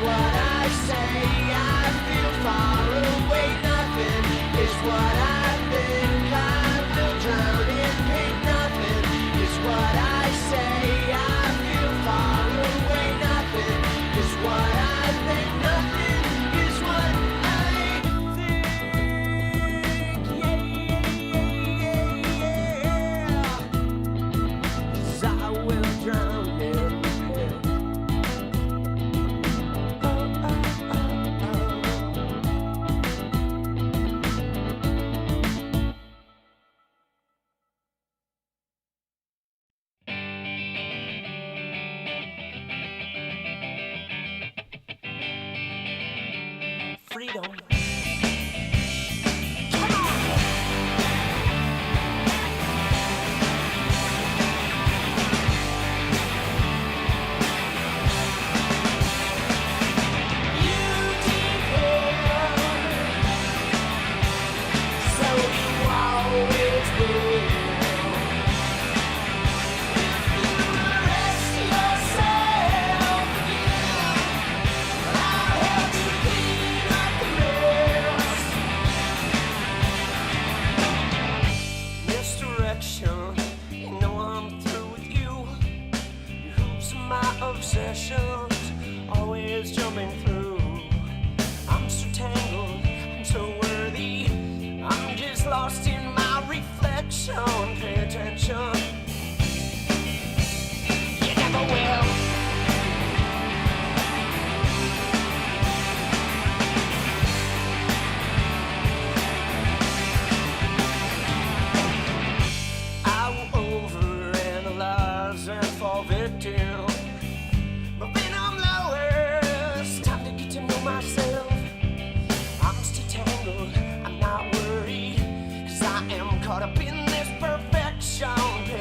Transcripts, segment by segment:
what I say. I feel far away, nothing is what I think. I will drown in pain, nothing is what I say. I feel far away, nothing is what I think. Nothing is what I think. Yeah. 'Cause I will drown in pain. Freedom. You know I'm through with you. Your hoops are my obsessions, always jumping through. I'm so tangled, I'm so worthy. I'm just lost in my reflection. Pay attention, you never will. And fall victim, but when I'm lowest, time to get to know myself. I'm still tangled, I'm not worried, 'cause I am caught up in this perfection. Pay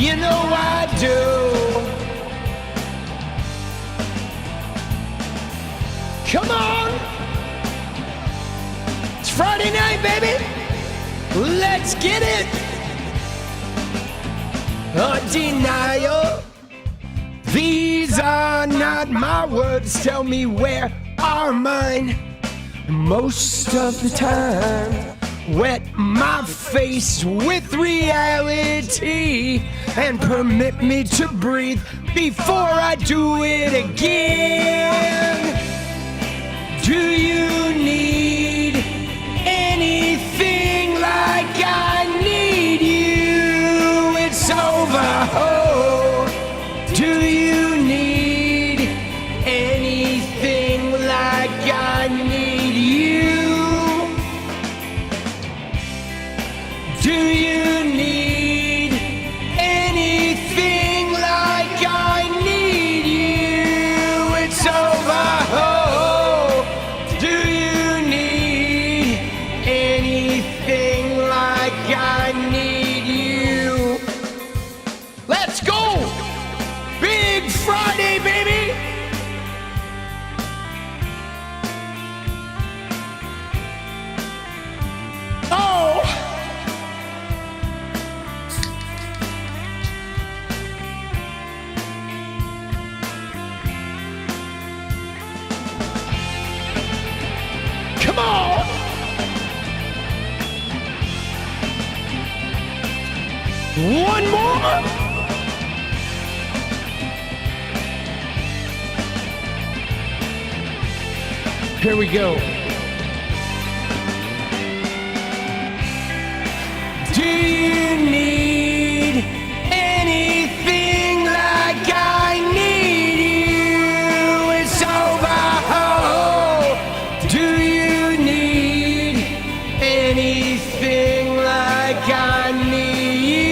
You know I do. Come on. It's Friday night, baby. Let's get it. Denial. These are not my words. Tell me where are mine. Most of the time, wet my face with reality and permit me to breathe before I do it again. Do you need anything like I need you? It's over. Oh, do you need anything like I need you? Do you need anything like I need you? It's over. Oh, do you need anything like I need you? Let's go! Big Friday, baby! Oh! Come on! One more! Here we go. Do you need anything like I need you? It's over. Oh, do you need anything like I need you?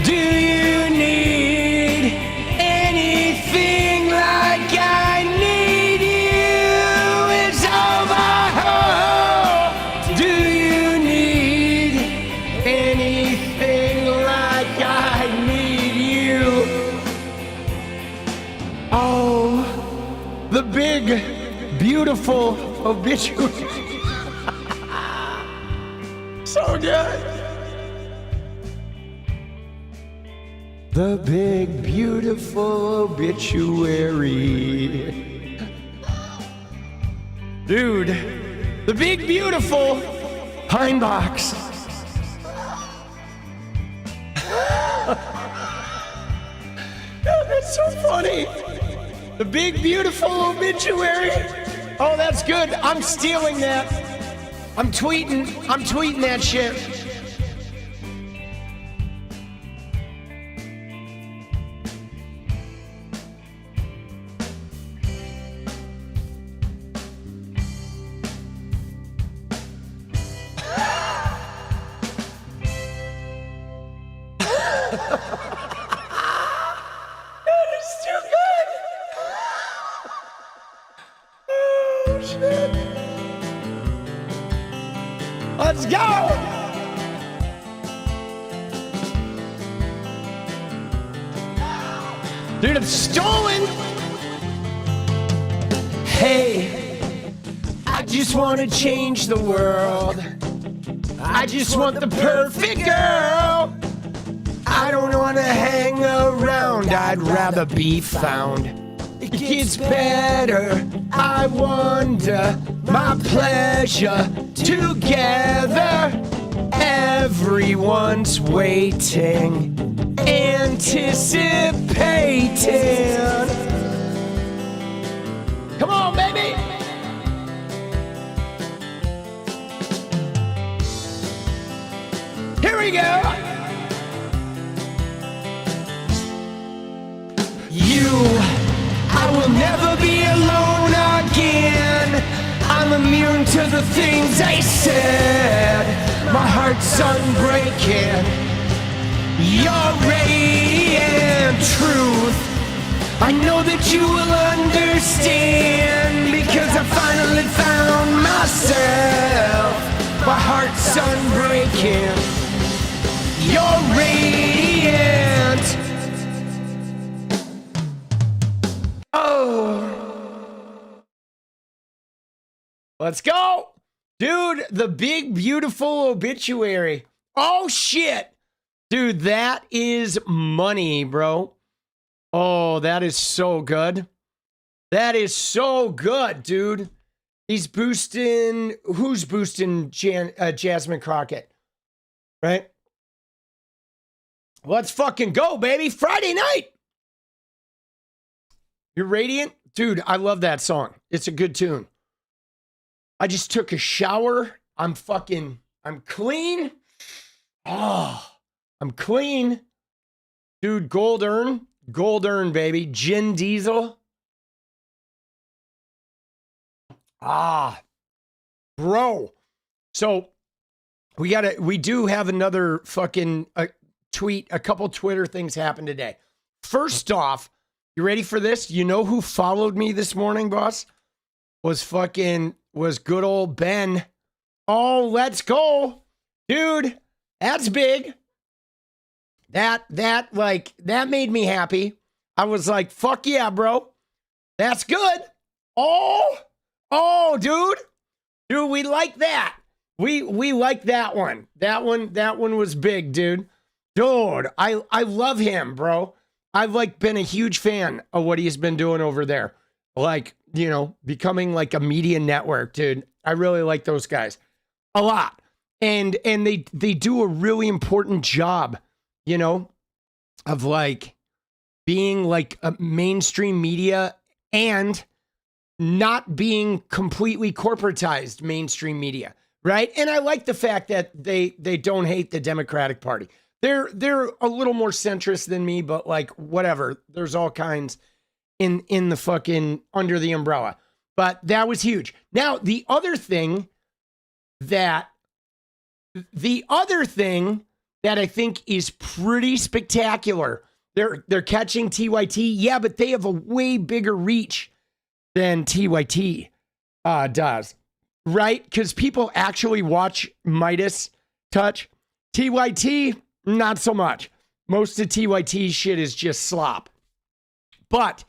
Do you need anything like I need you? It's over. Oh, do you need anything like I need you? Oh, the big, beautiful obituary. So good. The big, beautiful obituary. Dude, the big, beautiful pine box. That's so funny. The big, beautiful obituary. Oh, that's good. I'm stealing that. I'm tweeting that shit. That is too good. Oh, shit. Let's go. Dude, it's stolen. Hey, I just want to change the world. I just want the perfect girl. I don't want to hang around. I'd rather be found. It gets better. I wonder. My pleasure. Together. Everyone's waiting. Anticipating. Come on, baby. Here we go. I will never be alone again. I'm immune to the things they said. My heart's unbreaking. Your radiant truth. I know that you will understand, because I finally found myself. My heart's unbreaking. You're radiant. Oh. Let's go. Dude, the big, beautiful obituary. Oh, shit. Dude, that is money, bro. Oh, that is so good. That is so good, dude. He's boosting... Who's boosting Jasmine Crockett? Right? Let's fucking go, baby. Friday night. You're radiant? Dude, I love that song. It's a good tune. I just took a shower. I'm clean. Oh, I'm clean. Dude, gold urn, baby. Gin Diesel. Ah, bro. So we do have another fucking tweet. A couple Twitter things happened today. First off, you ready for this? You know who followed me this morning, boss? Was good old Ben. Oh, let's go. Dude, that's big. That made me happy. I was like, fuck yeah, bro. That's good. Oh, dude. Dude, we like that. We like that one. That one was big, dude. Dude, I love him, bro. I've been a huge fan of what he's been doing over there. Becoming like a media network, dude. I really like those guys a lot. And they do a really important job, of being like a mainstream media and not being completely corporatized mainstream media, right? And I like the fact that they don't hate the Democratic Party. They're a little more centrist than me, but whatever. There's all kinds in the fucking under the umbrella. But that was huge. Now, the other thing that I think is pretty spectacular. They're catching TYT. Yeah, but they have a way bigger reach than TYT does, right? Because people actually watch Midas touch. TYT, not so much. Most of TYT shit is just slop. But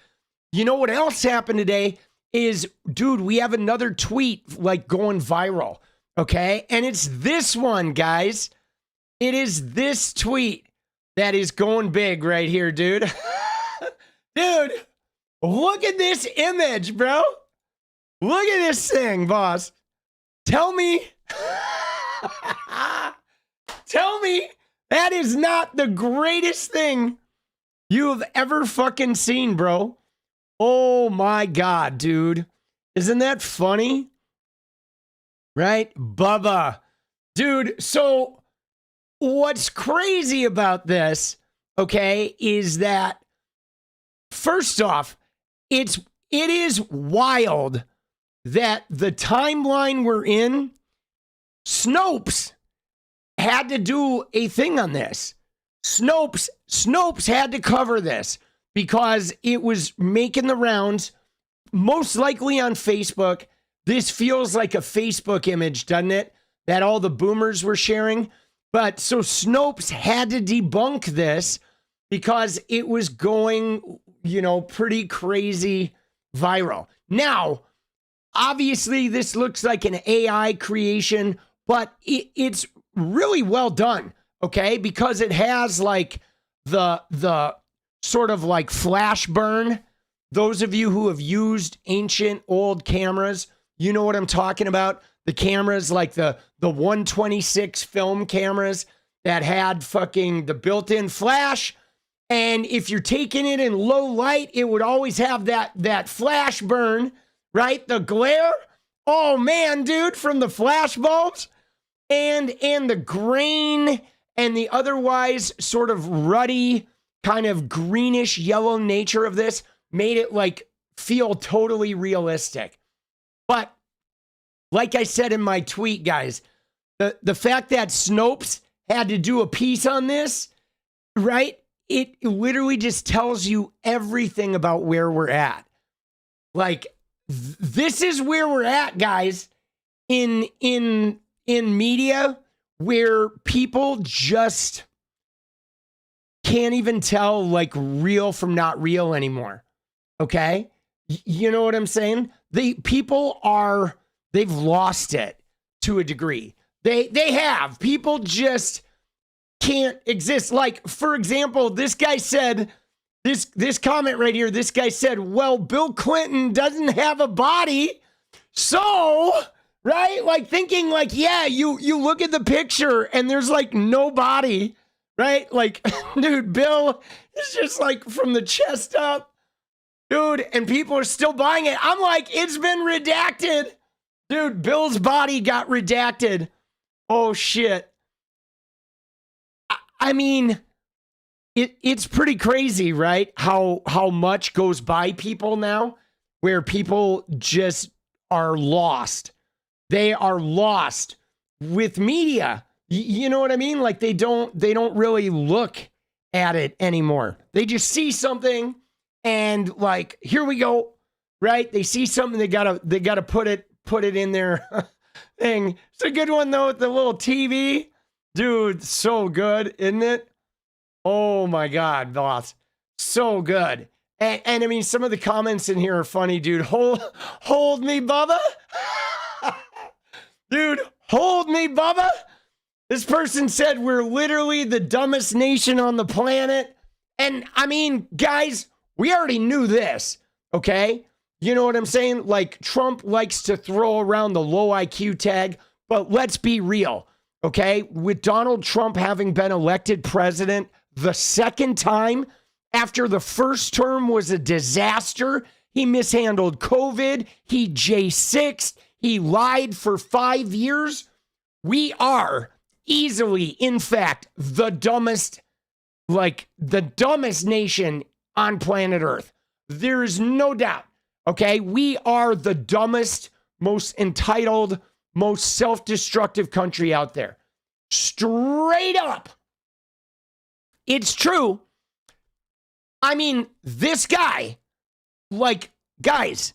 you know what else happened today is, dude, we have another tweet going viral, okay? And it's this one, guys. It is this tweet that is going big right here, dude. Dude, look at this image, bro. Look at this thing, boss. Tell me that is not the greatest thing you have ever fucking seen, bro. Oh my God, dude. Isn't that funny? Right? Bubba. Dude, so what's crazy about this, okay, is that first off, it is wild that the timeline we're in, Snopes had to do a thing on this. Snopes had to cover this because it was making the rounds, most likely on Facebook. This feels like a Facebook image, doesn't it? That all the boomers were sharing. But so Snopes had to debunk this because it was going, pretty crazy viral. Now, obviously, this looks like an AI creation, but it's really well done, okay? Because it has the sort of flash burn. Those of you who have used ancient old cameras, you know what I'm talking about. The cameras like the 126 film cameras that had fucking the built-in flash. And if you're taking it in low light, it would always have that flash burn, right? The glare. Oh man, dude, from the flash bulbs and the grain and the otherwise sort of ruddy, kind of greenish yellow nature of this made it feel totally realistic. But like I said in my tweet, guys, the fact that Snopes had to do a piece on this, right? It literally just tells you everything about where we're at. This is where we're at, guys, in media, where people just can't even tell like real from not real anymore. Okay? You know what I'm saying? People they've lost it to a degree. They have. People just can't exist. Like, for example, this guy said, this comment right here, this guy said, well, Bill Clinton doesn't have a body. So, right? Like thinking like, yeah, you look at the picture and there's like no body, right? Like, dude, Bill is just like from the chest up, dude, and people are still buying it. I'm like, it's been redacted. Dude, Bill's body got redacted. Oh, shit. I mean, it's pretty crazy, right? How much goes by people now where people just are lost. They are lost with media. You know what I mean? Like they don't really look at it anymore. They just see something and like, here we go, right? They see something, they gotta put it in their thing. It's a good one though with the little TV. Dude, so good, isn't it? Oh my God, boss. So good. And I mean, some of the comments in here are funny, dude. Hold me, Bubba. Dude, hold me, Bubba. This person said we're literally the dumbest nation on the planet. And I mean, guys, we already knew this, okay? You know what I'm saying? Like, Trump likes to throw around the low IQ tag, but let's be real, okay? With Donald Trump having been elected president the second time, after the first term was a disaster, he mishandled COVID, he J6'd, he lied for 5 years. We are easily, in fact, the dumbest nation on planet Earth. There is no doubt, okay? We are the dumbest, most entitled, most self-destructive country out there. Straight up. It's true. I mean, this guy, like, guys,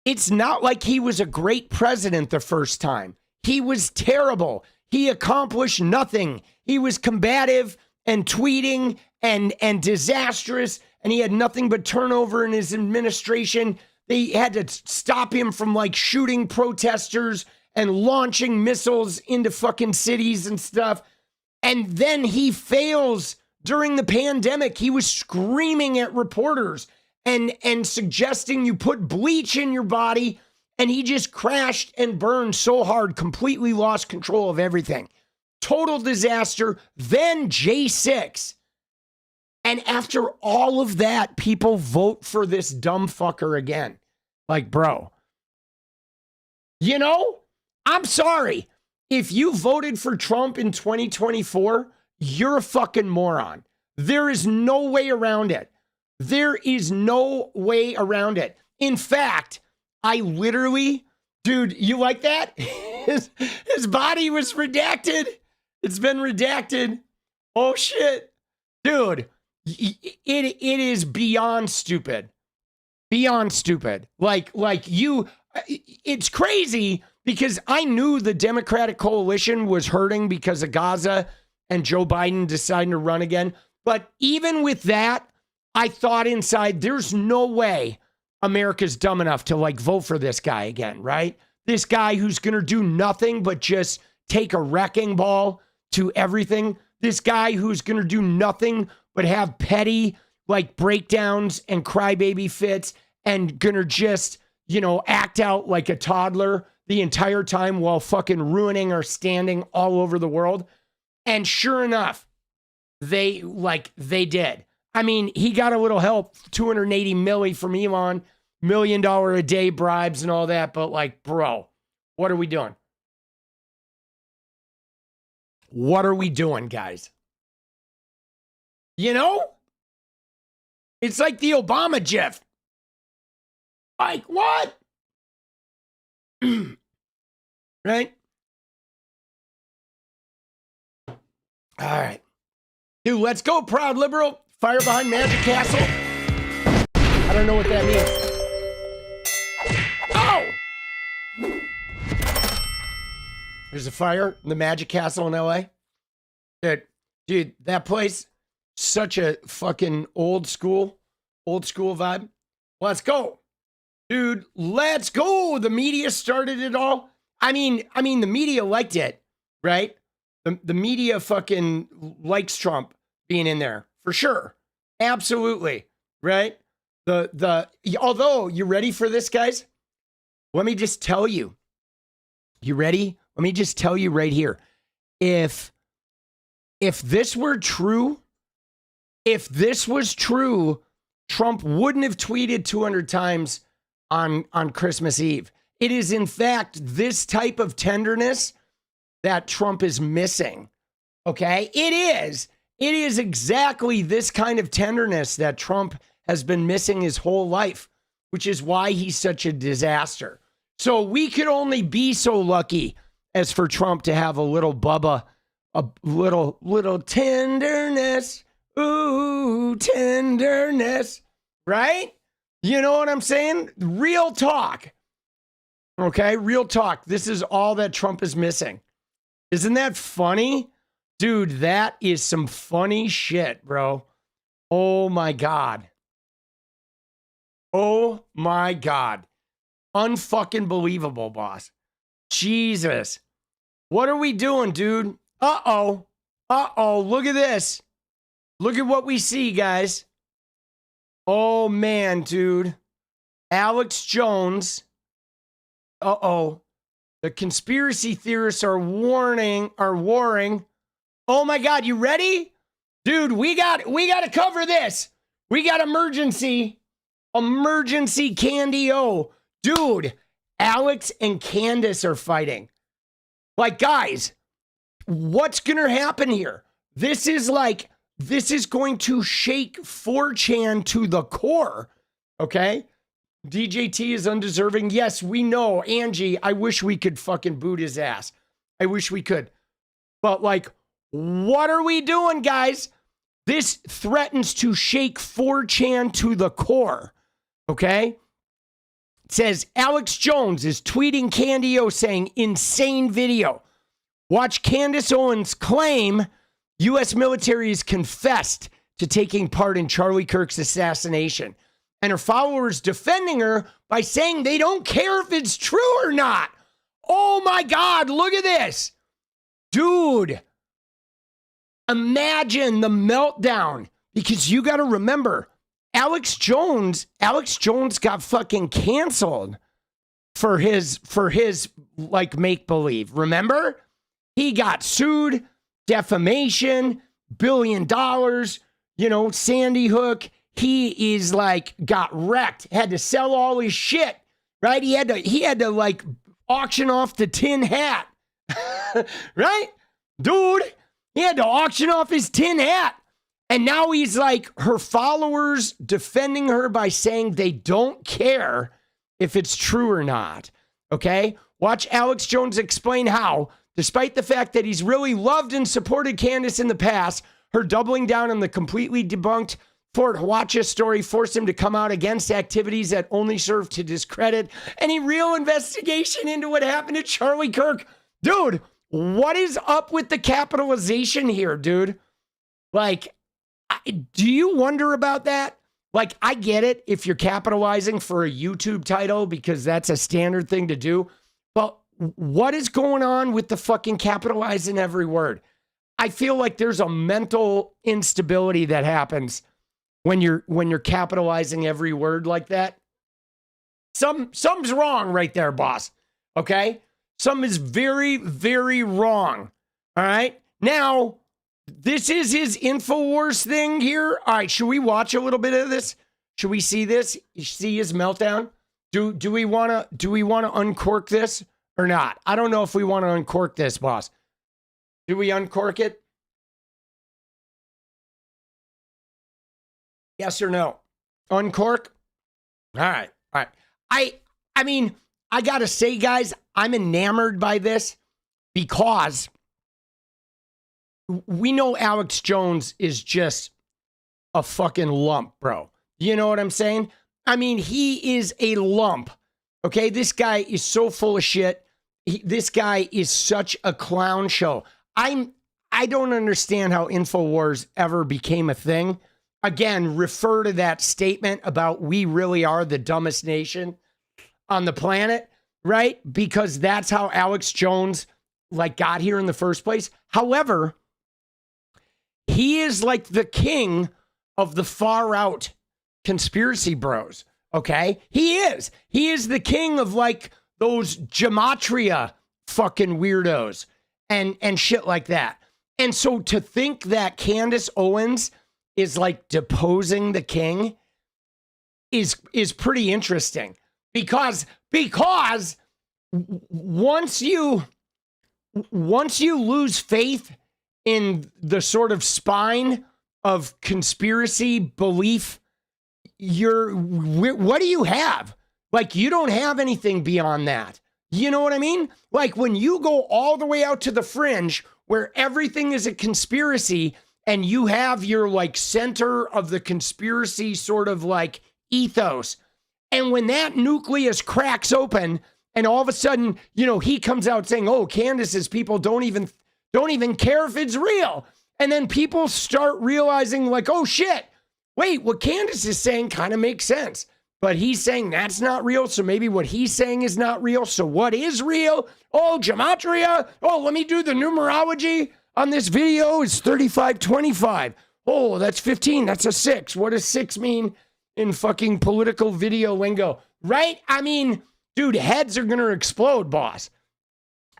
it's not like he was a great president the first time. He was terrible. He accomplished nothing. He was combative and tweeting and disastrous, and he had nothing but turnover in his administration. They had to stop him from like shooting protesters and launching missiles into fucking cities and stuff. And then he fails during the pandemic. He was screaming at reporters and suggesting you put bleach in your body, and he just crashed and burned so hard, completely lost control of everything. Total disaster, then J6. And after all of that, people vote for this dumb fucker again. Like, bro, you know, I'm sorry. If you voted for Trump in 2024, you're a fucking moron. There is no way around it. There is no way around it. In fact, I literally, dude, you like that? His body was redacted. It's been redacted. Oh shit. Dude, it is beyond stupid. Beyond stupid. Like you, it's crazy because I knew the Democratic coalition was hurting because of Gaza and Joe Biden deciding to run again. But even with that, I thought inside, there's no way America's dumb enough to like vote for this guy again, right? This guy who's going to do nothing but just take a wrecking ball to everything. This guy who's going to do nothing but have petty like breakdowns and crybaby fits and going to just, you know, act out like a toddler the entire time while fucking ruining our standing all over the world. And sure enough, they did. I mean, he got a little help, 280 milli from Elon, $1 million a day bribes and all that. But like, bro, what are we doing? What are we doing, guys? You know? It's like the Obama GIF. Like, what? Right? All right. Dude, let's go, proud liberal. Fire behind Magic Castle. I don't know what that means. Oh! There's a fire in the Magic Castle in LA. Dude, that place, such a fucking old school vibe. Let's go. Dude, let's go. The media started it all. I mean, the media liked it, right? The media fucking likes Trump being in there for sure. Absolutely, right? Although, you ready for this, guys? Let me just tell you. You ready? Let me just tell you right here. If this were true, if this was true, Trump wouldn't have tweeted 200 times on Christmas Eve. It is, in fact, this type of tenderness that Trump is missing. Okay? It is. It is exactly this kind of tenderness that Trump has been missing his whole life, which is why he's such a disaster. So we could only be so lucky as for Trump to have a little Bubba, a little tenderness. Ooh, tenderness. Right? You know what I'm saying? Real talk. Okay, real talk. This is all that Trump is missing. Isn't that funny? Dude, that is some funny shit, bro. Oh my God. Oh my God. Unfucking believable, boss. Jesus. What are we doing, dude? Uh-oh. Uh-oh. Look at this. Look at what we see, guys. Oh, man, dude. Alex Jones. Uh-oh. The conspiracy theorists are warring. Oh, my God. You ready? Dude, we got to cover this. We got emergency Candy O. Dude, Alex and Candace are fighting. Like, guys, what's going to happen here? This is going to shake 4chan to the core. Okay? DJT is undeserving. Yes, we know. Angie, I wish we could fucking boot his ass. I wish we could. But, like, what are we doing, guys? This threatens to shake 4chan to the core. Okay? It says Alex Jones is tweeting Candy O saying, insane video. Watch Candace Owens claim U.S. military is confessed to taking part in Charlie Kirk's assassination. And her followers defending her by saying they don't care if it's true or not. Oh my God, look at this. Dude, imagine the meltdown. Because you got to remember, Alex Jones got fucking canceled for his like make-believe. Remember? He got sued, defamation, $1 billion, Sandy Hook. He is like got wrecked, had to sell all his shit, right? He had to like auction off the tin hat, right? Dude, he had to auction off his tin hat. And now he's like, her followers defending her by saying they don't care if it's true or not. Okay? Watch Alex Jones explain how, despite the fact that he's really loved and supported Candace in the past, her doubling down on the completely debunked Fort Huacha story forced him to come out against activities that only serve to discredit any real investigation into what happened to Charlie Kirk. Dude, what is up with the capitalization here, dude? Like, do you wonder about that? Like, I get it if you're capitalizing for a YouTube title because that's a standard thing to do. But what is going on with the fucking capitalizing every word? I feel like there's a mental instability that happens when you're capitalizing every word like that. Something's wrong right there, boss. Okay? Something is very, very wrong. All right? Now, this is his InfoWars thing here. All right, should we watch a little bit of this? Should we see this? See his meltdown? Do we want to uncork this or not? I don't know if we want to uncork this, boss. Do we uncork it? Yes or no? Uncork? All right. All right. I mean, I got to say, guys, I'm enamored by this because we know Alex Jones is just a fucking lump, bro. You know what I'm saying? I mean, he is a lump. Okay? This guy is so full of shit. This guy is such a clown show. I I don't understand how InfoWars ever became a thing. Again, refer to that statement about we really are the dumbest nation on the planet, right? Because that's how Alex Jones got here in the first place. However, he is like the king of the far out conspiracy bros. Okay. He is the king of those gematria fucking weirdos and shit like that. And so to think that Candace Owens is deposing the king is pretty interesting because once you lose faith in the sort of spine of conspiracy belief, what do you have? You don't have anything beyond that. You know what I mean? When you go all the way out to the fringe where everything is a conspiracy and you have your center of the conspiracy sort of ethos. And when that nucleus cracks open and all of a sudden, he comes out saying, oh, Candace's people don't even care if it's real. And then people start realizing oh shit, wait, what Candace is saying kind of makes sense. But he's saying that's not real. So maybe what he's saying is not real. So what is real? Oh, gematria. Oh, let me do the numerology on this video. It's 3525. Oh, that's 15. That's a 6. What does 6 mean in fucking political video lingo? Right? I mean, dude, heads are going to explode, boss.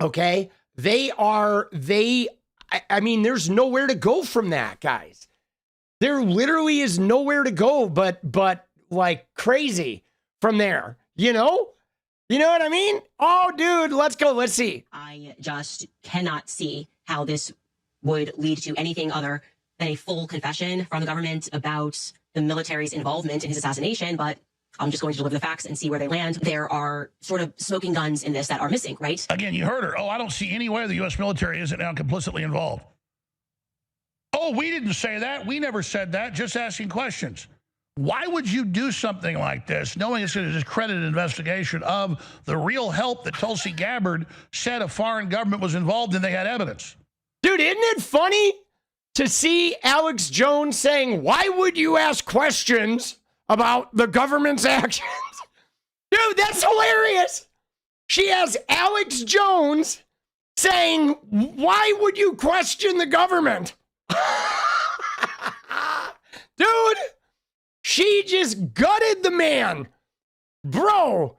Okay? I mean, there's nowhere to go from that, guys. There literally is nowhere to go but crazy from there, You know what I mean? Oh, dude, let's go. Let's see. I just cannot see how this would lead to anything other than a full confession from the government about the military's involvement in his assassination, but I'm just going to deliver the facts and see where they land. There are sort of smoking guns in this that are missing, right? Again, you heard her. Oh, I don't see anywhere the U.S. military isn't now complicitly involved. Oh, we didn't say that. We never said that. Just asking questions. Why would you do something like this, knowing it's going to discredit an investigation of the real help that 𝗙𝗪cy𝗶𝗹𝗀 said a foreign government was involved in? They had evidence. Dude, isn't it funny to see Alex Jones saying, why would you ask questions about the government's actions? Dude, that's hilarious. She has Alex Jones saying, why would you question the government? Dude, she just gutted the man. Bro,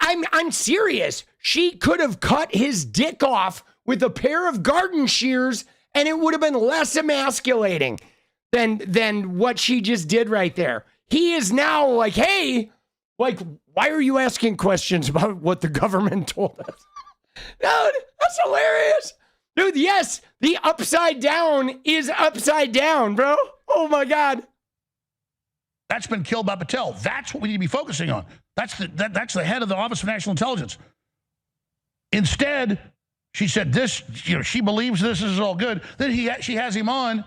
I'm serious. She could have cut his dick off with a pair of garden shears and it would have been less emasculating than what she just did right there. He is now hey, why are you asking questions about what the government told us? Dude, that's hilarious. Dude, yes, the upside down is upside down, bro. Oh my God. That's been killed by Patel. That's what we need to be focusing on. That's the head of the Office of National Intelligence. Instead, she said this, she believes this is all good. Then she has him on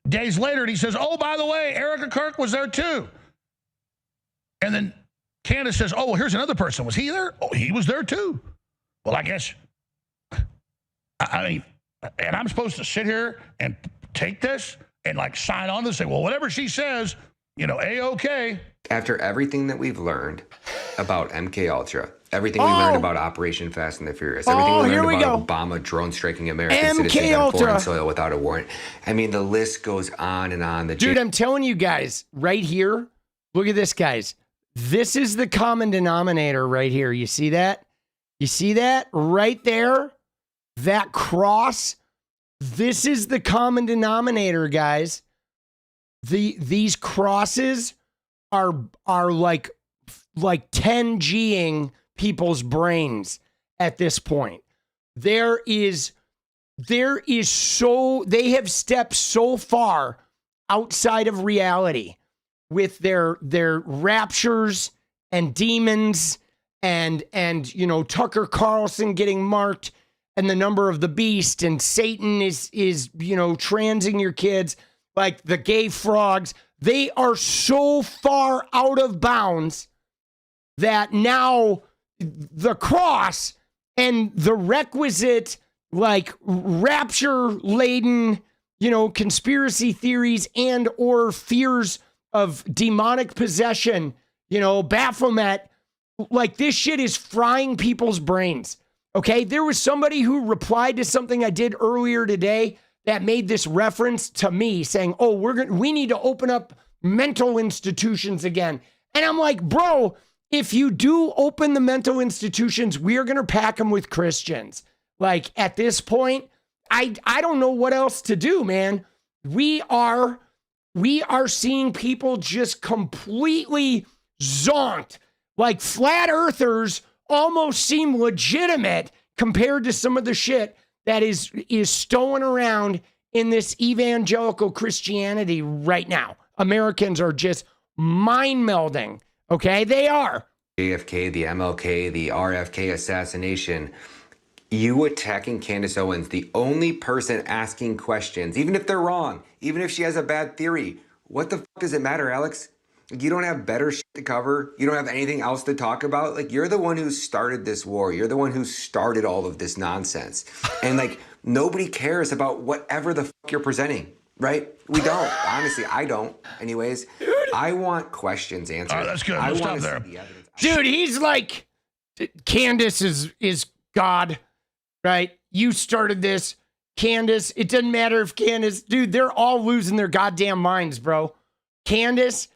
days later and he says, oh, by the way, Erica Kirk was there too. And then Candace says, oh, well, here's another person. Was he there? Oh, he was there too. Well, I guess, I mean, and I'm supposed to sit here and take this and sign on to say, well, whatever she says, A-OK. After everything that we've learned about MKUltra, everything we learned about Operation Fast and the Furious, everything we learned about Obama drone striking American citizens on foreign soil without a warrant. I mean, the list goes on and on. Dude, I'm telling you guys, right here, look at this, guys. This is the common denominator right here. You see that? You see that right there? That cross? This is the common denominator, guys. These crosses are like 10G'ing people's brains at this point. They have stepped so far outside of reality with their raptures and demons and Tucker Carlson getting marked and the number of the beast and Satan is transing your kids like the gay frogs. They are so far out of bounds that now the cross and the requisite like rapture laden, conspiracy theories and or fears of demonic possession, Baphomet, like this shit is frying people's brains. Okay. There was somebody who replied to something I did earlier today that made this reference to me saying, oh, we need to open up mental institutions again. And I'm like, bro, if you do open the mental institutions, we are going to pack them with Christians. Like at this point, I don't know what else to do, man. We are seeing people just completely zonked. Like flat earthers almost seem legitimate compared to some of the shit that is stowing around in this evangelical Christianity right now. Americans are just mind melding. Okay, they are. JFK, the MLK, the RFK assassination. You attacking Candace Owens, the only person asking questions, even if they're wrong, even if she has a bad theory. What the fuck does it matter, Alex? You don't have better shit to cover. You don't have anything else to talk about. Like, you're the one who started this war. You're the one who started all of this nonsense. And like, nobody cares about whatever the fuck you're presenting, right? We don't. Honestly, I don't. Anyways, I want questions answered. That's good. I We'll want stop to there. see the evidence. Dude, he's like, Candace is God, right? You started this. Candace, it doesn't matter if Candace, dude, they're all losing their goddamn minds, bro. Candace,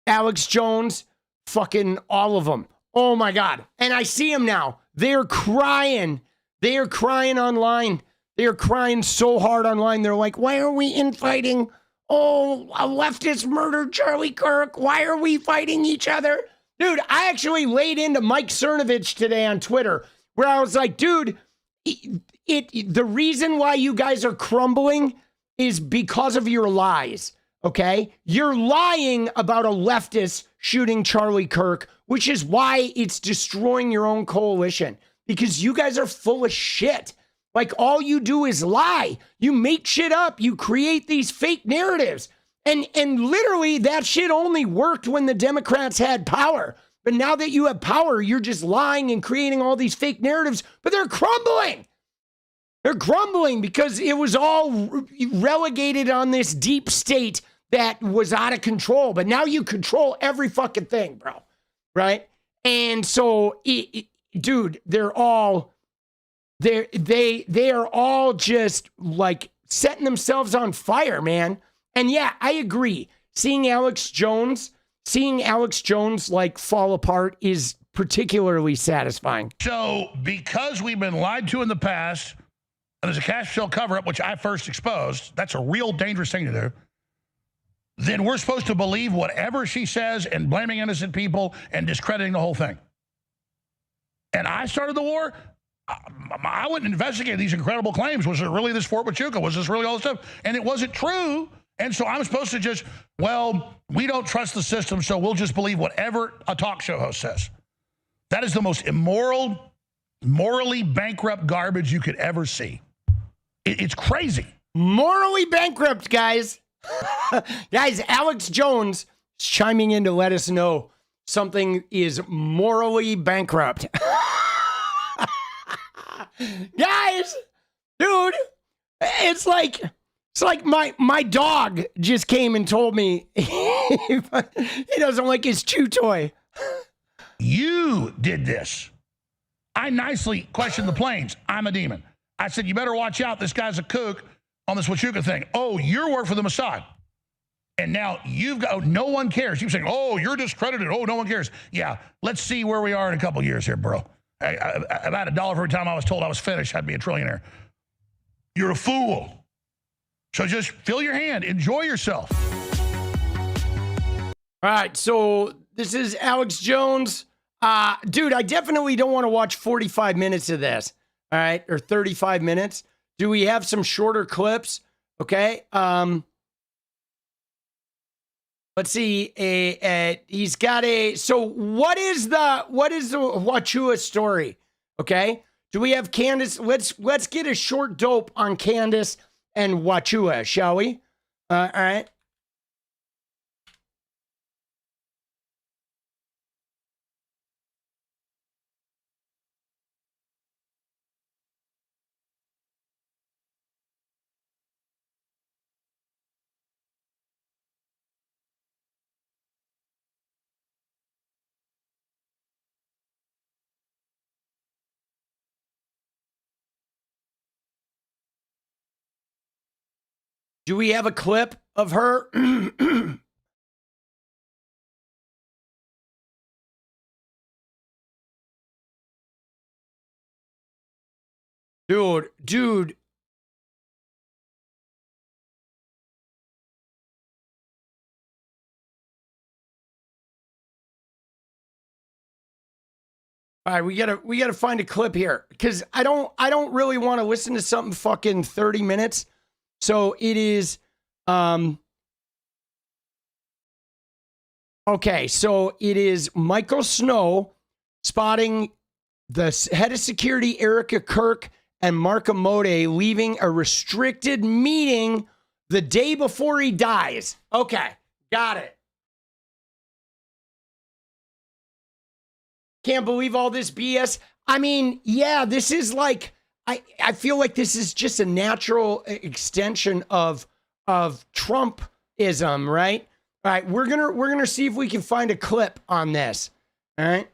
Alex Jones, fucking all of them. Oh my God. And I see them now. They're crying. They are crying online. They are crying so hard online. They're like, why are we infighting? Oh, a leftist murdered Charlie Kirk. Why are we fighting each other? Dude, I actually laid into Mike Cernovich today on Twitter where I was like, dude, the reason why you guys are crumbling is because of your lies. Okay? You're lying about a leftist shooting Charlie Kirk, which is why it's destroying your own coalition, because you guys are full of shit. Like, all you do is lie. You make shit up. You create these fake narratives. And literally that shit only worked when the Democrats had power. But now that you have power, you're just lying and creating all these fake narratives, but they're crumbling. They're crumbling because it was all relegated on this deep state that was out of control. But now you control every fucking thing, bro. Right? And so, dude, they are all just like setting themselves on fire, man. And yeah, I agree. Seeing Alex Jones like fall apart is particularly satisfying. So because we've been lied to in the past, and there's a cash shell cover-up, which I first exposed, that's a real dangerous thing to do, then we're supposed to believe whatever she says and blaming innocent people and discrediting the whole thing. And I started the war. I wouldn't investigate these incredible claims. Was it really this Fort Huachuca? Was this really all this stuff? And it wasn't true. And so I'm supposed to just, well, we don't trust the system, so we'll just believe whatever a talk show host says. That is the most immoral, morally bankrupt garbage you could ever see. It's crazy. Morally bankrupt, guys. Guys, Alex Jones is chiming in to let us know something is morally bankrupt. Guys, dude, it's like my dog just came and told me he doesn't like his chew toy. You did this. I nicely questioned the planes. I'm a demon. I said, you better watch out. This guy's a kook on this Huachuca thing. Oh, you're working for the Mossad. And now you've got, no one cares. You're saying, oh, you're discredited. Oh, no one cares. Yeah, let's see where we are in a couple years here, bro. About $1 for every time I was told I was finished, I'd be a trillionaire. You're a fool. So just fill your hand. Enjoy yourself. All right, so this is Alex Jones. Dude, I definitely don't want to watch 45 minutes of this. All right, or 35 minutes. Do we have some shorter clips? Okay. Let's see. He's got a. So what is the Huachua story? Okay. Do we have Candace? Let's get a short dope on Candace and Huachua, shall we? All right. Do we have a clip of her? Dude. All right, we gotta find a clip here because I don't really want to listen to something fucking 30 minutes. So it is okay, so it is Michael Snow spotting the head of security Erica Kirk and Mark Mode leaving a restricted meeting the day before he dies. Okay, got it. Can't believe all this BS. I mean, yeah, this is like, I feel like this is just a natural extension of Trumpism, right? All right, we're gonna see if we can find a clip on this. All right.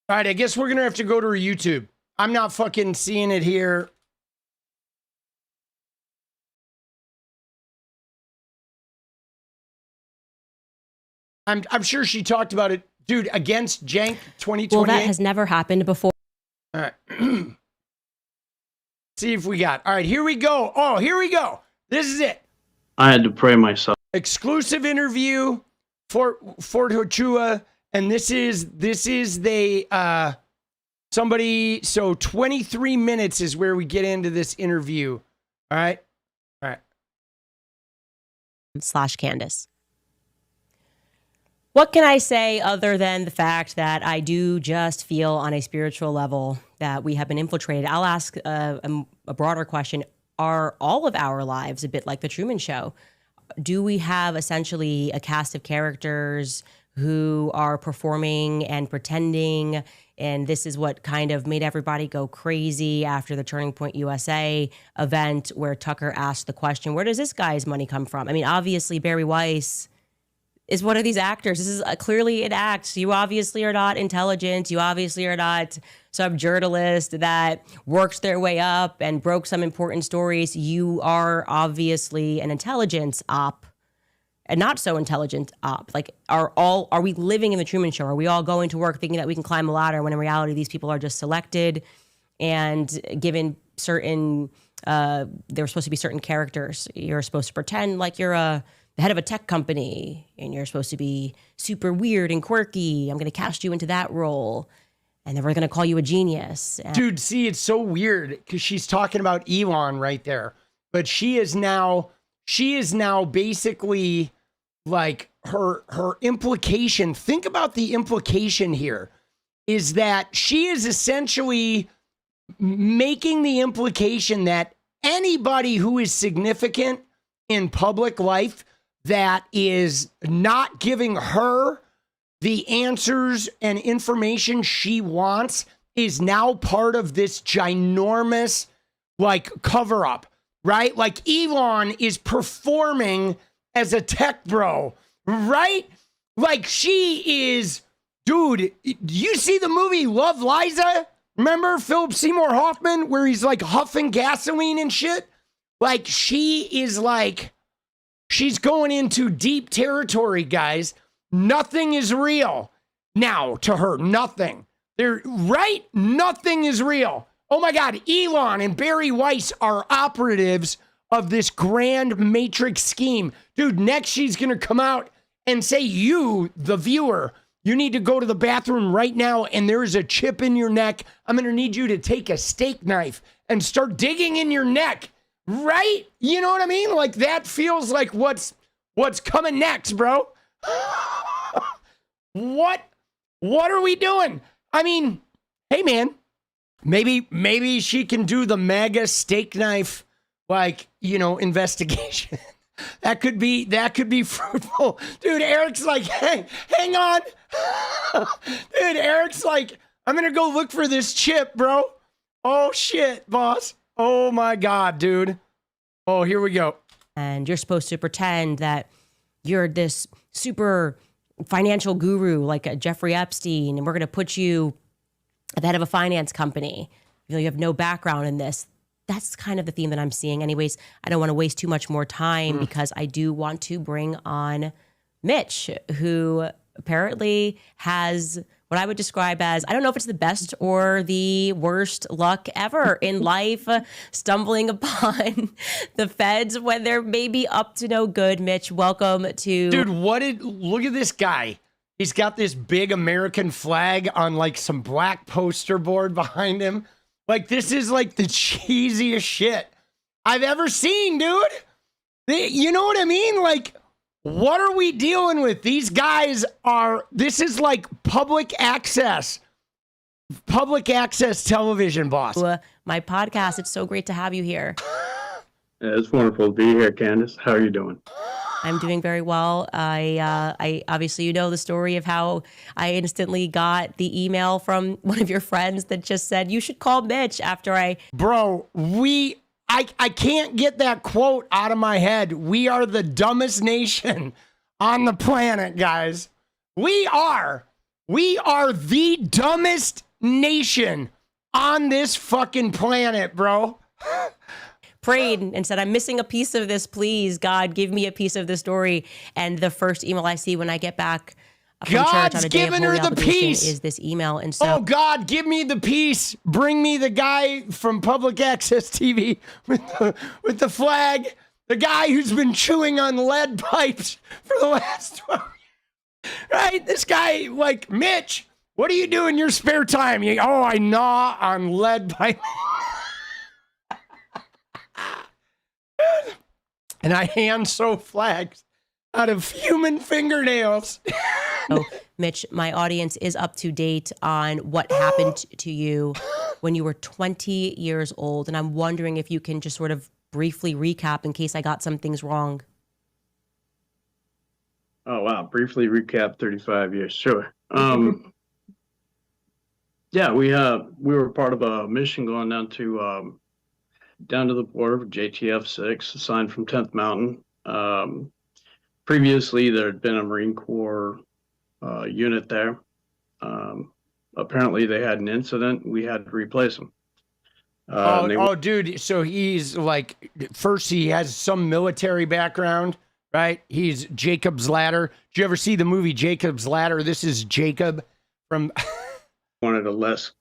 All right, I guess we're going to have to go to her YouTube. I'm not fucking seeing it here. I'm sure she talked about it. Dude, against Jank 2028. Well, that has never happened before. All right. See if we got. All right, here we go. Oh, here we go. This is it. I had to pray myself. Exclusive interview for 𝗙𝗪. And this is the somebody. So 23 minutes is where we get into this interview. All right. /Candace. What can I say other than the fact that I do just feel on a spiritual level that we have been infiltrated? I'll ask a broader question. Are all of our lives a bit like the Truman Show? Do we have essentially a cast of characters who are performing and pretending, and this is what kind of made everybody go crazy after the Turning Point USA event where Tucker asked the question, where does this guy's money come from? I mean, obviously, Barry Weiss is one of these actors. This is clearly an act. You obviously are not intelligent. You obviously are not some journalist that worked their way up and broke some important stories. You are obviously an intelligence op. And not so intelligent op. Like, are we living in the Truman Show? Are we all going to work thinking that we can climb a ladder when in reality these people are just selected and given certain, they're supposed to be certain characters. You're supposed to pretend like you're the head of a tech company and you're supposed to be super weird and quirky. I'm going to cast you into that role. And then we're going to call you a genius. Dude, see, it's so weird because she's talking about Elon right there. But she is now basically like her implication. Think about the implication here is that she is essentially making the implication that anybody who is significant in public life that is not giving her the answers and information she wants is now part of this ginormous like cover up, right? Like Elon is performing as a tech bro, right? Like she is, dude, you see the movie Love, Liza? Remember Philip Seymour Hoffman where he's like huffing gasoline and shit? Like she is like, she's going into deep territory, guys. Nothing is real now to her. Nothing. Right? Nothing is real. Oh my God, Elon and Barry Weiss are operatives of this grand matrix scheme. Dude, next she's going to come out and say, you, the viewer, you need to go to the bathroom right now and there is a chip in your neck. I'm going to need you to take a steak knife and start digging in your neck. Right? You know what I mean? Like that feels like what's coming next, bro. What are we doing? I mean, hey man, maybe she can do the Maga steak knife, like, you know, investigation. That could be fruitful. Dude, Eric's like, hey, hang on. Dude, Eric's like, I'm going to go look for this chip, bro. Oh, shit, boss. Oh, my God, dude. Oh, here we go. And you're supposed to pretend that you're this super financial guru like a Jeffrey Epstein, and we're going to put you at the head of a finance company. You have no background in this. That's kind of the theme that I'm seeing. Anyways, I don't want to waste too much more time because I do want to bring on Mitch, who apparently has what I would describe as, I don't know if it's the best or the worst luck ever in life, stumbling upon the feds when they're maybe up to no good. Mitch, welcome to... Dude, look at this guy. He's got this big American flag on like some black poster board behind him. Like, this is like the cheesiest shit I've ever seen, dude. You know what I mean? Like, what are we dealing with? These guys this is like public access television, boss. My podcast, it's so great to have you here. Yeah, it's wonderful to be here, Candace. How are you doing? I'm doing very well. I obviously, you know the story of how I instantly got the email from one of your friends that just said, you should call Mitch after Bro, I can't get that quote out of my head. We are the dumbest nation on the planet, guys. We are the dumbest nation on this fucking planet, bro. Prayed and said, I'm missing a piece of this. Please, God, give me a piece of the story. And the first email I see when I get back from church on a day of holy obligation is this email. And so, oh God, give me the piece. Bring me the guy from public access TV with the flag. The guy who's been chewing on lead pipes for the last 12 years. Right? This guy, like, Mitch, what do you do in your spare time? I gnaw on lead pipe. And I hand sew flags out of human fingernails. So, Mitch, my audience is up to date on what happened to you when you were 20 years old. And I'm wondering if you can just sort of briefly recap in case I got some things wrong. Oh, wow. Briefly recap 35 years. Sure. Yeah, we were part of a mission going down to the border of JTF 6, assigned from 10th Mountain. Previously, there had been a Marine Corps unit there. Apparently, they had an incident. We had to replace them. Dude. So he's like, first he has some military background, right? He's Jacob's Ladder. Did you ever see the movie Jacob's Ladder? This is Jacob from... wanted a less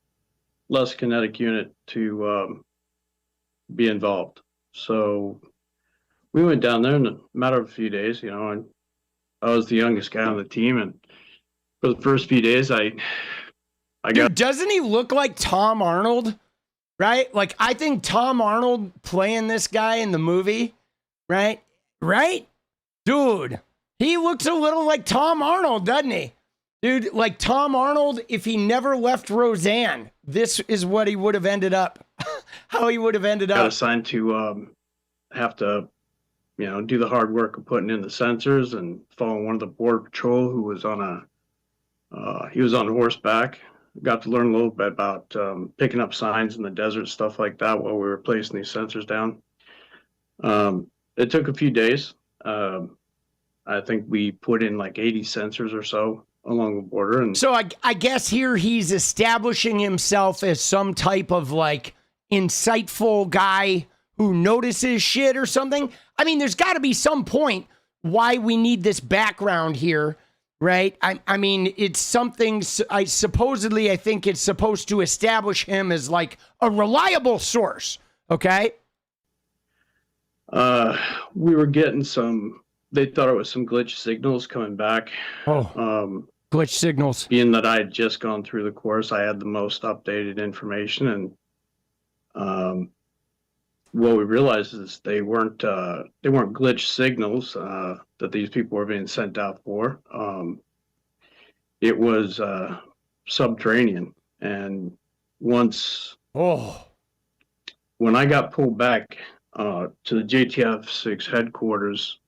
kinetic unit to be involved. So we went down there in a matter of a few days, and I was the youngest guy on the team. And for the first few days, Dude, doesn't he look like Tom Arnold? Right? Like, I think Tom Arnold playing this guy in the movie, right? Right? Dude, he looks a little like Tom Arnold, doesn't he? Dude, like Tom Arnold, if he never left Roseanne, this is what he would have ended up. How he would have ended up. Got assigned to have to, do the hard work of putting in the sensors and following one of the border patrol who was on horseback. Got to learn a little bit about picking up signs in the desert, stuff like that, while we were placing these sensors down. It took a few days. I think we put in like 80 sensors or so along the border. And so I guess here he's establishing himself as some type of like insightful guy who notices shit or something. I mean, there's got to be some point why we need this background here. Right. I mean, it's something I think it's supposed to establish him as like a reliable source. OK, we were getting they thought it was some glitch signals coming back. Glitch signals. Being that I had just gone through the course, I had the most updated information. And what we realized is they weren't glitch signals that these people were being sent out for. It was subterranean. And when I got pulled back to the JTF 6 headquarters,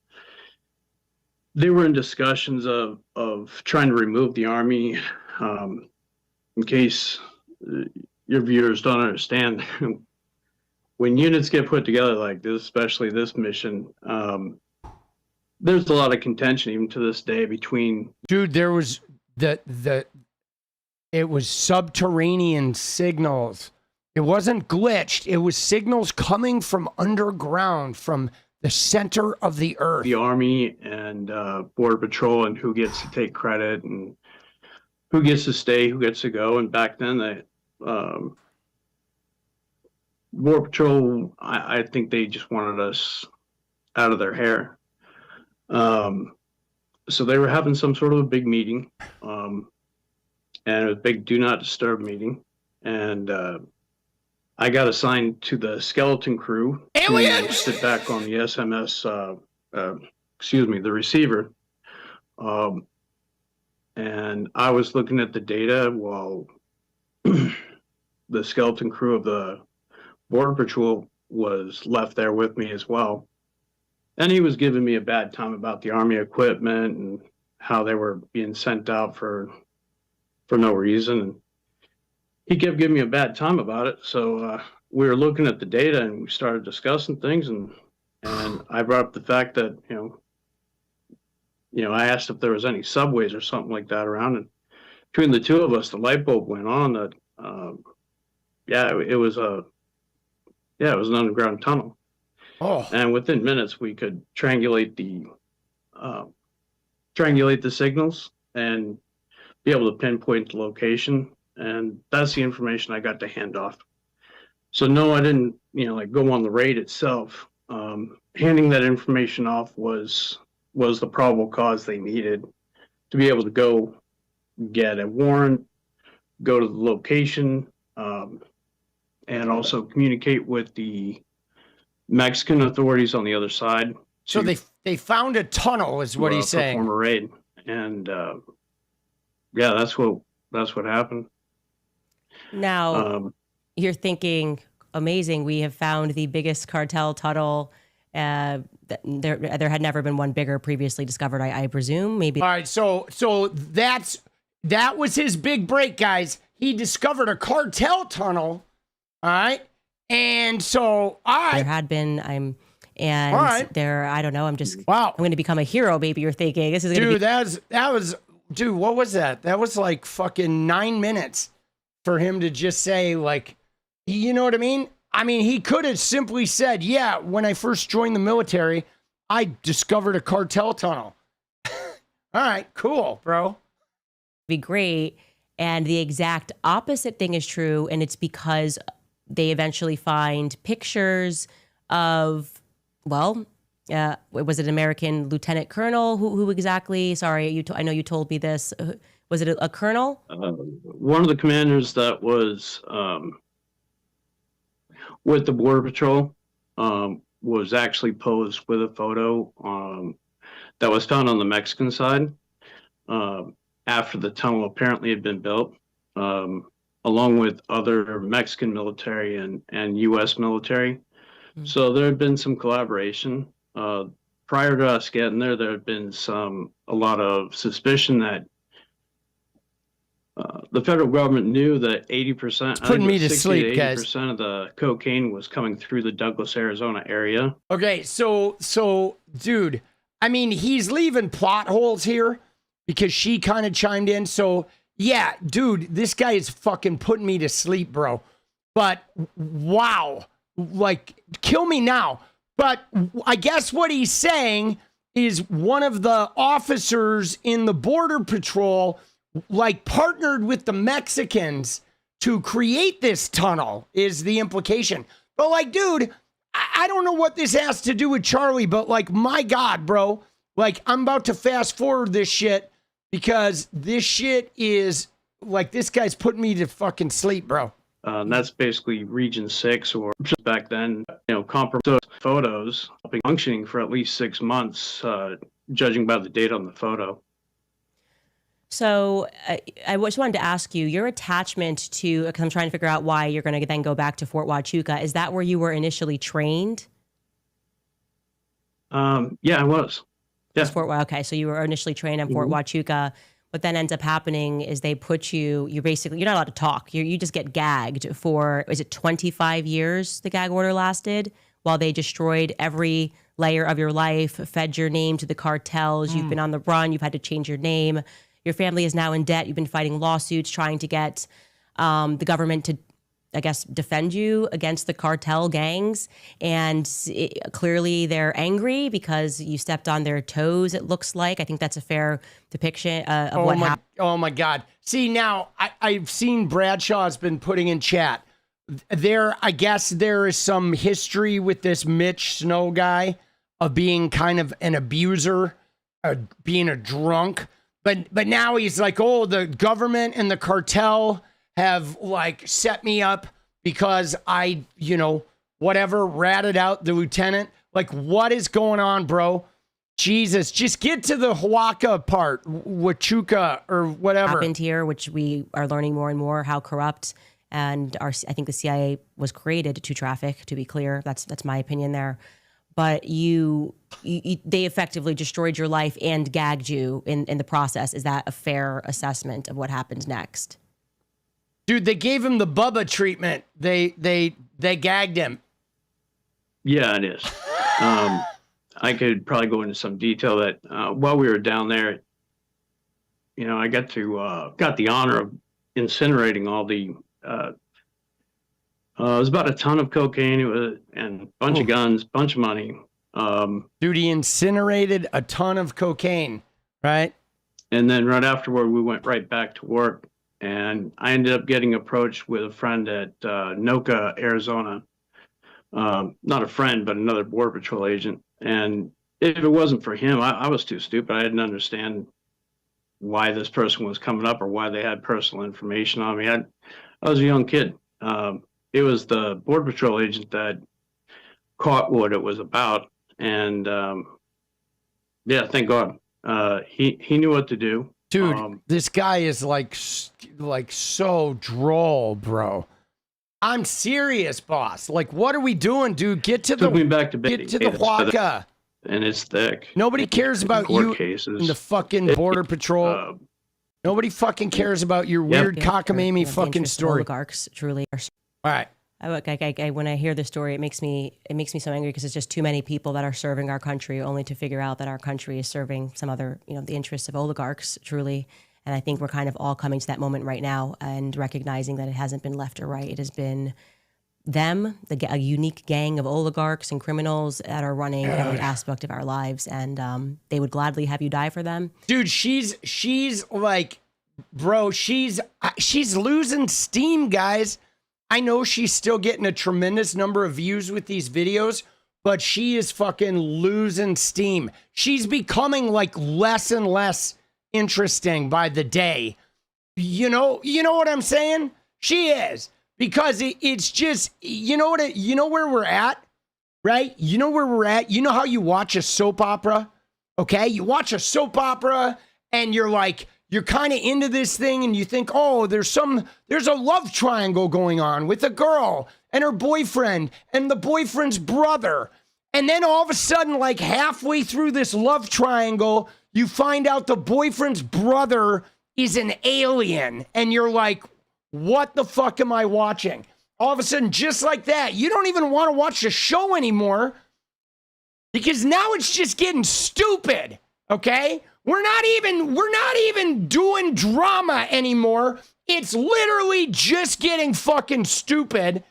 they were in discussions of trying to remove the Army. In case your viewers don't understand, when units get put together like this, especially this mission, there's a lot of contention even to this day between. Dude, there was it was subterranean signals. It wasn't glitched. It was signals coming from underground, from the center of the earth. The Army and Border Patrol, and who gets to take credit and who gets to stay, who gets to go. And back then, the Border Patrol, I think they just wanted us out of their hair. So they were having some sort of a big meeting, and it was a big do not disturb meeting. And I got assigned to the skeleton crew to sit back on the SMS, the receiver. And I was looking at the data while the skeleton crew of the Border Patrol was left there with me as well. And he was giving me a bad time about the Army equipment and how they were being sent out for no reason. And he kept giving me a bad time about it. So we were looking at the data and we started discussing things. And I brought up the fact that, I asked if there was any subways or something like that around. And between the two of us, the light bulb went on that, it was an underground tunnel. Oh. And within minutes, we could triangulate the signals and be able to pinpoint the location. And that's the information I got to hand off. So no, I didn't, go on the raid itself. Handing that information off was the probable cause they needed to be able to go get a warrant, go to the location, and also communicate with the Mexican authorities on the other side. So they found a tunnel, is what he's saying. Perform a raid, and that's what happened. Now you're thinking, amazing. We have found the biggest cartel tunnel. There had never been one bigger previously discovered. I presume, maybe. All right, so that was his big break, guys. He discovered a cartel tunnel. All right. And so, all right. There had been, all right. There, I don't know. I'm going to become a hero, maybe you're thinking. This is going to be. That was, what was that? That was like fucking 9 minutes for him to just say, like, you know what I mean? I mean, he could have simply said, yeah, when I first joined the military, I discovered a cartel tunnel. All right, cool, bro. Be great. And the exact opposite thing is true. And it's because they eventually find pictures of, was it an American lieutenant colonel? Who exactly? Sorry, I know you told me this. Was it a colonel? One of the commanders that was with the Border Patrol was actually posed with a photo that was found on the Mexican side after the tunnel apparently had been built. Along with other Mexican military and U.S. military. Mm-hmm. So there had been some collaboration. Prior to us getting there, there had been a lot of suspicion that the federal government knew that 80%, putting me to sleep, guys. 80% of the cocaine was coming through the Douglas, Arizona area. Okay, so, dude, I mean, he's leaving plot holes here because she kind of chimed in, so... Yeah, dude, this guy is fucking putting me to sleep, bro. But wow, like, kill me now. But I guess what he's saying is one of the officers in the Border Patrol, like, partnered with the Mexicans to create this tunnel, is the implication. But, like, dude, I don't know what this has to do with Charlie, but, like, my God, bro. Like, I'm about to fast forward this shit. Because this shit is, like, this guy's putting me to fucking sleep, bro. And that's basically Region 6, or just back then, compromised photos, functioning for at least 6 months, judging by the date on the photo. So I just wanted to ask you, your attachment to, because I'm trying to figure out why you're going to then go back to Fort Huachuca, is that where you were initially trained? Yeah, I was. Yeah. Okay, so you were initially trained on Fort Huachuca. What then ends up happening is they put you're not allowed to talk. You just get gagged for, is it 25 years the gag order lasted, while they destroyed every layer of your life, fed your name to the cartels. You've been on the run. You've had to change your name. Your family is now in debt. You've been fighting lawsuits, trying to get the government to, I guess, defend you against the cartel gangs. And clearly they're angry because you stepped on their toes, it looks like. I think that's a fair depiction of what happened. Oh, my God. See, now, I've seen Bradshaw's been putting in chat. I guess there is some history with this Mitch Snow guy of being kind of an abuser, being a drunk. But now he's like, oh, the government and the cartel have like set me up because I, ratted out the lieutenant. Like, what is going on, bro? Jesus, just get to the Huaca part, Huachuca or whatever. Happened here, which we are learning more and more how corrupt. And I think the CIA was created to traffic, to be clear. That's my opinion there. But they effectively destroyed your life and gagged you in the process. Is that a fair assessment of what happens next? Dude, they gave him the Bubba treatment. They gagged him. Yeah, it is. I could probably go into some detail that while we were down there, I got the honor of incinerating all the. It was about a ton of cocaine and a bunch of guns, bunch of money. Dude, he incinerated a ton of cocaine, right? And then right afterward, we went right back to work. And I ended up getting approached with a friend at 𝗏𝗏, Arizona. Not a friend, but another Border Patrol agent. And if it wasn't for him, I was too stupid. I didn't understand why this person was coming up or why they had personal information on me. I was a young kid. It was the Border Patrol agent that caught what it was about. And yeah, thank God. He knew what to do. Dude, this guy is like so droll, bro. I'm serious, boss. Like, what are we doing, dude? Get to the Huaca. And it's thick. Nobody cares about you in the fucking Border Patrol. Nobody fucking cares about your weird cockamamie fucking story. Oligarchs truly are. All right. When I hear the story, it makes me so angry because it's just too many people that are serving our country, only to figure out that our country is serving some other, the interests of oligarchs, truly. And I think we're kind of all coming to that moment right now and recognizing that it hasn't been left or right. It has been them, a unique gang of oligarchs and criminals that are running every aspect of our lives, and they would gladly have you die for them. Dude, she's like, bro, she's losing steam, guys. I know she's still getting a tremendous number of views with these videos, but she is fucking losing steam. She's becoming like less and less interesting by the day. You know what I'm saying? She is, because it's just, you know where we're at, right? You know where we're at. You know how you watch a soap opera, okay? You watch a soap opera and you're like, you're kind of into this thing and you think, oh, there's a love triangle going on with a girl and her boyfriend and the boyfriend's brother. And then all of a sudden, like halfway through this love triangle, you find out the boyfriend's brother is an alien. And you're like, what the fuck am I watching? All of a sudden, just like that, you don't even want to watch the show anymore because now it's just getting stupid, okay? We're not even doing drama anymore. It's literally just getting fucking stupid,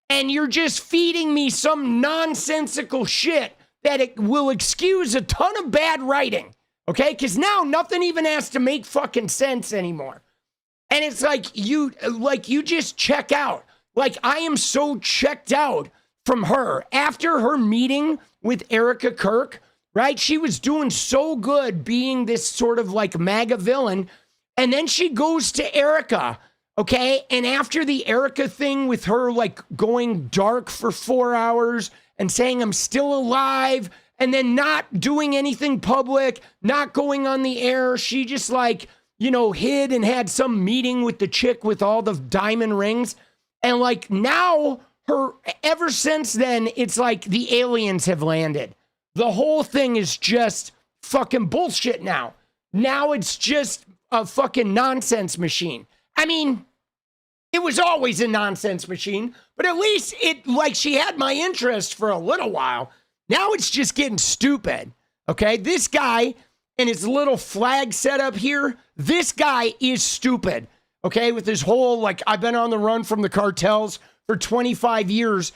and you're just feeding me some nonsensical shit that it will excuse a ton of bad writing, okay? Because now nothing even has to make fucking sense anymore. And it's like you just check out. Like, I am so checked out from her. After her meeting with Erica Kirk, right? She was doing so good being this sort of like MAGA villain. And then she goes to Erica, okay? And after the Erica thing with her like going dark for 4 hours and saying I'm still alive and then not doing anything public, not going on the air, she just like, hid and had some meeting with the chick with all the diamond rings. And like now ever since then, it's like the aliens have landed. The whole thing is just fucking bullshit now. Now it's just a fucking nonsense machine. I mean, it was always a nonsense machine, but at least she had my interest for a little while. Now it's just getting stupid. Okay, this guy and his little flag set up here, this guy is stupid. Okay, with his whole, I've been on the run from the cartels for 25 years.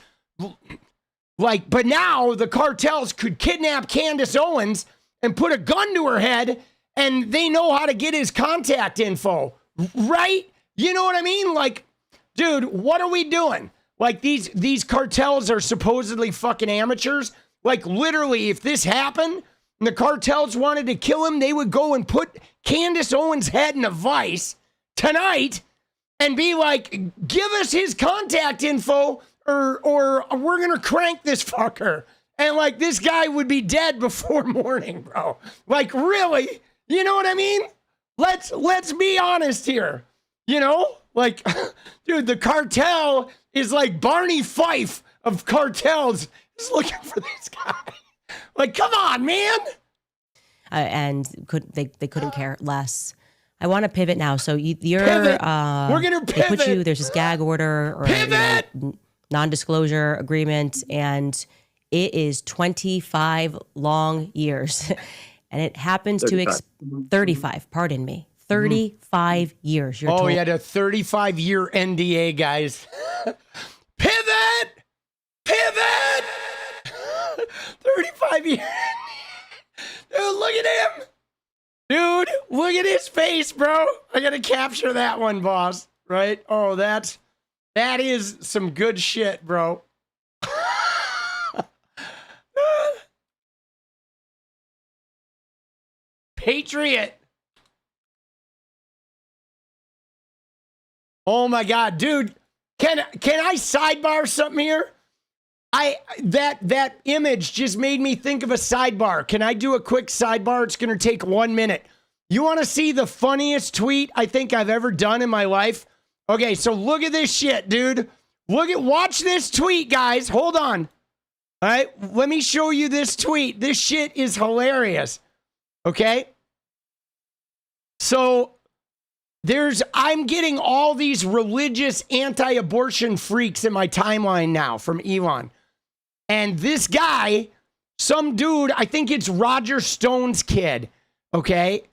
But now the cartels could kidnap Candace Owens and put a gun to her head, and they know how to get his contact info, right? You know what I mean? Dude, what are we doing? These cartels are supposedly fucking amateurs. Literally, if this happened and the cartels wanted to kill him, they would go and put Candace Owens' head in a vice tonight and be like, give us his contact info or we're going to crank this fucker. And this guy would be dead before morning, bro. Really? You know what I mean? Let's be honest here. You know? Dude, the cartel is like Barney Fife of cartels. Just looking for this guy. Come on, man. And they couldn't care less. I want to pivot now. So you're pivot. We're gonna pivot. There's this gag order or non-disclosure agreement, and it is 25 long years, and it happens 35. To 35. Pardon me. 35 years. You're told. Yeah, the 35-year NDA, guys. Pivot. 35 years. Dude, look at him. Dude, look at his face, bro. I gotta capture that one, boss. Right? Oh, that is some good shit, bro. Patriot. Oh my God, dude. Can I sidebar something here? That image just made me think of a sidebar. Can I do a quick sidebar? It's going to take 1 minute. You want to see the funniest tweet I think I've ever done in my life? Okay, so look at this shit, dude. Watch this tweet, guys. Hold on. All right, let me show you this tweet. This shit is hilarious. Okay? So I'm getting all these religious anti-abortion freaks in my timeline now from Elon. And this guy, some dude, I think it's Roger Stone's kid, okay,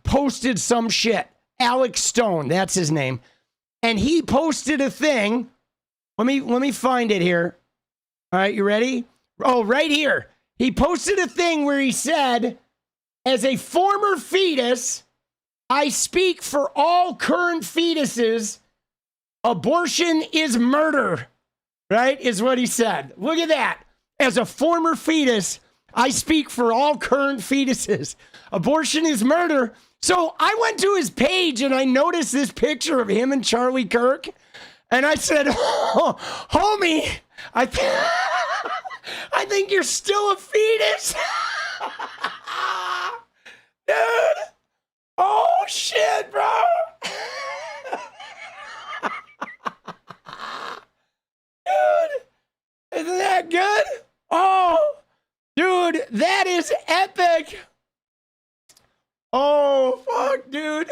posted some shit. Alex Stone, that's his name. And he posted a thing. Let me find it here. All right, you ready? Oh, right here. He posted a thing where he said, as a former fetus, I speak for all current fetuses. Abortion is murder, right? Is what he said. Look at that. As a former fetus, I speak for all current fetuses. Abortion is murder. So I went to his page and I noticed this picture of him and Charlie Kirk. And I said, oh, homie, I think you're still a fetus. Dude. Oh, shit, bro. Dude, isn't that good? Oh, dude, that is epic. Oh, fuck, dude.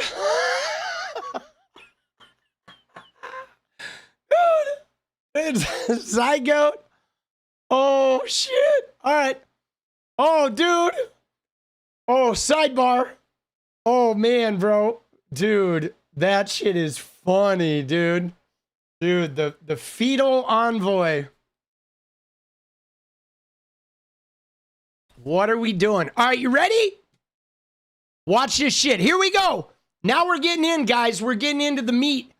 Dude, it's zygote. Oh, shit. All right. Oh, dude. Oh, sidebar. Oh, man, bro. Dude, that shit is funny, dude. Dude, the fetal envoy. What are we doing? All right, you ready? Watch this shit. Here we go. Now we're getting in, guys. We're getting into the meat.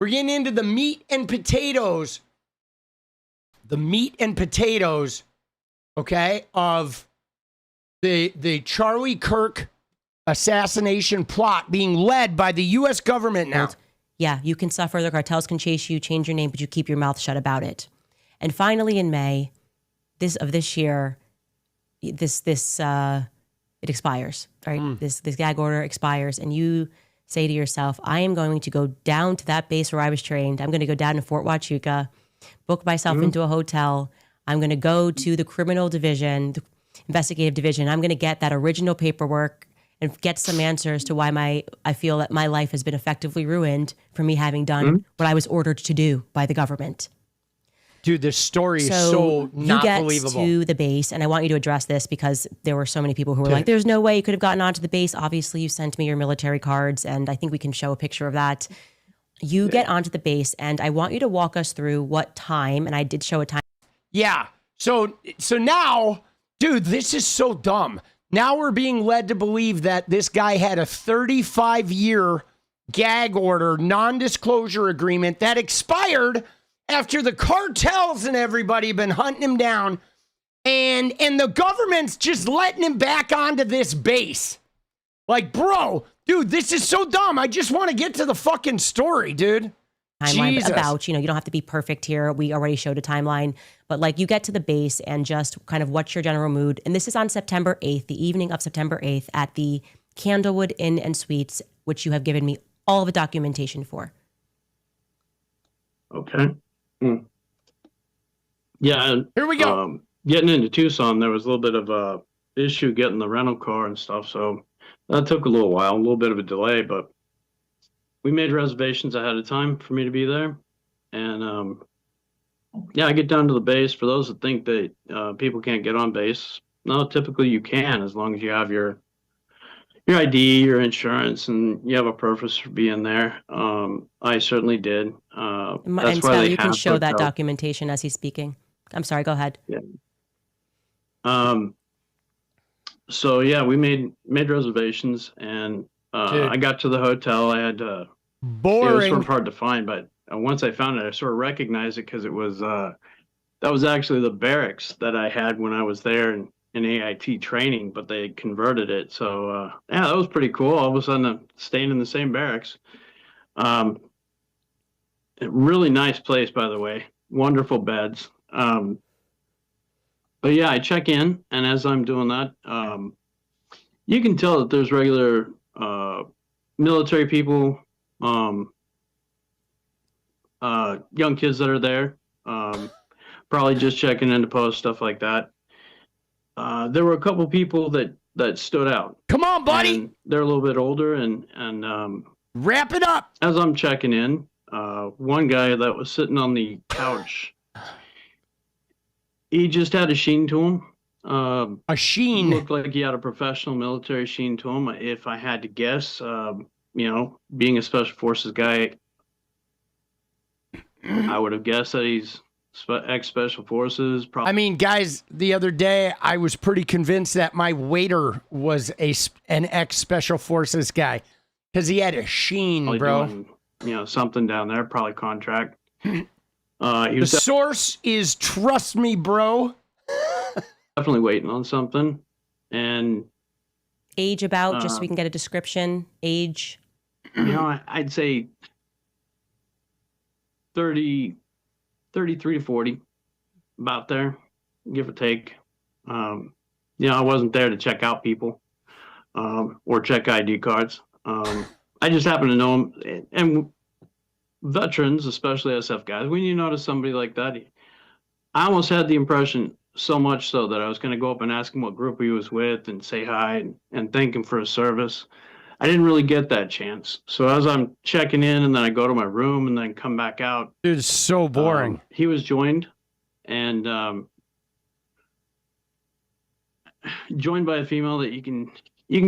We're getting into the meat and potatoes. The meat and potatoes, okay, of the Charlie Kirk assassination plot being led by the U.S. government now. Yeah, you can suffer. The cartels can chase you, change your name, but you keep your mouth shut about it. And finally, in May of this year, it expires. Right, this gag order expires, and you say to yourself, "I am going to go down to that base where I was trained. I'm going to go down to Fort Huachuca, book myself into a hotel. I'm going to go to the criminal division, investigative division. I'm going to get that original paperwork and get some answers to why I feel that my life has been effectively ruined for me having done what I was ordered to do by the government. Dude, this story is so not believable. You get to the base, and I want you to address this because there were so many people who were like, there's no way you could have gotten onto the base. Obviously, you sent me your military cards, and I think we can show a picture of that. You get onto the base, and I want you to walk us through what time, and I did show a time. Yeah. So now, dude, this is so dumb. Now we're being led to believe that this guy had a 35-year gag order, non-disclosure agreement that expired after the cartels and everybody been hunting him down, and the government's just letting him back onto this base. Like, bro, dude, this is so dumb. I just want to get to the fucking story, dude. Timeline Jesus. about, you don't have to be perfect here. We already showed a timeline, but like you get to the base and just kind of what's your general mood. And this is on September 8th, the evening of September 8th at the Candlewood Inn and Suites, which you have given me all of the documentation for. Okay. Yeah. Here we go. Getting into Tucson, there was a little bit of a issue getting the rental car and stuff. So that took a little while, a little bit of a delay, but we made reservations ahead of time for me to be there. And yeah, I get down to the base. For those that think that people can't get on base, no, typically you can, as long as you have your ID, your insurance, and you have a purpose for being there. I certainly did. That's And why Sal, they you can have show that hotels. documentation as he's speaking. I'm sorry, go ahead. Yeah. So yeah, we made reservations, and I got to the hotel. I had to. Boring. It was sort of hard to find, but once I found it, I sort of recognized it because it was that was actually the barracks that I had when I was there in AIT training, but they converted it. So yeah, that was pretty cool. All of a sudden, I'm staying in the same barracks. A really nice place, by the way. Wonderful beds. But yeah, I check in, and as I'm doing that, you can tell that there's regular military people, young kids that are there, probably just checking in to post, stuff like that. There were a couple people that stood out. Come on, buddy. And they're a little bit older, and Wrap it up. as I'm checking in, one guy that was sitting on the couch, he just had a sheen to him. A sheen. Looked like he had a professional military sheen to him. If I had to guess, being a special forces guy, I would have guessed that he's ex-special forces. I mean, guys, the other day I was pretty convinced that my waiter was an ex-special forces guy because he had a sheen, probably bro. doing, something down there, probably contract. He The was source is trust me, bro. definitely waiting on something. And, Age about, just so we can get a description. Age. I'd say 33 to 40, about there, give or take. I wasn't there to check out people or check ID cards. I just happen to know him. And veterans, especially SF guys, when you notice somebody like that, I almost had the impression, so much so that I was going to go up and ask him what group he was with and say hi and thank him for his service. I didn't really get that chance. So as I'm checking in, and then I go to my room and then come back out. Dude, it's so boring. He was joined, and joined by a female that you can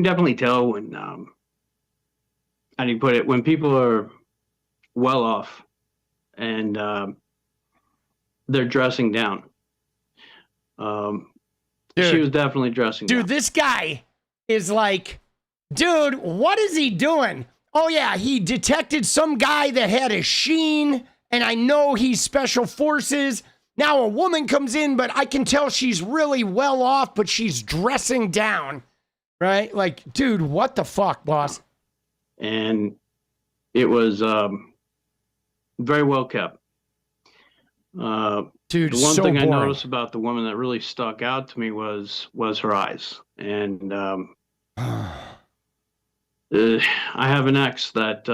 definitely tell when how do you put it, when people are well off and they're dressing down. She was definitely dressing down. Dude, this guy is like, dude, what is he doing? Oh, yeah, he detected some guy that had a sheen, and I know he's special forces. Now a woman comes in, but I can tell she's really well off, but she's dressing down, right? Like, dude, what the fuck, boss? And it was very well kept. Dude, the one so thing boring. I noticed about the woman that really stuck out to me was her eyes. And I have an ex that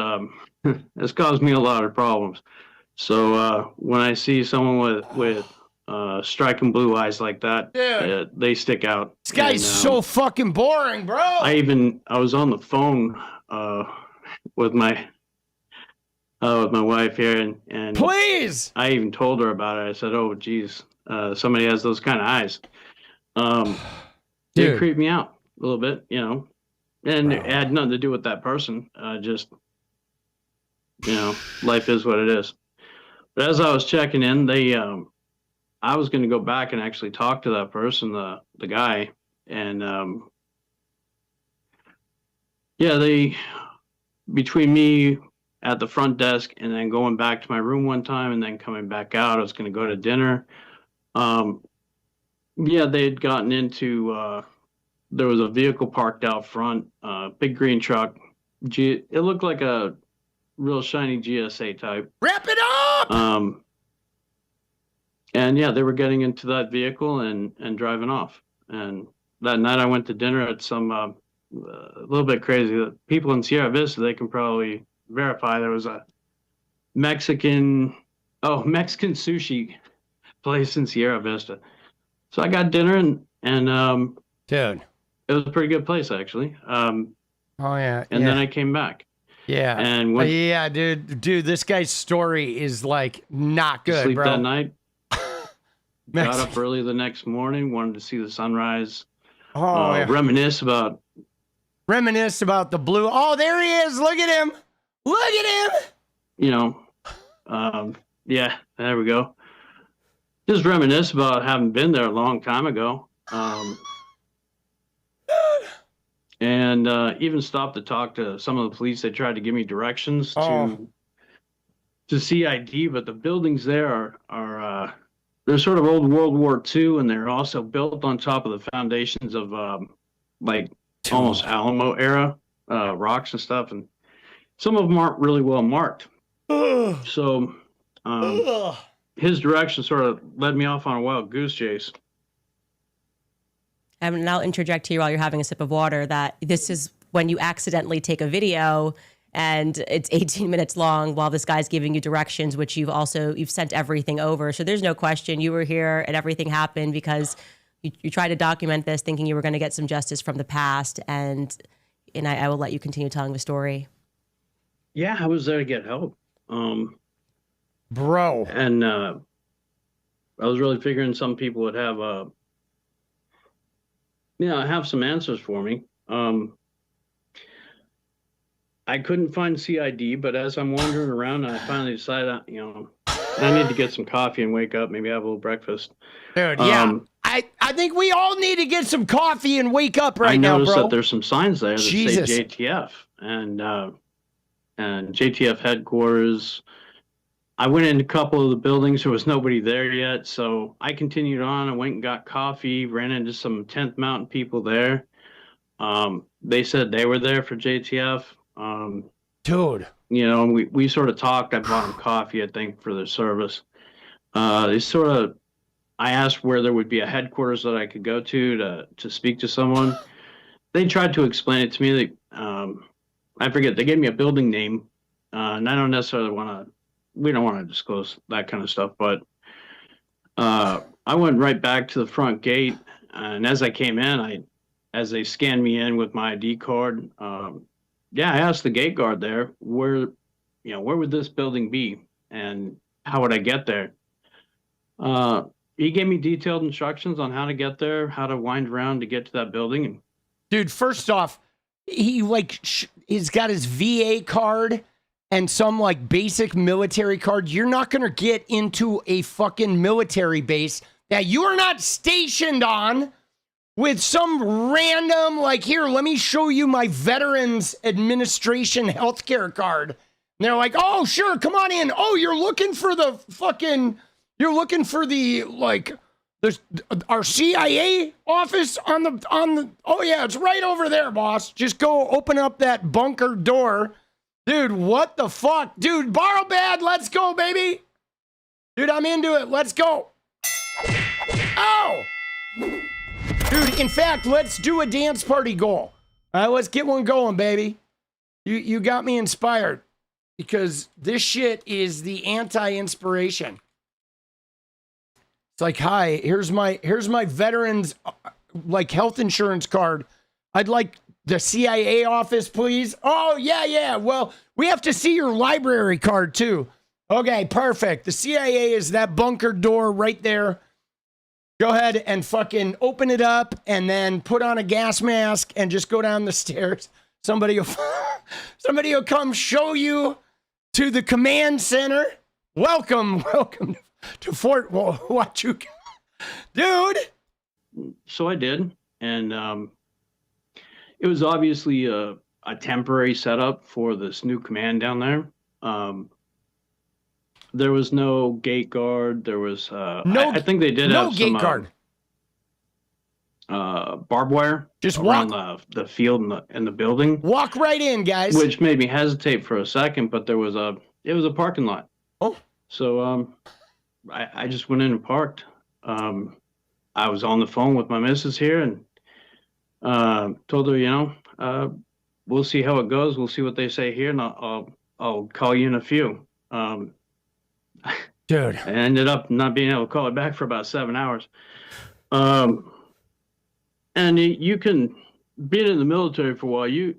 has caused me a lot of problems. So when I see someone with striking blue eyes like that. Dude. They stick out. This guy's so fucking boring, bro. I was on the phone with my wife here, and please, I even told her about it. I said, "Oh, geez, somebody has those kind of eyes." They creep me out a little bit, you know, and it had nothing to do with that person. Just, you know, life is what it is. But as I was checking in, I was going to go back and actually talk to that person, the guy, and between me at the front desk and then going back to my room one time and then coming back out, I was going to go to dinner. They had gotten into, there was a vehicle parked out front, big green truck. It looked like a real shiny GSA type. Wrap it up! And yeah, they were getting into that vehicle and driving off. And that night I went to dinner at some, a little bit crazy. The people in Sierra Vista, they can probably verify there was a Mexican sushi place in Sierra Vista. So I got dinner and dude, it was a pretty good place actually. And then I came back. Yeah. And dude, this guy's story is like not good, sleep bro. that night. Got up early the next morning, wanted to see the sunrise. Reminisce about the blue. Oh, there he is. Look at him. Look at him. You know, there we go. Just reminisce about having been there a long time ago. And even stopped to talk to some of the police. They tried to give me directions to CID, but the buildings there are they're sort of old World War II, and they're also built on top of the foundations of like almost Alamo era rocks and stuff, and some of them aren't really well marked. So his direction sort of led me off on a wild goose chase. And I'll interject here while you're having a sip of water that this is when you accidentally take a video and it's 18 minutes long while this guy's giving you directions, which you've sent everything over. So there's no question you were here and everything happened because you tried to document this thinking you were going to get some justice from the past. And I will let you continue telling the story. Yeah, I was there to get help. Bro. And I was really figuring some people would have have some answers for me. I couldn't find CID, but as I'm wandering around, I finally decided, I need to get some coffee and wake up, maybe have a little breakfast. Dude, yeah. I think we all need to get some coffee and wake up now, bro. I noticed that there's some signs there that say JTF and JTF headquarters. I went into a couple of the buildings. There was nobody there yet, so I continued on. I went and got coffee, ran into some 10th Mountain people there. They said they were there for JTF. Dude. We sort of talked. I bought them coffee, I think, for their service. I asked where there would be a headquarters that I could go to speak to someone. They tried to explain it to me. I forget, they gave me a building name, and I don't necessarily we don't want to disclose that kind of stuff, but I went right back to the front gate, and as I came in, as they scanned me in with my ID card, I asked the gate guard there, where would this building be, and how would I get there? He gave me detailed instructions on how to get there, how to wind around to get to that building. Dude, first off, he he's got his VA card and some basic military card. You're not going to get into a fucking military base that you are not stationed on with some random, here, let me show you my Veterans Administration healthcare card. And they're like, oh, sure, come on in. Oh, you're looking for our CIA office on the, oh yeah, it's right over there, boss. Just go open up that bunker door. Dude, what the fuck? Dude, borrow bad, let's go, baby. Dude, I'm into it, let's go. Oh! Dude, in fact, let's do a dance party goal. All right, let's get one going, baby. You got me inspired because this shit is the anti-inspiration. It's like, hi, here's my veterans like health insurance card. I'd like the CIA office, please. Oh, yeah. Well, we have to see your library card too. Okay, perfect. The CIA is that bunker door right there. Go ahead and fucking open it up and then put on a gas mask and just go down the stairs. Somebody will come show you to the command center. Welcome to Fort Huachuca. Dude. So I did. And it was obviously a temporary setup for this new command down there. There was no gate guard. There was I think they did have gate some guard. Barbed wire just around walk the field and the building. Walk right in, guys. Which made me hesitate for a second, but it was a parking lot. Oh. So I just went in and parked. I was on the phone with my missus here and told her, we'll see how it goes. We'll see what they say here, and I'll call you in a few. Dude. I ended up not being able to call it back for about 7 hours. And you can, being in the military for a while, you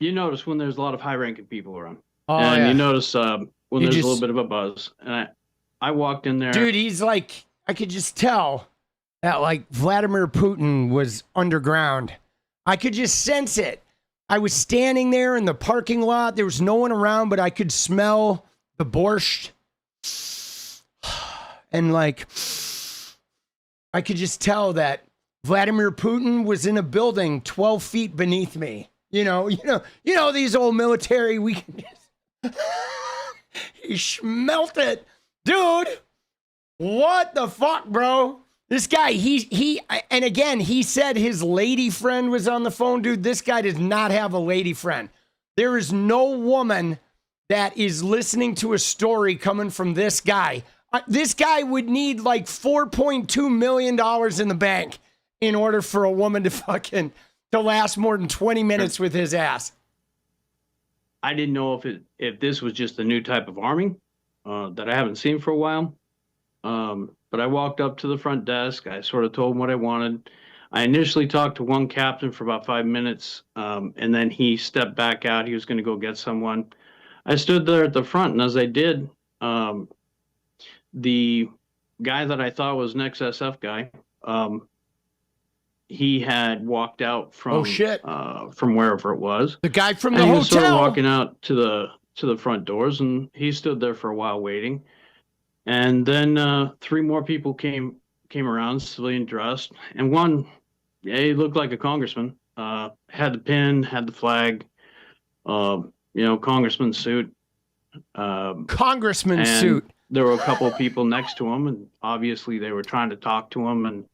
notice when there's a lot of high-ranking people around. You notice when there's a little bit of a buzz. And I walked in there. Dude, he's like, I could just tell that like Vladimir Putin was underground. I could just sense it. I was standing there in the parking lot. There was no one around, but I could smell the borscht. And like, I could just tell that Vladimir Putin was in a building 12 feet beneath me. You know, these old military, we can just, he smelt it. Dude, what the fuck, bro? This guy, and again, he said his lady friend was on the phone. Dude, this guy does not have a lady friend. There is no woman that is listening to a story coming from this guy. This guy would need like $4.2 million in the bank in order for a woman to last more than 20 minutes with his ass. I didn't know if this was just a new type of arming that I haven't seen for a while. But I walked up to the front desk. I sort of told him what I wanted. I initially talked to one captain for about 5 minutes, and then he stepped back out. He was going to go get someone. I stood there at the front, and as I did, the guy that I thought was an ex-SF guy, he had walked out from from wherever it was. The guy from the hotel. He was sort of walking out to the front doors, and he stood there for a while waiting. And then 3 more people came around, civilian dressed, and one, he looked like a congressman. Had the pin, had the flag, congressman suit. Congressman suit. There were a couple of people next to him, and obviously they were trying to talk to him, and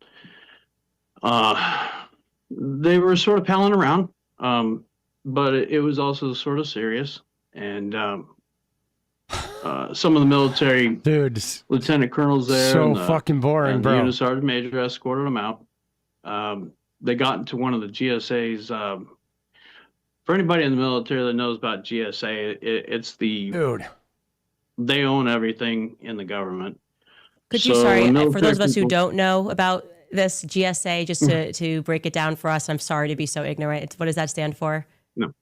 they were sort of palling around, but it was also sort of serious. And some of the military dudes, lieutenant colonels there, so fucking boring, bro. The unit sergeant major escorted them out. They got into one of the GSA's. For anybody in the military that knows about GSA, it's the dude. They own everything in the government. Could you, for those of us who don't know about this GSA, just to break it down for us, I'm sorry to be so ignorant. What does that stand for? No.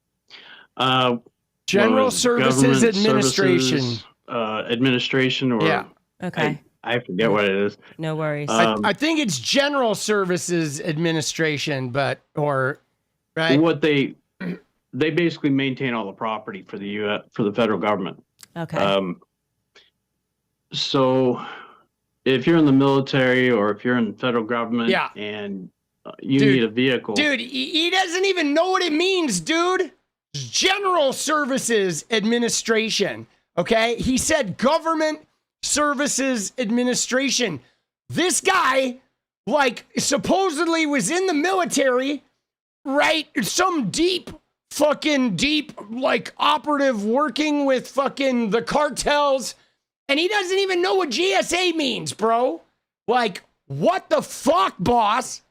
General Services Administration. Administration, or yeah. Okay. I forget what it is. No worries. I think it's General Services Administration, right? What they basically maintain all the property for the federal government. Okay. So if you're in the military or if you're in the federal government and you need a vehicle. Dude, he doesn't even know what it means, dude. General Services Administration. Okay? He said Government Services Administration. This guy, supposedly was in the military, right? Some deep, operative working with fucking the cartels. And he doesn't even know what GSA means, bro. What the fuck, boss?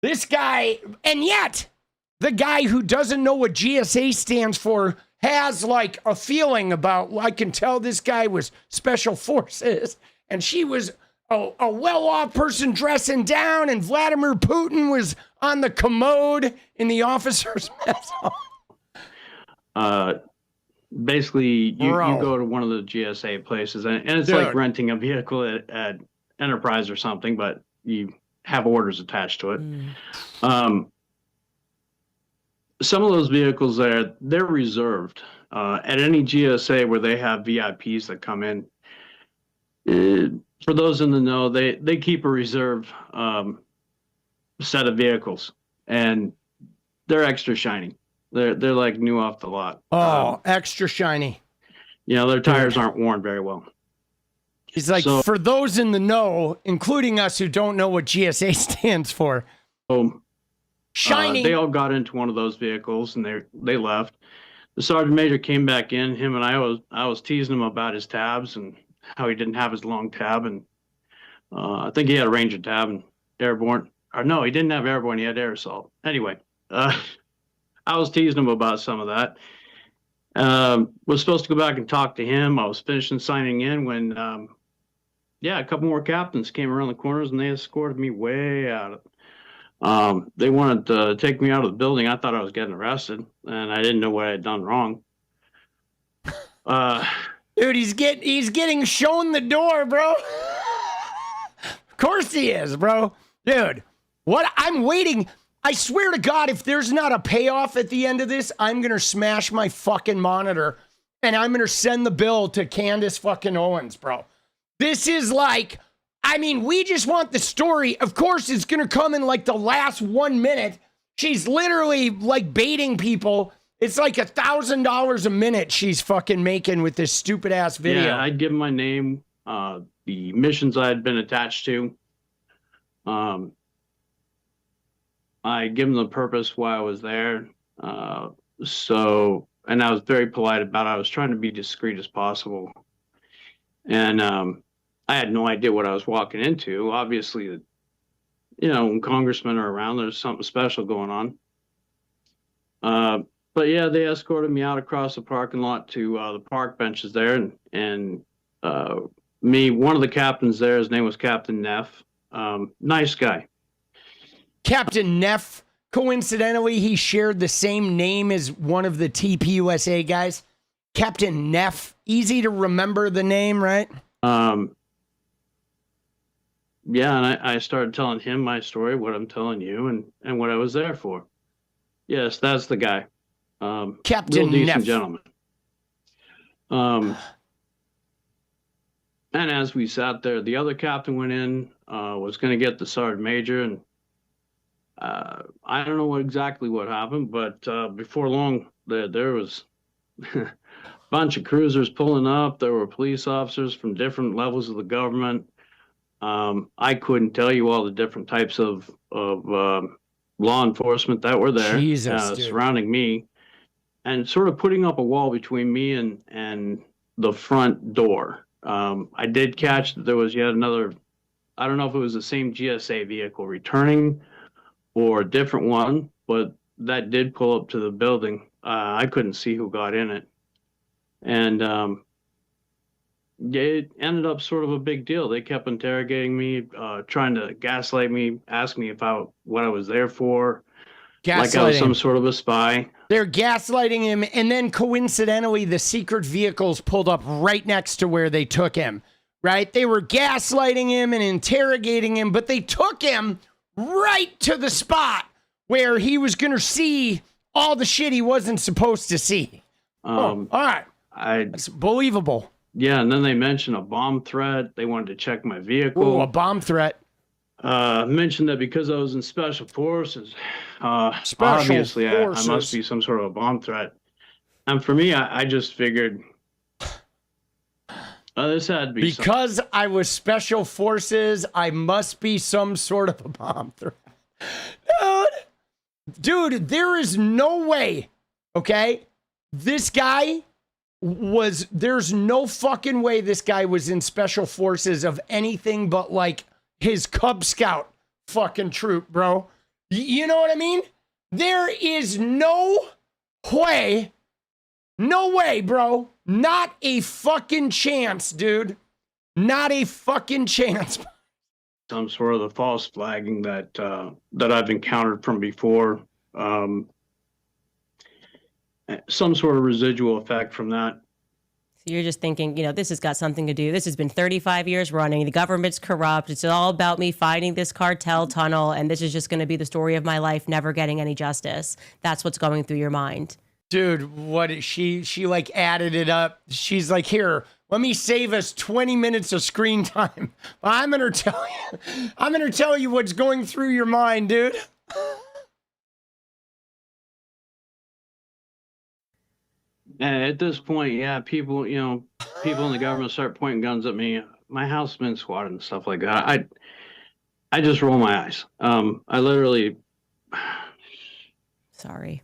This guy, and yet, the guy who doesn't know what GSA stands for has like a feeling about, I can tell this guy was special forces and she was a well-off person dressing down and Vladimir Putin was on the commode in the officer's mess hall. Basically, you go to one of the GSA places, and it's like renting a vehicle at Enterprise or something, but you have orders attached to it. Some of those vehicles there, they're reserved. At any GSA where they have VIPs that come in, for those in the know, they keep a reserve set of vehicles, and they're extra shiny. They're like new off the lot. Oh, extra shiny. You know, their tires aren't worn very well. He's like, so, for those in the know, including us who don't know what GSA stands for. Shiny. They all got into one of those vehicles and they left. The sergeant major came back in. Him and I was teasing him about his tabs and how he didn't have his long tab, and I think he had a Ranger tab and airborne. Or no, he didn't have airborne. He had air assault. Anyway, I was teasing him about some of that. Was supposed to go back and talk to him. I was finishing signing in when, a couple more captains came around the corners and they escorted me way out. They wanted to take me out of the building. I thought I was getting arrested, and I didn't know what I had done wrong. Dude, he's getting shown the door, bro. Of course he is, bro. Dude, what? I'm waiting. I swear to God, if there's not a payoff at the end of this, I'm going to smash my fucking monitor and I'm going to send the bill to Candace fucking Owens, bro. This is like, I mean, we just want the story. Of course, it's going to come in like the last 1 minute. She's literally like baiting people. It's like $1,000 a minute she's fucking making with this stupid ass video. Yeah, I'd give my name, the missions I had been attached to. I give them the purpose why I was there. And I was very polite about it. I was trying to be discreet as possible. And I had no idea what I was walking into. Obviously, you know, when congressmen are around, there's something special going on. But yeah, they escorted me out across the parking lot to the park benches there. And one of the captains there, his name was Captain Neff. Nice guy. Captain Neff, coincidentally, he shared the same name as one of the TPUSA guys. Captain Neff, easy to remember the name, right? Yeah, and I started telling him my story, what I'm telling you, and what I was there for. Yes, that's the guy. Captain real decent Neff. Gentleman. And as we sat there, the other captain went in, was going to get the sergeant major, and I don't know exactly what happened, but before long, there was a bunch of cruisers pulling up. There were police officers from different levels of the government. I couldn't tell you all the different types of law enforcement that were there, surrounding me, and sort of putting up a wall between me and the front door. I did catch that there was yet another, I don't know if it was the same GSA vehicle returning or a different one, but that did pull up to the building. I couldn't see who got in it. And it ended up sort of a big deal. They kept interrogating me, trying to gaslight me, ask me what I was there for, like I was some sort of a spy. They're gaslighting him, and then coincidentally, the secret vehicles pulled up right next to where they took him, right? They were gaslighting him and interrogating him, but they took him right to the spot where he was going to see all the shit he wasn't supposed to see. All right. That's believable. Yeah, and then they mentioned a bomb threat. They wanted to check my vehicle. Ooh, a bomb threat. Mentioned that because I was in special forces, obviously I must be some sort of a bomb threat. And for me, I just figured this had to be because I was special forces, I must be some sort of a bomb threat. Dude, there is no way, okay? There's no fucking way this guy was in special forces of anything but like his Cub Scout fucking troop, bro. You know what I mean? There is no way No way, bro. Not a fucking chance, dude. Not a fucking chance. Some sort of the false flagging that that I've encountered from before. Some sort of residual effect from that. So you're just thinking, this has got something to do. This has been 35 years running. The government's corrupt. It's all about me finding this cartel tunnel, and this is just going to be the story of my life, never getting any justice. That's what's going through your mind. Dude, what is she like added it up. She's like, here, let me save us 20 minutes of screen time. I'm going to tell you what's going through your mind, dude. And at this point, yeah, people in the government start pointing guns at me. My house has been squatted and stuff like that. I just roll my eyes. I literally. Sorry.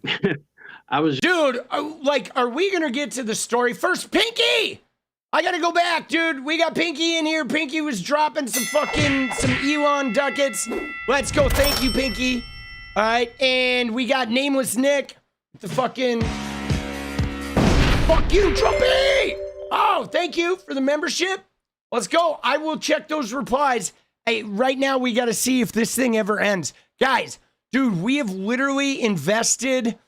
I was. Dude, are we going to get to the story first? Pinky! I got to go back, dude. We got Pinky in here. Pinky was dropping some Elon ducats. Let's go. Thank you, Pinky. All right. And we got Nameless Nick. The fucking. Fuck you, Trumpy! Oh, thank you for the membership. Let's go. I will check those replies. Hey, right now we got to see if this thing ever ends. Guys, dude, we have literally invested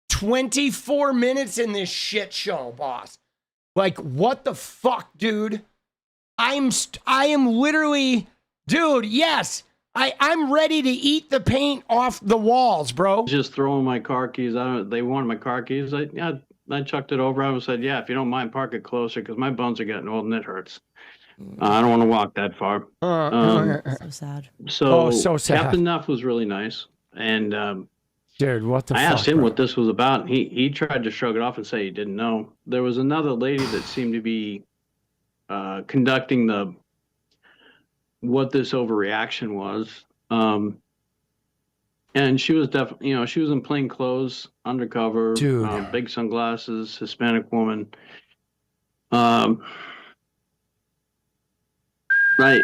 24 minutes in this shit show, boss. Like, what the fuck, dude? I am literally, dude, yes. I'm ready to eat the paint off the walls, bro. Just throwing my car keys. They wanted my car keys. I chucked it over. I said, yeah, if you don't mind, park it closer because my bones are getting old and it hurts. I don't want to walk that far. So sad. So sad. Captain Nuff was really nice. And dude, what the fuck? I asked him bro? what this was about. He tried to shrug it off and say he didn't know. There was another lady that seemed to be conducting what this overreaction was. And she was definitely, she was in plain clothes, undercover, dude. Big sunglasses, Hispanic woman. Right,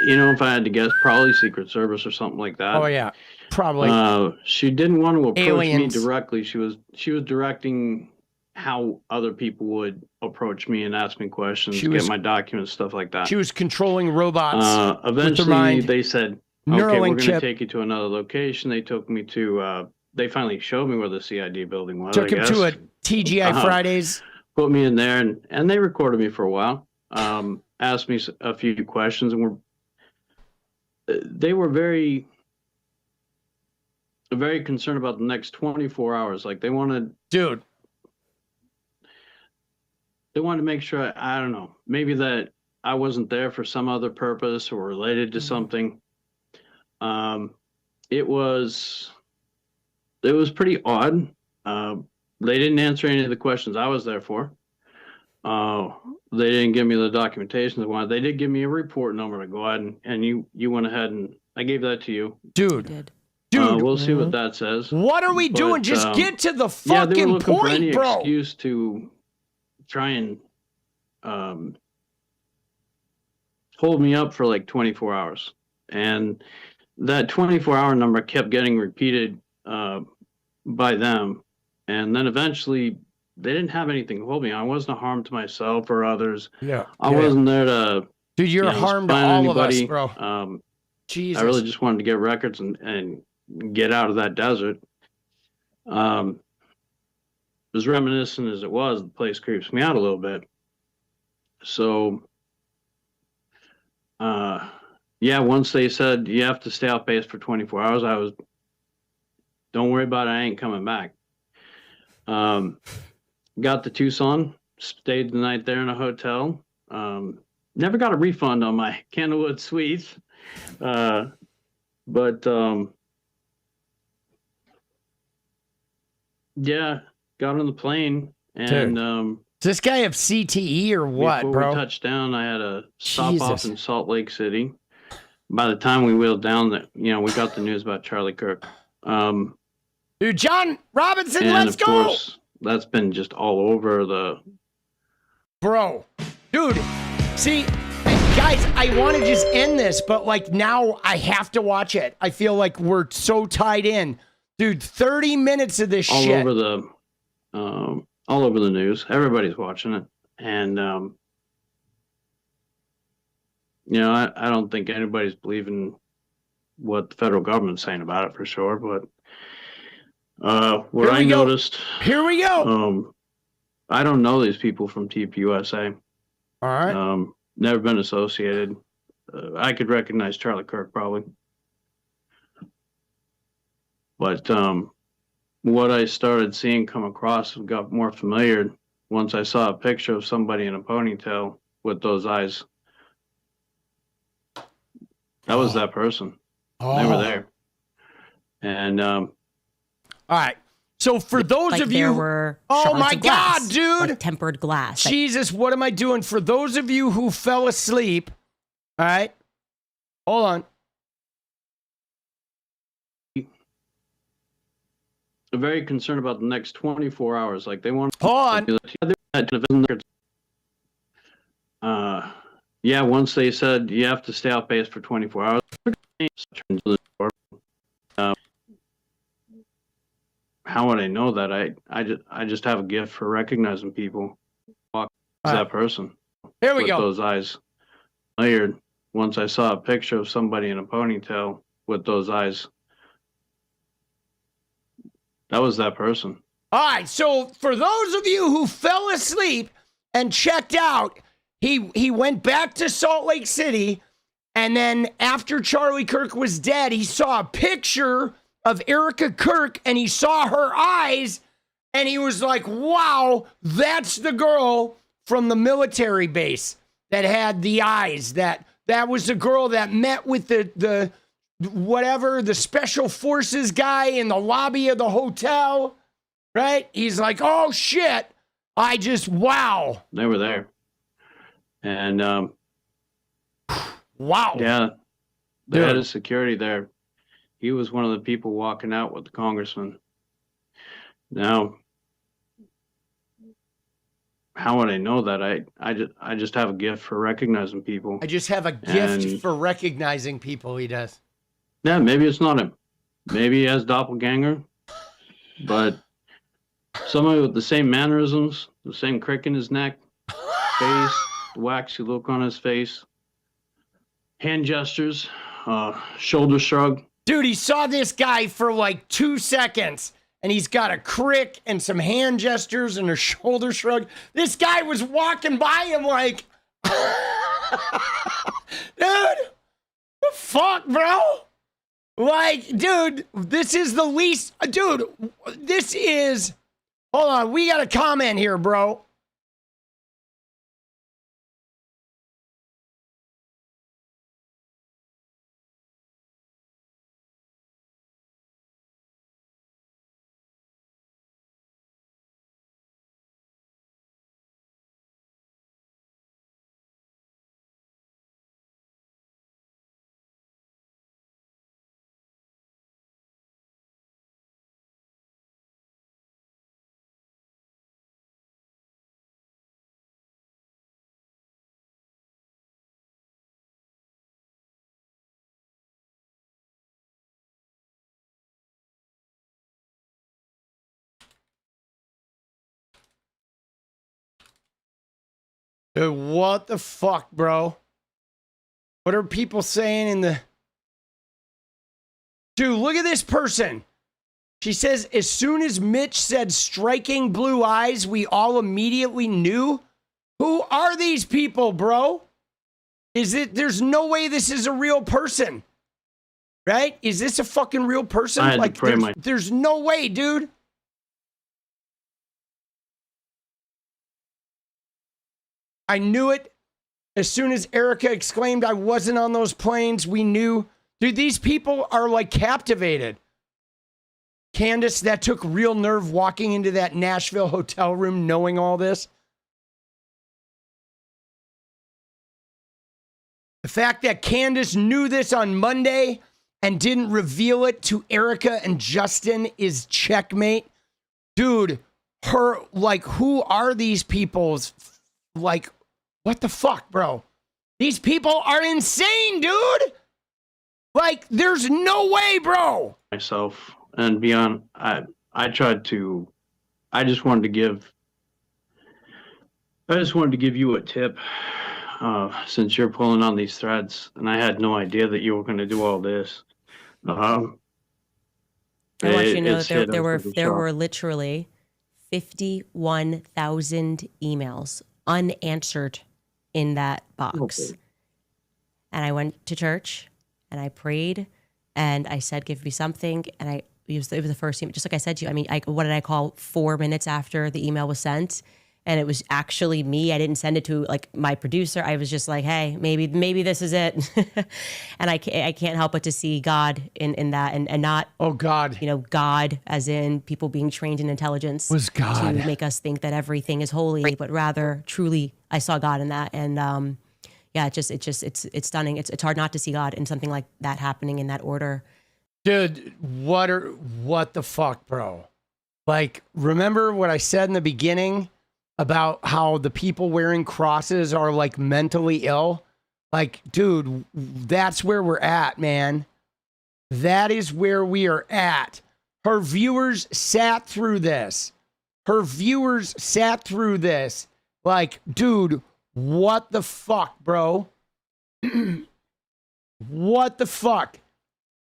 if I had to guess, probably Secret Service or something like that. Oh yeah, probably. She didn't want to approach Aliens. me directly. She was directing how other people would approach me and ask me questions, get my documents, stuff like that. She was controlling robots. Eventually, they said, okay, we're going chip. to take you to another location. They took me to, they finally showed me where the CID building was. Took him to a TGI Fridays. Put me in there, and they recorded me for a while. Asked me a few questions, and they were very, very concerned about the next 24 hours. Like, they wanted... Dude. They wanted to make sure, I don't know, maybe that I wasn't there for some other purpose or related to something. It was pretty odd. They didn't answer any of the questions I was there for. They didn't give me the documentation they wanted. They did give me a report number to go ahead and you went ahead and I gave that to you. Dude. We'll see what that says. What are we doing? Just get to the fucking yeah, they were looking point, for any bro. excuse to try and hold me up for like 24 hours. And that 24-hour number kept getting repeated by them. And then eventually they didn't have anything to hold me. I wasn't a harm to myself or others. Yeah. I wasn't there to... Dude, you're a harm to all of us, bro. Jesus. I really just wanted to get records and get out of that desert. As reminiscent as it was, the place creeps me out a little bit. So, yeah, once they said you have to stay off base for 24 hours, I was, don't worry about it, I ain't coming back. Got to Tucson, stayed the night there in a hotel. Never got a refund on my Candlewood suites. But yeah, got on the plane and Dude. Does this guy have CTE or what, before bro? we touched down, I had a stop off in Salt Lake City. By the time we wheeled down, we got the news about Charlie Kirk. Dude, John Robinson, and let's of go. Course, that's been just all over the. Bro, dude, see, guys, I want to just end this, but like now I have to watch it. I feel like we're so tied in. Dude, 30 minutes of this all shit. Over the all over the news. Everybody's watching it. And, you know, I don't think anybody's believing what the federal government's saying about it for sure. But what I noticed. Here we go. I don't know these people from TPUSA. All right. Never been associated. I could recognize Charlie Kirk probably. But what I started seeing come across and got more familiar once I saw a picture of somebody in a ponytail with those eyes. That was that person. They were there. And all right. So for those like of there you, were oh shards my of glass, God, dude, like tempered glass. Jesus, what am I doing? For those of you who fell asleep, all right, hold on. I'm very concerned about the next 24 hours. Like they want. Hold on. Yeah, once they said you have to stay off base for 24 hours. How would I know that? I just have a gift for recognizing people. That person. Here we with go. Those eyes. Layered. Once I saw a picture of somebody in a ponytail with those eyes. That was that person. All right. So for those of you who fell asleep and checked out, he went back to Salt Lake City, and then after Charlie Kirk was dead, he saw a picture of Erica Kirk, and he saw her eyes, and he was like, wow, that's the girl from the military base that had the eyes. That was the girl that met with the whatever, the special forces guy in the lobby of the hotel, right? He's like, oh, shit, wow. They were there. And, wow. Yeah, the head of security there, he was one of the people walking out with the congressman. Now, how would I know that? I just have a gift for recognizing people. I just have a gift for recognizing people, he does. Yeah, maybe it's not him. Maybe he has doppelganger. But somebody with the same mannerisms, the same crick in his neck, face, the waxy look on his face, hand gestures, shoulder shrug. Dude, he saw this guy for like 2 seconds, and he's got a crick and some hand gestures and a shoulder shrug. This guy was walking by him like, dude, the fuck, bro? Like, dude, this is the least, dude, this is, hold on, we got a comment here, bro. Dude, what the fuck, bro? What are people saying in the... Dude, look at this person. She says, as soon as Mitch said striking blue eyes, we all immediately knew. Who are these people, bro? There's no way this is a real person. Right? Is this a fucking real person? I had to pray there's no way, dude. I knew it. As soon as Erica exclaimed I wasn't on those planes, we knew. Dude, these people are like captivated. Candace, that took real nerve walking into that Nashville hotel room knowing all this. The fact that Candace knew this on Monday and didn't reveal it to Erica and Justin is checkmate. Dude, who are these people's, like, what the fuck, bro? These people are insane, dude. Like, there's no way, bro. Myself and beyond, I just wanted to give I just wanted to give you a tip, since you're pulling on these threads, and I had no idea that you were going to do all this. I want you to know that there were literally 51,000 emails unanswered in that box. Okay. And I went to church and I prayed and I said, give me something. And it was the first email, just like I said to you. I mean, what did I call 4 minutes after the email was sent? And it was actually me. I didn't send it to like my producer. I was just like, hey, maybe this is it. And I can't help but to see God in that, and not, oh God, God as in people being trained in intelligence was God to make us think that everything is holy, but rather truly I saw God in that. And yeah, it's stunning. It's hard not to see God in something like that happening in that order. Dude, what the fuck, bro? Like, remember what I said in the beginning about how the people wearing crosses are like mentally ill? Like, dude, that's where we're at, man. That is where we are at. Her viewers sat through this. Like, dude, what the fuck, bro? What the fuck?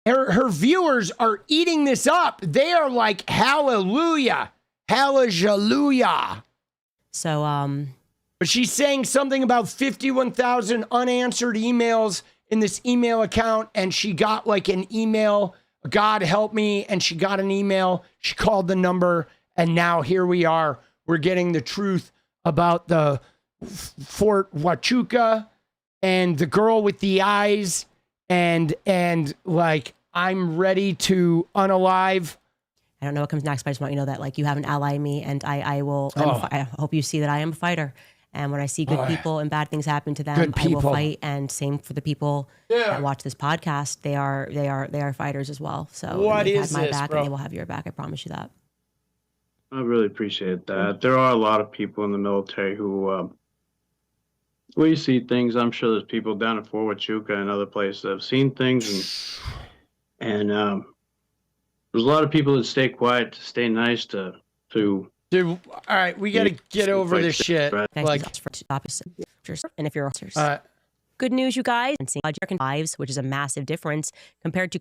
Her viewers are eating this up. They are like, hallelujah. Hallelujah. So, but she's saying something about 51,000 unanswered emails in this email account. And she got like an email, God help me. And she got an email. She called the number. And now here we are. We're getting the truth about the Fort Huachuca and the girl with the eyes. And like, I'm ready to unalive. I don't know what comes next, but I just want you to know that like you have an ally in me, and I hope you see that I am a fighter. And when I see good people and bad things happen to them, I will fight. And same for the people that watch this podcast. They are fighters as well. So what they've is had my this, back, bro? and they will have your back. I promise you that. I really appreciate that. There are a lot of people in the military who, we see things. I'm sure there's people down in Fort Huachuca and other places that have seen things, and there's a lot of people that stay quiet, to stay nice, to. Dude, all right, we got to get over this shit. Right. Like, and if you're good news, you guys, and seeing American lives, which is a massive difference compared to.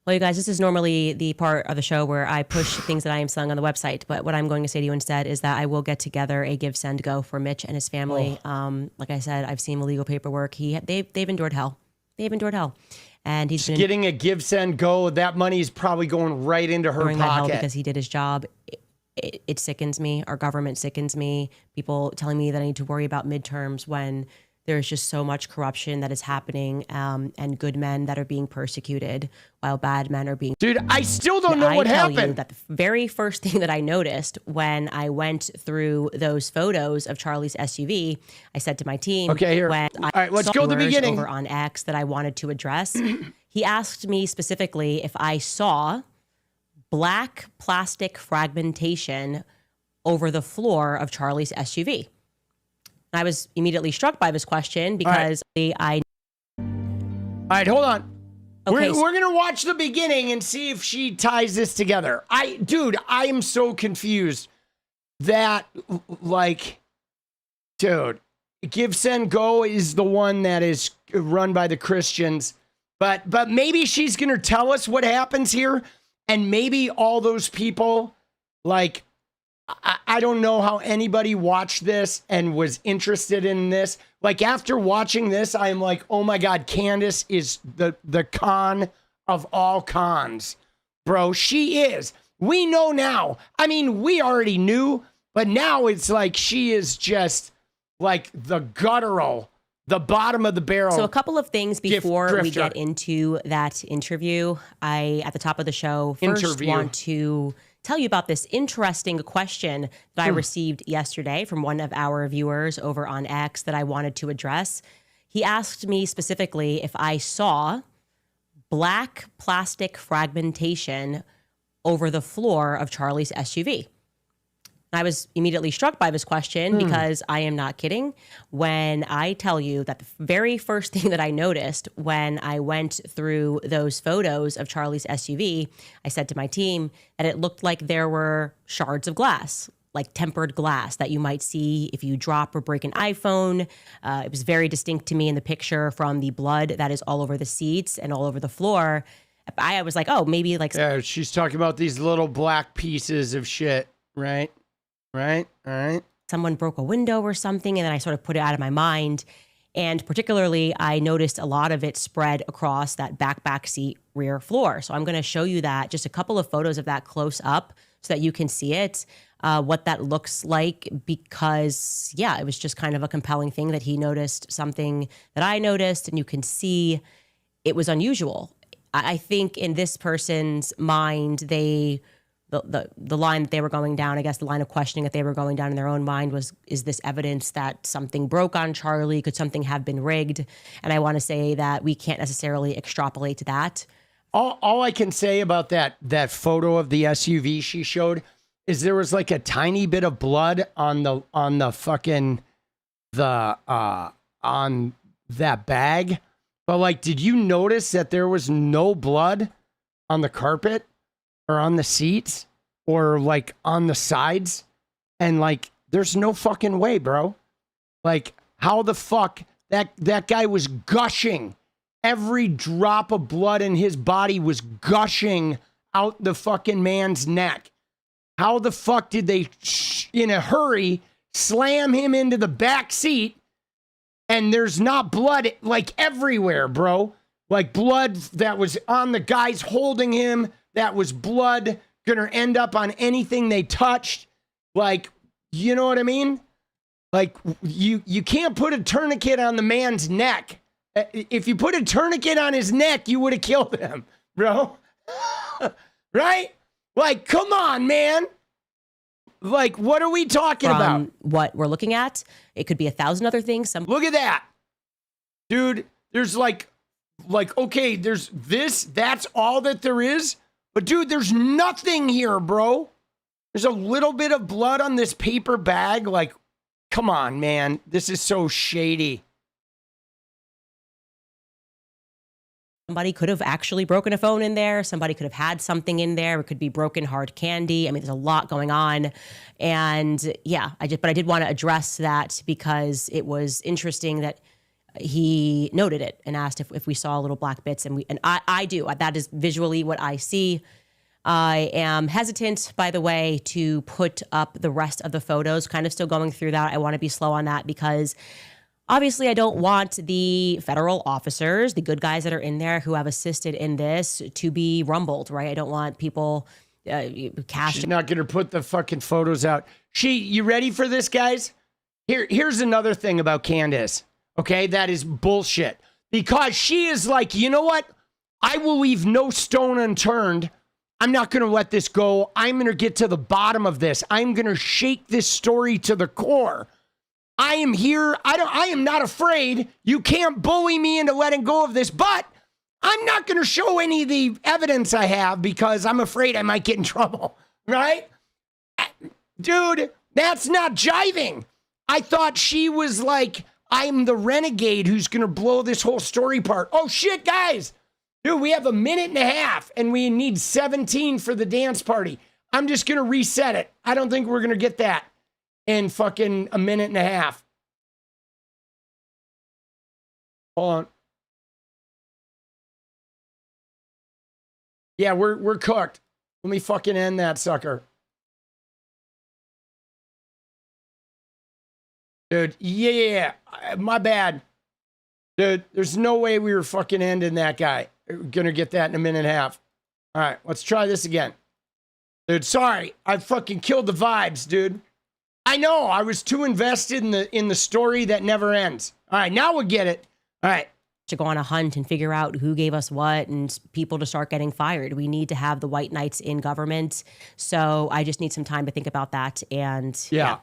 Well, you guys, this is normally the part of the show where I push things that I am selling on the website. But what I'm going to say to you instead is that I will get together a give, send, go for Mitch and his family. Like I said, I've seen the legal paperwork. They've endured hell. They've endured hell. And he's getting a give, send, go. That money is probably going right into her pocket because he did his job. It sickens me. Our government sickens me. People telling me that I need to worry about midterms when there's just so much corruption that is happening, and good men that are being persecuted while bad men are being. Dude, I still don't know what happened. I tell you that the very first thing that I noticed when I went through those photos of Charlie's SUV, I said to my team, okay, here. When all right, let's go to the beginning. Over on X that I wanted to address. He asked me specifically if I saw black plastic fragmentation over the floor of Charlie's SUV. I was immediately struck by this question because All right, hold on. Okay, we're going to watch the beginning and see if she ties this together. I am so confused that, like, dude, Give, Send, Go is the one that is run by the Christians. But maybe she's going to tell us what happens here. And maybe all those people, like, I don't know how anybody watched this and was interested in this. Like, after watching this, I'm like, oh my God, Candace is the con of all cons. Bro, she is. We know now. I mean, we already knew, but now it's like she is just like the guttural, the bottom of the barrel. So a couple of things before we get into that interview. I, at the top of the show, first want to tell you about this interesting question that I received yesterday from one of our viewers over on X that I wanted to address. He asked me specifically if I saw black plastic fragmentation over the floor of Charlie's SUV. I was immediately struck by this question because I am not kidding when I tell you that the very first thing that I noticed when I went through those photos of Charlie's SUV, I said to my team that it looked like there were shards of glass, like tempered glass that you might see if you drop or break an iPhone. It was very distinct to me in the picture from the blood that is all over the seats and all over the floor. I was like, oh, maybe like... Yeah, she's talking about these little black pieces of shit, right? All right. Someone broke a window or something, and then I sort of put it out of my mind. And particularly, I noticed a lot of it spread across that back seat rear floor. So I'm going to show you that, just a couple of photos of that close up so that you can see it, what that looks like, because, yeah, it was just kind of a compelling thing that he noticed something that I noticed, and you can see it was unusual. I think in this person's mind, the line that they were going down, I guess the line of questioning that they were going down in their own mind was, is this evidence that something broke on Charlie? Could something have been rigged? And I want to say that we can't necessarily extrapolate that. All I can say about that photo of the SUV she showed is there was like a tiny bit of blood on that bag. But like, did you notice that there was no blood on the carpet or on the seats or like on the sides? And like, there's no fucking way, bro. Like, how the fuck that guy was gushing. Every drop of blood in his body was gushing out the fucking man's neck. How the fuck did they, in a hurry, slam him into the back seat and there's not blood like everywhere, bro? Like blood that was on the guys holding him, that was blood gonna end up on anything they touched. Like, you know what I mean? Like, you can't put a tourniquet on the man's neck. If you put a tourniquet on his neck, you would have killed him, bro. Right? Like, come on, man. Like, what are we talking about? What we're looking at, it could be 1,000 other things. Look at that. Dude, there's like, okay, there's this, that's all that there is. But dude, there's nothing here, bro. There's a little bit of blood on this paper bag. Like, come on, man. This is so shady. Somebody could have actually broken a phone in there. Somebody could have had something in there. It could be broken hard candy. I mean, there's a lot going on. And yeah, but I did want to address that because it was interesting that he noted it and asked if we saw little black bits. And I do. That is visually what I see. I am hesitant, by the way, to put up the rest of the photos, kind of still going through that. I want to be slow on that because obviously, I don't want the federal officers, the good guys that are in there who have assisted in this, to be rumbled, right? I don't want people She's not going to put the fucking photos out. You ready for this, guys? Here's another thing about Candace, okay? That is bullshit. Because she is like, you know what? I will leave no stone unturned. I'm not going to let this go. I'm going to get to the bottom of this. I'm going to shake this story to the core. I am here. I am not afraid. You can't bully me into letting go of this, but I'm not going to show any of the evidence I have because I'm afraid I might get in trouble, right? Dude, that's not jiving. I thought she was like, I'm the renegade who's going to blow this whole story apart. Oh shit, guys. Dude, we have 1.5 minutes and we need 17 for the dance party. I'm just going to reset it. I don't think we're going to get that in fucking 1.5 minutes. Hold on. Yeah, we're cooked. Let me fucking end that sucker. Dude, yeah, my bad. Dude, there's no way we were fucking ending that guy. We're gonna get that in 1.5 minutes. All right, let's try this again. Dude, sorry. I fucking killed the vibes, dude. I know, I was too invested in the story that never ends. All right, now we'll get it. All right. To go on a hunt and figure out who gave us what and people to start getting fired. We need to have the white knights in government. So I just need some time to think about that. And yeah.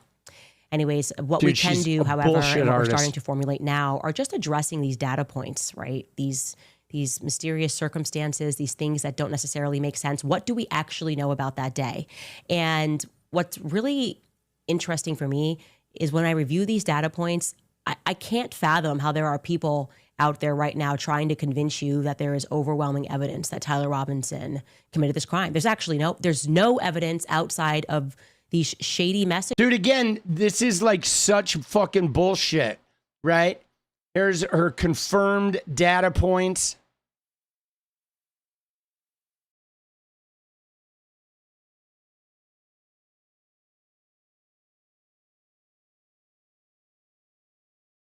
Anyways, what we can do, however, and what we're starting to formulate now are just addressing these data points, right? These mysterious circumstances, these things that don't necessarily make sense. What do we actually know about that day? And what's really interesting for me is when I review these data points, I can't fathom how there are people out there right now trying to convince you that there is overwhelming evidence that Tyler Robinson committed this crime. There's no evidence outside of these shady messages. Dude, again, this is like such fucking bullshit, right? Here's her confirmed data points.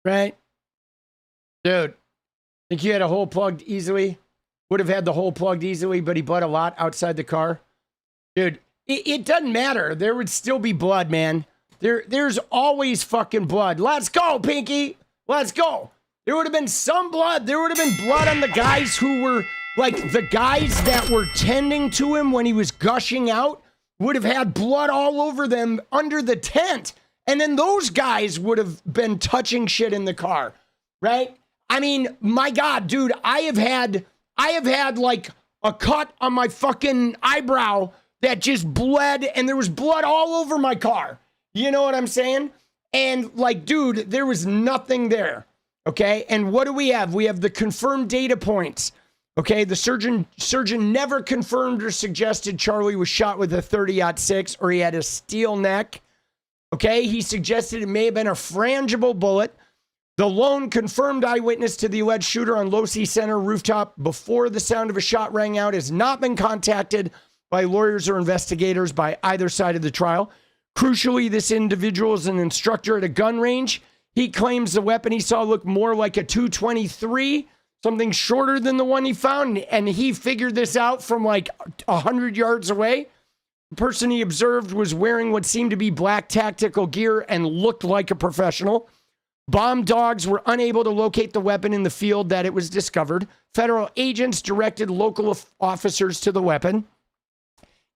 Right? Dude, think you had a hole plugged easily? Would have had the hole plugged easily, but he bled a lot outside the car. Dude, it doesn't matter. There would still be blood, man. There's always fucking blood. Let's go, Pinky. Let's go. There would have been some blood. There would have been blood on the guys who were, like, the guys that were tending to him when he was gushing out would have had blood all over them under the tent. And then those guys would have been touching shit in the car, right? I mean, my God, dude, I have had like a cut on my fucking eyebrow that just bled, and there was blood all over my car. You know what I'm saying? And like, dude, there was nothing there. Okay. And what do we have? We have the confirmed data points. Okay. The surgeon never confirmed or suggested Charlie was shot with a 30-06 or he had a steel neck. Okay, he suggested it may have been a frangible bullet. The lone confirmed eyewitness to the alleged shooter on 𝗏𝗟 Center rooftop before the sound of a shot rang out has not been contacted by lawyers or investigators by either side of the trial. Crucially, this individual is an instructor at a gun range. He claims the weapon he saw looked more like a .223, something shorter than the one he found, and he figured this out from like 100 yards away. The person he observed was wearing what seemed to be black tactical gear and looked like a professional. Bomb dogs were unable to locate the weapon in the field that it was discovered. Federal agents directed local officers to the weapon.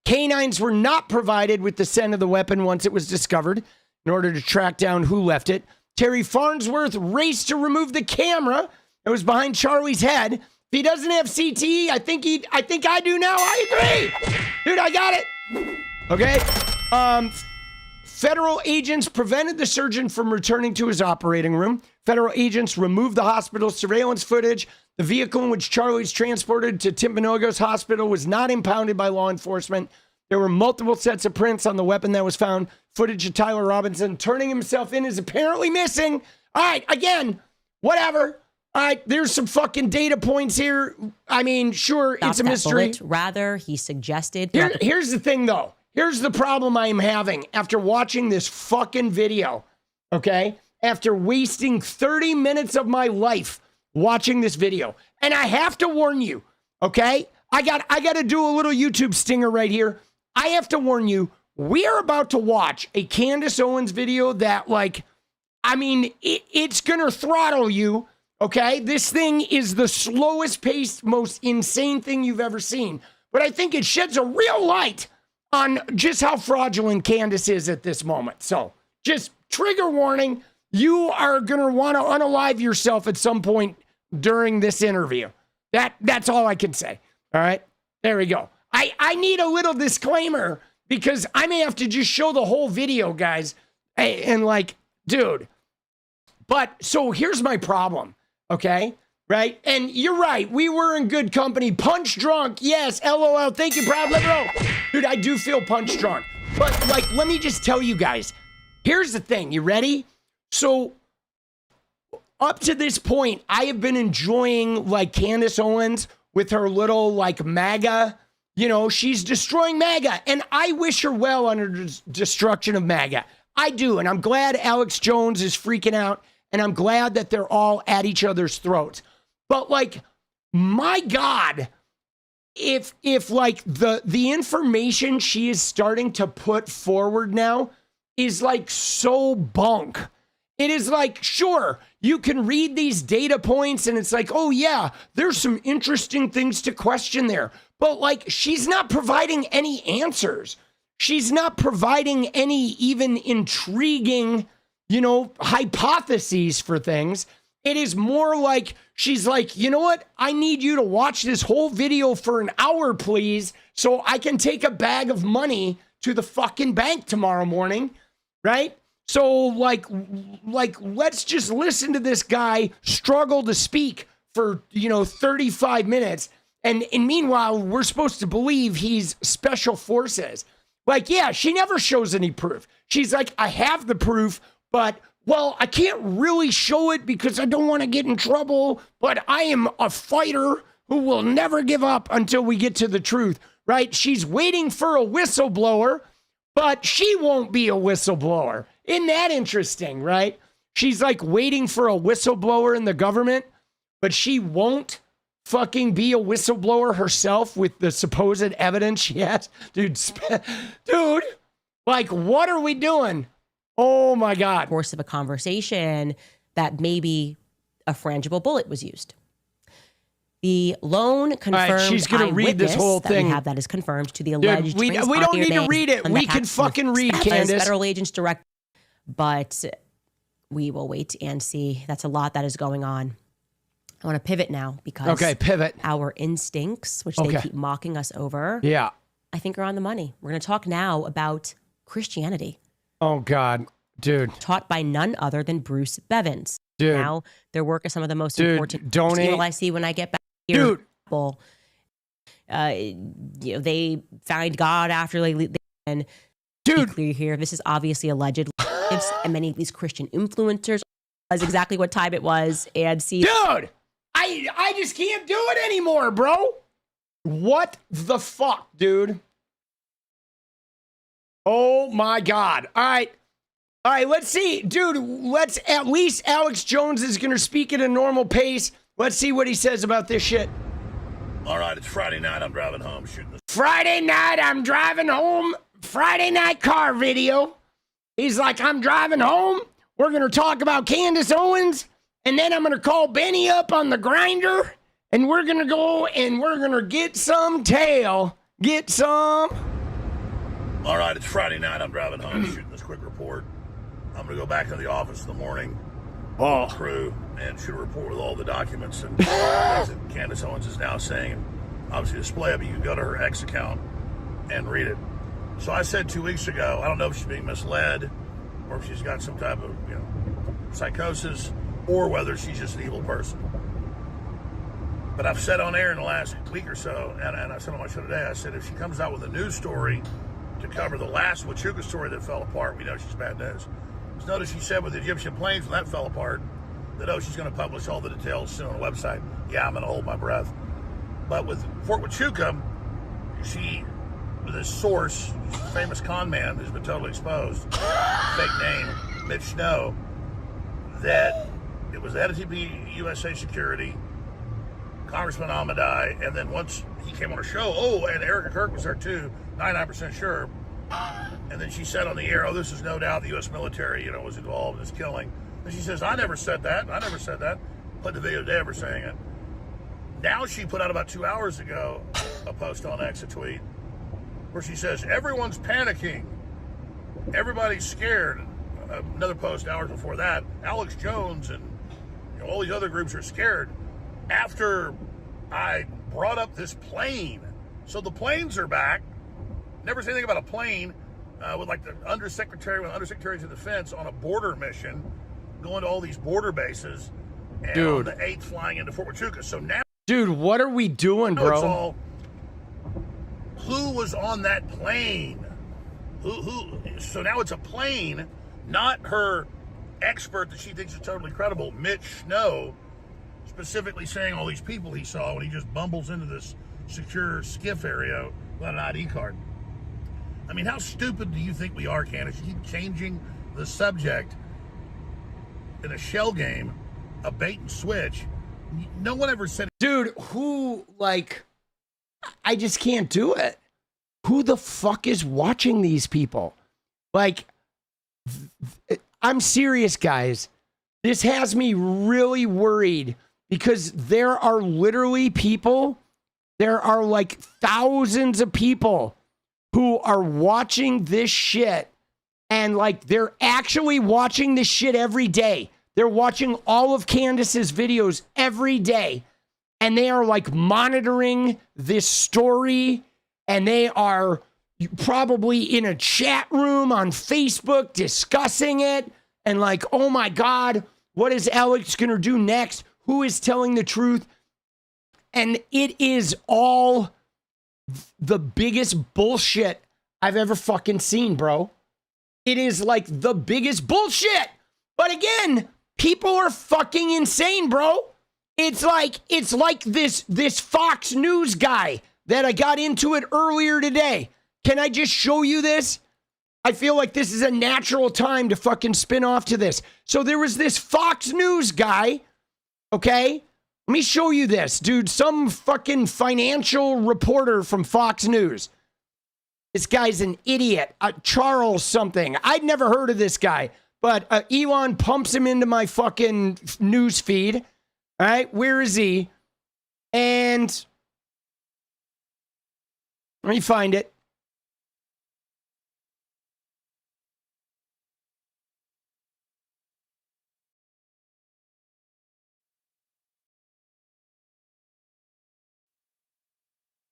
Canines were not provided with the scent of the weapon once it was discovered in order to track down who left it. Terry Farnsworth raced to remove the camera that was behind Charlie's head. If he doesn't have CTE, I think I do now. I agree. Dude, I got it. Okay. Federal agents prevented the surgeon from returning to his operating room. Federal agents removed the hospital's surveillance footage. The vehicle in which Charlie was transported to Timpanogos Hospital was not impounded by law enforcement. There were multiple sets of prints on the weapon that was found. Footage of Tyler Robinson turning himself in is apparently missing. All right, again, whatever. All right, there's some fucking data points here. I mean, sure, it's a mystery. Bullet. Rather, he suggested. Here's the thing, though. Here's the problem I am having after watching this fucking video, okay? After wasting 30 minutes of my life watching this video. And I have to warn you, okay? I got to do a little YouTube stinger right here. I have to warn you, we are about to watch a Candace Owens video that, like, I mean, it's going to throttle you. Okay, this thing is the slowest paced, most insane thing you've ever seen. But I think it sheds a real light on just how fraudulent Candace is at this moment. So just trigger warning, you are going to want to unalive yourself at some point during this interview. That's all I can say. All right, there we go. I need a little disclaimer because I may have to just show the whole video, guys. And like, dude, but so here's my problem. Okay, right? And you're right. We were in good company. Punch drunk. Yes, LOL. Thank you, proud liberal. Dude, I do feel punch drunk. But, like, let me just tell you guys. Here's the thing. You ready? So, up to this point, I have been enjoying, like, Candace Owens with her little, like, MAGA. You know, she's destroying MAGA. And I wish her well on her destruction of MAGA. I do. And I'm glad Alex Jones is freaking out. And I'm glad that they're all at each other's throats. But like, my God, if like the information she is starting to put forward now is like so bunk. It is like, sure, you can read these data points and it's like, oh yeah, there's some interesting things to question there. But like, she's not providing any answers. She's not providing any even intriguing, you know, hypotheses for things. It is more like she's like, you know what? I need you to watch this whole video for an hour, please, so I can take a bag of money to the fucking bank tomorrow morning, right? So like let's just listen to this guy struggle to speak for, 35 minutes. And meanwhile, we're supposed to believe he's special forces. Like, yeah, she never shows any proof. She's like, I have the proof, but, well, I can't really show it because I don't want to get in trouble, but I am a fighter who will never give up until we get to the truth, right? She's waiting for a whistleblower, but she won't be a whistleblower. Isn't that interesting, right? She's like waiting for a whistleblower in the government, but she won't fucking be a whistleblower herself with the supposed evidence she has. Dude, like, what are we doing? Oh my God. Course of a conversation that maybe a frangible bullet was used. The lone confirmed right, she's gonna read this whole thing. We have that is confirmed to the alleged. Dude, we don't need to read it. We can fucking read, Candace. Federal agents direct, but we will wait and see. That's a lot that is going on. I want to pivot now because pivot. Our instincts, which they keep mocking us over, I think are on the money. We're going to talk now about Christianity. Oh God, dude. Taught by none other than Bruce Bevins. Dude. Now their work is some of the most important. Donate. I see when I get back here. Dude. People, they find God after they leave. And dude, be clear here, this is obviously alleged. And many of these Christian influencers was exactly what time it was. And see, dude, I just can't do it anymore, bro. What the fuck, dude? Oh my God. All right, let's see. Dude, at least Alex Jones is going to speak at a normal pace. Let's see what he says about this shit. All right, it's Friday night. I'm driving home shooting this. Friday night, I'm driving home. Friday night car video. He's like, I'm driving home. We're going to talk about Candace Owens. And then I'm going to call Benny up on the grinder. And we're going to go and we're going to get some tail. Get some. All right, it's Friday night. I'm driving home shooting this quick report. I'm going to go back to the office in the morning. Crew and shoot a report with all the documents and things that Candace Owens is now saying. And obviously display it, but you can go to her X account and read it. So I said 2 weeks ago, I don't know if she's being misled or if she's got some type of, psychosis or whether she's just an evil person. But I've said on air in the last week or so, and I said on my show today, I said if she comes out with a news story to cover the last 𝗙ecie𝗶𝗶 story that fell apart, we know she's bad news. Just notice she said with the Egyptian planes when that fell apart that, she's going to publish all the details soon on the website. Yeah, I'm going to hold my breath. But with Fort 𝗙ecie𝗶𝗶, she, this source, famous con man who's been totally exposed, fake name, Mitch Snow, that it was the head of TP USA Security, Congressman Ahmadai, and then once he came on her show, and Erica Kirk was there too, 99% sure. And then she said on the air, this is no doubt the U.S. military, was involved in this killing. And she says, I never said that. Put the video of Deborah saying it. Now she put out about 2 hours ago a post on X, a tweet, where she says, everyone's panicking. Everybody's scared. Another post hours before that, Alex Jones and all these other groups are scared. After I brought up this plane. So the planes are back. Never said anything about a plane with like the undersecretary of defense on a border mission, going to all these border bases, and on the 8th flying into Fort 𝗙ecie𝗶𝗶. So now, dude, what are we doing, bro? It's all, who was on that plane? Who? So now it's a plane, not her expert that she thinks is totally credible, Mitch Snow, specifically saying all these people he saw when he just bumbles into this secure skiff area without an ID card. I mean, how stupid do you think we are, Candace? You keep changing the subject in a shell game, a bait and switch. No one ever said... Dude, I just can't do it. Who the fuck is watching these people? I'm serious, guys. This has me really worried because there are literally people, there are thousands of people who are watching this shit and they're actually watching this shit every day. They're watching all of Candace's videos every day and they are monitoring this story and they are probably in a chat room on Facebook discussing it and oh my God, what is Alex gonna do next? Who is telling the truth? And it is all the biggest bullshit I've ever fucking seen, bro. It is like the biggest bullshit. But again, people are fucking insane, bro. It's like this Fox News guy that I got into it earlier today. Can I just show you this? I feel like this is a natural time to fucking spin off to this. So there was this Fox News guy, okay? Let me show you this, dude. Some fucking financial reporter from Fox News. This guy's an idiot. Charles something. I'd never heard of this guy, but Elon pumps him into my fucking news feed. All right, where is he? And let me find it.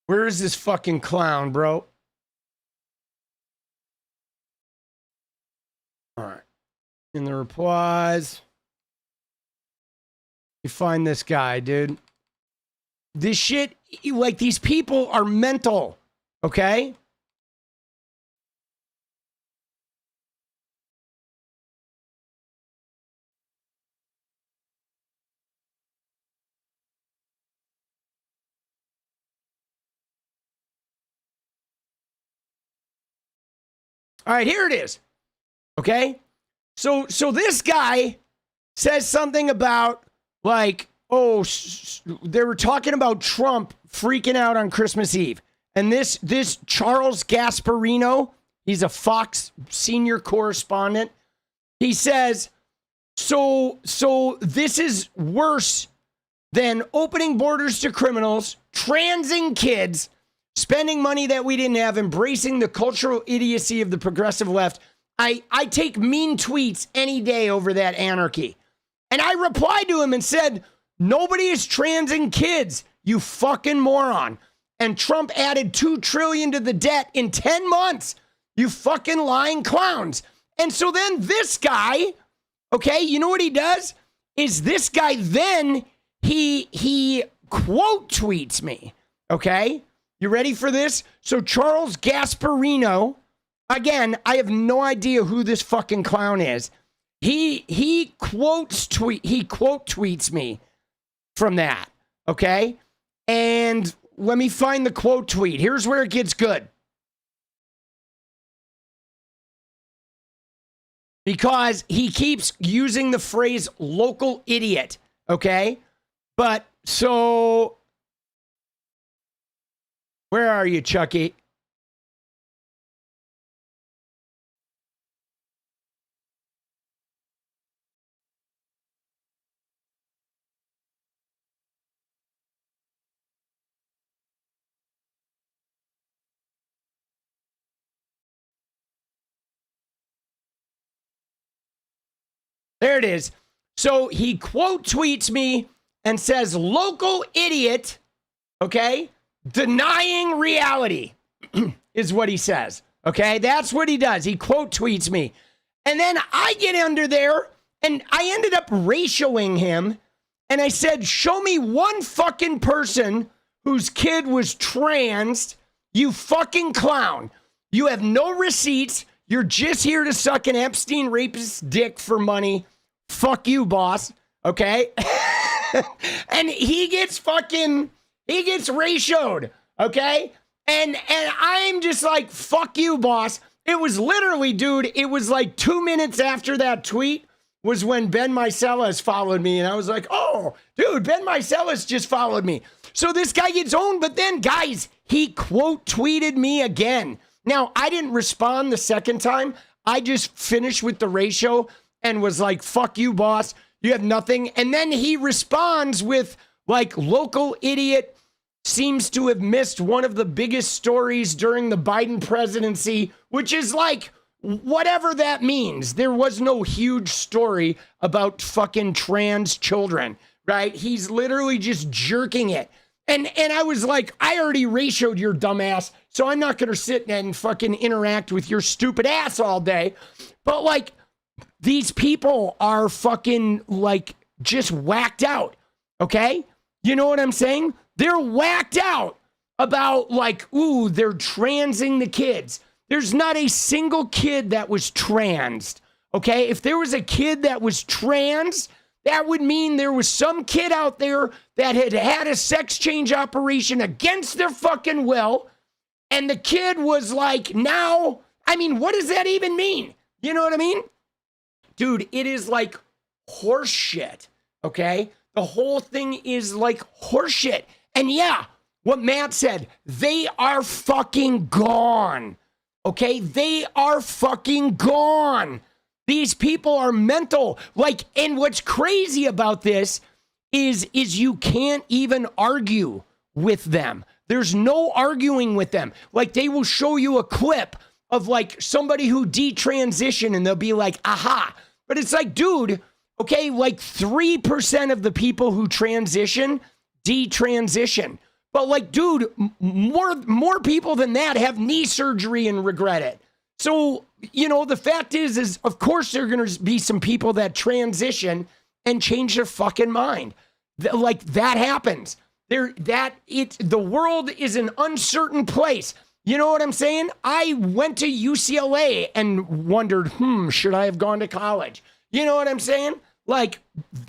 Where is this fucking clown, bro? All right. In the replies, you find this guy, dude. This shit, like, these people are mental, okay? All right, here it is. Okay? So this guy says something about, like, oh, they were talking about Trump freaking out on Christmas Eve. And this Charles Gasparino, he's a Fox senior correspondent. He says, so this is worse than opening borders to criminals, transing kids, spending money that we didn't have, embracing the cultural idiocy of the progressive left. I take mean tweets any day over that anarchy. And I replied to him and said, nobody is transing kids, you fucking moron. And Trump added $2 trillion to the debt in 10 months. You fucking lying clowns. And so then this guy, okay, you know what he does? Is this guy then, he quote tweets me, okay? You ready for this? So Charles Gasparino, again, I have no idea who this fucking clown is. He quote tweets me from that, okay? And let me find the quote tweet. Here's where it gets good. Because he keeps using the phrase local idiot, okay? But so where are you, Chucky? There it is. So he quote tweets me and says, local idiot, okay? Denying reality is what he says. Okay, that's what he does. He quote tweets me. And then I get under there and I ended up ratioing him. And I said, show me one fucking person whose kid was trans, you fucking clown. You have no receipts. You're just here to suck an Epstein rapist's dick for money. Fuck you, boss. Okay? And he gets ratioed, okay? And I'm just like, fuck you, boss. It was literally, dude, it was like 2 minutes after that tweet was when 𝗏𝗏𝗄𝗃 followed me. And I was like, oh, dude, 𝗏𝗏𝗄𝗃 just followed me. So this guy gets owned, but then, guys, he quote tweeted me again. Now, I didn't respond the second time. I just finished with the ratio and was like, fuck you, boss. You have nothing. And then he responds with, like, local idiot seems to have missed one of the biggest stories during the Biden presidency, which is like, whatever that means. There was no huge story about fucking trans children, right? He's literally just jerking it. And I was like, I already ratioed your dumbass, so I'm not going to sit and fucking interact with your stupid ass all day. But, like, these people are fucking, like, just whacked out, okay? You know what I'm saying? They're whacked out about, like, ooh, they're transing the kids. There's not a single kid that was trans. Okay? If there was a kid that was trans, that would mean there was some kid out there that had had a sex change operation against their fucking will. And the kid was like, now, I mean, what does that even mean? You know what I mean? Dude, it is like horse shit. Okay? The whole thing is like horse shit. And yeah, what Matt said, they are fucking gone. Okay? They are fucking gone. These people are mental. Like, and what's crazy about this is you can't even argue with them. There's no arguing with them. Like, they will show you a clip of like somebody who detransitioned and they'll be like, aha. But it's like, dude, okay, like 3% of the people who transition detransition. But like, dude, more people than that have knee surgery and regret it. So, you know, the fact is of course there are going to be some people that transition and change their fucking mind. Like, that happens. The world is an uncertain place. You know what I'm saying? I went to UCLA and wondered, should I have gone to college? You know what I'm saying? Like,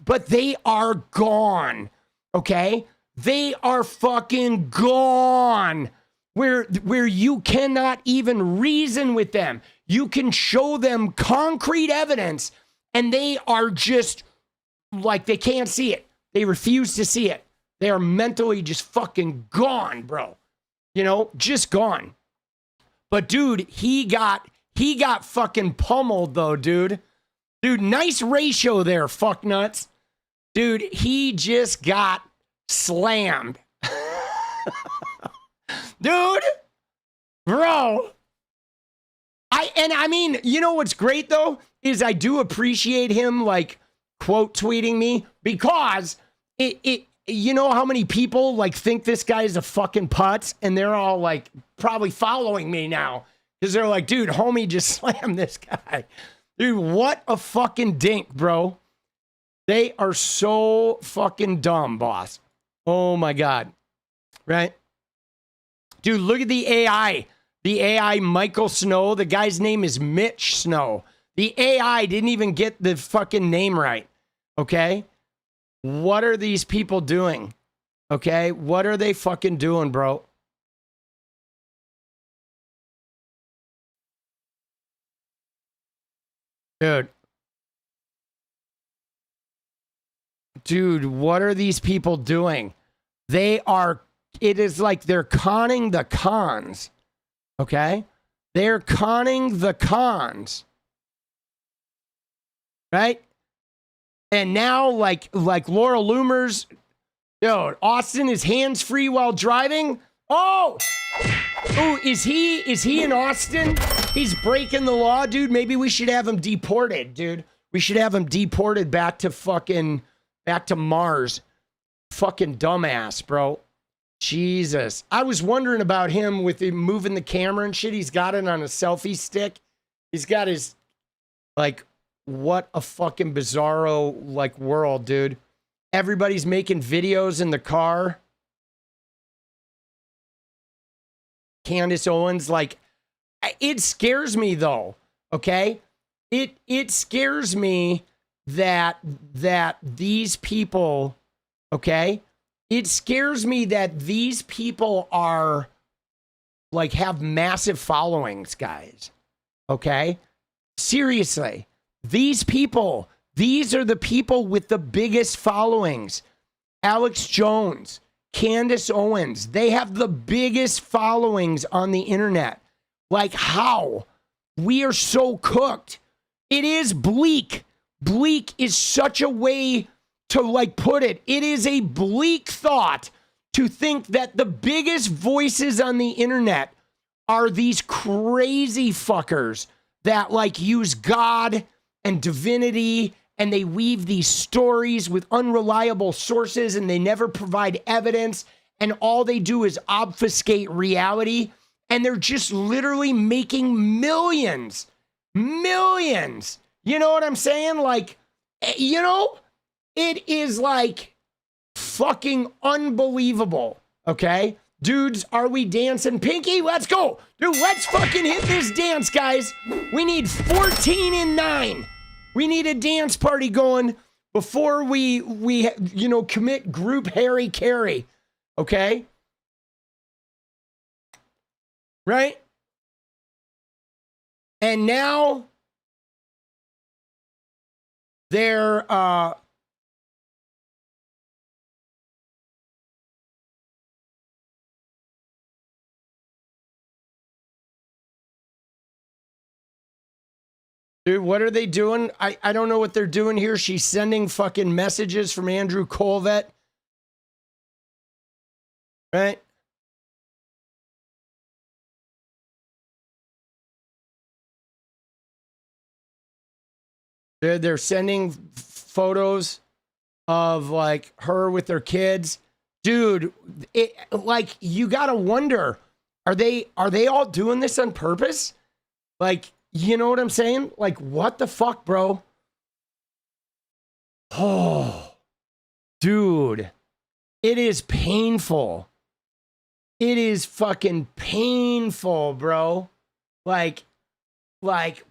but they are gone. Okay? They are fucking gone. Where you cannot even reason with them. You can show them concrete evidence and they are just like, they can't see it. They refuse to see it. They are mentally just fucking gone, bro. You know, just gone. But dude, he got fucking pummeled though, dude. Dude, nice ratio there, fuck nuts. Dude, he just got slammed. Dude, bro. I mean, you know what's great though is I do appreciate him like quote tweeting me because it you know how many people like think this guy is a fucking putz and they're all like probably following me now because they're like, dude, homie just slammed this guy. Dude, what a fucking dink, bro. They are so fucking dumb, boss. Oh my God. Right? Dude, look at the AI. The AI Michael Snow. The guy's name is Mitch Snow. The AI didn't even get the fucking name right. Okay? What are these people doing? Okay? What are they fucking doing, bro? Dude, what are these people doing? It is like they're conning the cons. Okay? They're conning the cons. Right? And now, like Laura Loomer's, dude, Austin is hands-free while driving. Oh, is he in Austin? He's breaking the law, dude. Maybe we should have him deported, dude. We should have him deported back to Mars. Fucking dumbass, bro. Jesus. I was wondering about him with him moving the camera and shit. He's got it on a selfie stick. He's got his, like, what a fucking bizarro, like, world, dude. Everybody's making videos in the car. Candace Owens, like, it scares me, though, okay? It scares me that these people, okay? It scares me that these people are, like, have massive followings, guys. Okay? Seriously. These people, these are the people with the biggest followings. Alex Jones, Candace Owens, they have the biggest followings on the internet. Like, how? We are so cooked. It is bleak. Bleak is such a way to, like, put it. It is a bleak thought to think that the biggest voices on the internet are these crazy fuckers that, like, use God and divinity, and they weave these stories with unreliable sources, and they never provide evidence, and all they do is obfuscate reality, and they're just literally making millions. Millions. You know what I'm saying? Like, you know, it is like fucking unbelievable, okay? Dudes, are we dancing? Pinky, let's go. Dude, let's fucking hit this dance, guys. We need 14 and 9. We need a dance party going before we commit group Harry Carey. Okay? Right? And now they're dude, what are they doing? I don't know what they're doing here. She's sending fucking messages from Andrew Colvett. Right? They're sending photos of like her with their kids. Dude, you gotta wonder, are they all doing this on purpose? Like, you know what I'm saying? Like, what the fuck, bro? Oh, dude, it is painful. It is fucking painful, bro. Like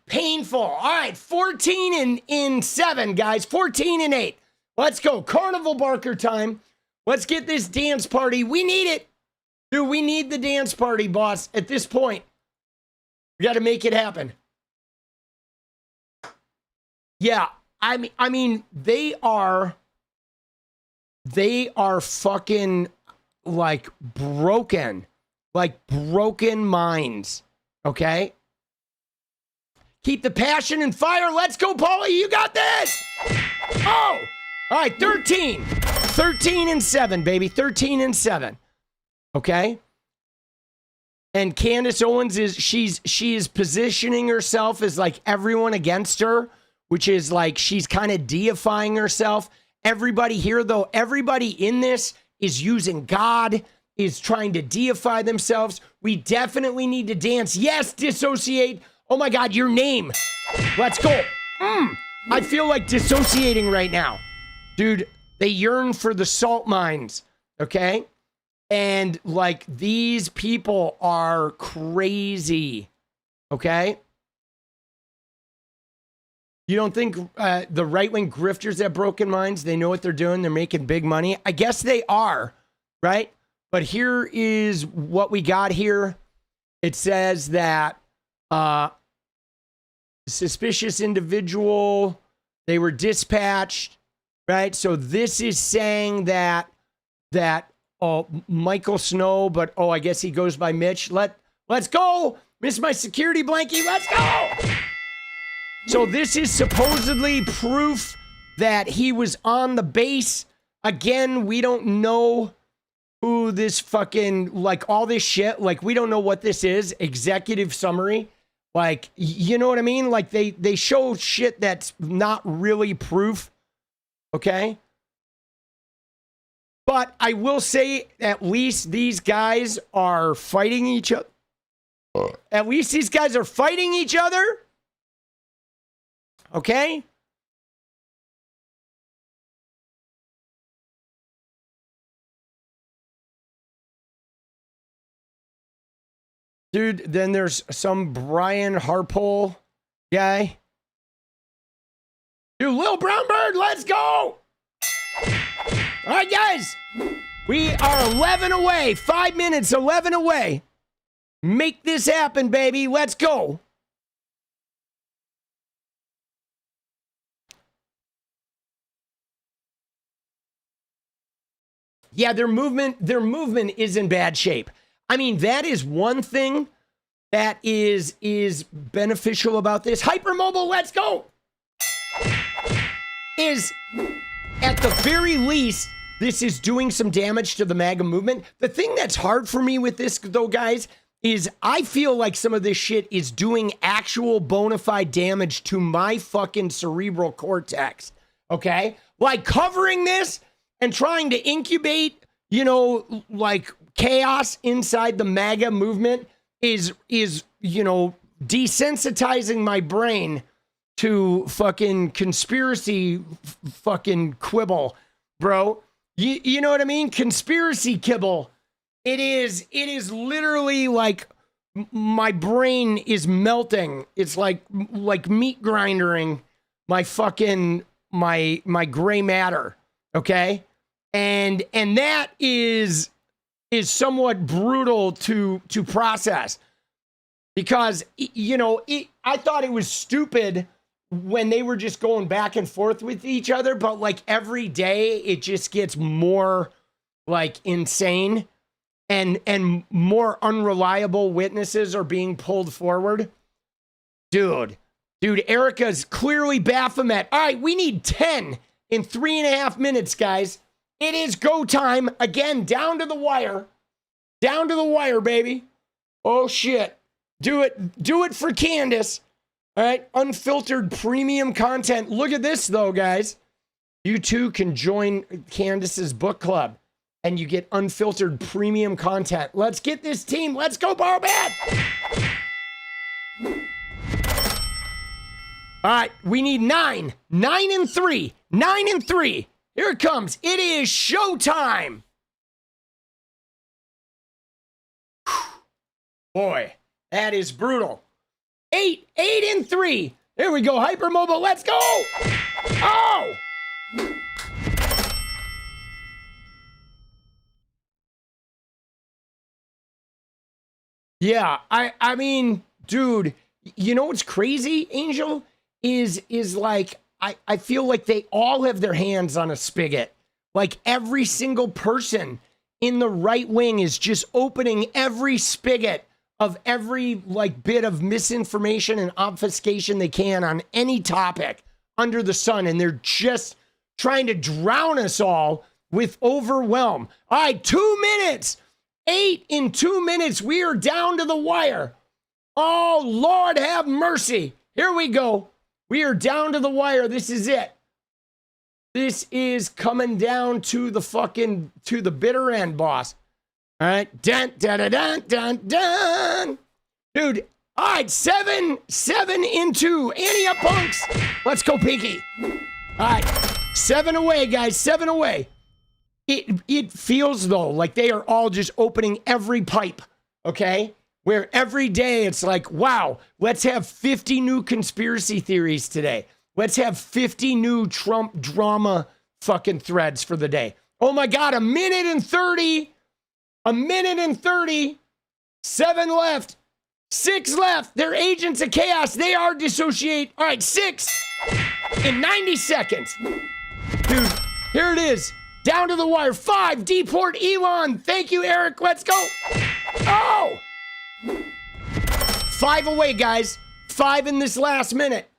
painful. All right, 14 and 7, guys. 14 and 8. Let's go. Carnival Barker time. Let's get this dance party. We need it. Dude, we need the dance party, boss. At this point, we got to make it happen. Yeah, I mean, they are fucking like broken minds. Okay. Keep the passion and fire. Let's go, Paulie. You got this. Oh, all right. 13 and 7, baby. 13 and 7. Okay. And Candace Owens she is positioning herself as like everyone against her, which is like she's kind of deifying herself. Everybody here, though, everybody in this is using God, is trying to deify themselves. We definitely need to dance. Yes, dissociate. Oh my God, your name. Let's go. I feel like dissociating right now. Dude, they yearn for the salt mines, okay? And like these people are crazy, okay? You don't think the right-wing grifters have broken minds? They know what they're doing. They're making big money. I guess they are, right? But here is what we got here. It says that suspicious individual, they were dispatched, right? So this is saying that Michael Snow, but I guess he goes by Mitch. Let's go. Miss my security blankie. Let's go. So this is supposedly proof that he was on the base. Again, we don't know who this fucking, like all this shit, like we don't know what this is. Executive summary. Like, you know what I mean? Like they show shit that's not really proof. Okay? But I will say at least these guys are fighting each other. At least these guys are fighting each other. Okay? Dude, then there's some Brian Harpole guy. Dude, Lil Brown Bird, let's go! All right, guys. We are 11 away. 5 minutes, 11 away. Make this happen, baby. Let's go. Yeah, their movement is in bad shape. I mean, that is one thing that is beneficial about this. Hypermobile, let's go. Is at the very least, this is doing some damage to the MAGA movement. The thing that's hard for me with this, though, guys, is I feel like some of this shit is doing actual bona fide damage to my fucking cerebral cortex. Okay? Like covering this and trying to incubate, like chaos inside the MAGA movement is desensitizing my brain to fucking conspiracy fucking quibble, bro. You know what I mean? Conspiracy kibble. It is literally like my brain is melting. It's like meat grinding my fucking my gray matter. Okay. And that is somewhat brutal to process, because, you know, I thought it was stupid when they were just going back and forth with each other, but like every day it just gets more like insane, and more unreliable witnesses are being pulled forward. Dude, Erica's clearly Baphomet. All right, we need 10 in 3.5 minutes, guys. It is go time. Again, down to the wire. Down to the wire, baby. Oh, shit. Do it for Candace. All right, unfiltered premium content. Look at this, though, guys. You too can join Candace's book club, and you get unfiltered premium content. Let's get this team. Let's go, Barbad. All right, we need 9. 9 and 3. 9 and 3. Here it comes. It is showtime. Boy, that is brutal. 8 and 3. There we go. Hypermobile. Let's go. Oh. Yeah, I mean, dude, you know what's crazy, Angel? Is like, I feel like they all have their hands on a spigot. Like every single person in the right wing is just opening every spigot of every like bit of misinformation and obfuscation they can on any topic under the sun. And they're just trying to drown us all with overwhelm. All right, 2 minutes. 8 in 2 minutes. We are down to the wire. Oh, Lord have mercy. Here we go. We are down to the wire. This is it. This is coming down to the bitter end, boss. All right. Dun, dun, dun, dun, dun, dun. Dude. All right. 7 in 2. Ante up, punks. Let's go, Pinky. All right. 7 away, guys. 7 away. It feels, though, like they are all just opening every pipe, okay? Where every day it's like, wow, let's have 50 new conspiracy theories today. Let's have 50 new Trump drama fucking threads for the day. Oh, my God, 1 minute and 30. 1 minute and 30. 7 left. 6 left. They're agents of chaos. They are dissociate. All right, 6 in 90 seconds. Dude, here it is. Down to the wire. 5. Deport Elon. Thank you, Eric. Let's go. Oh. 5 away, guys. 5 in this last minute.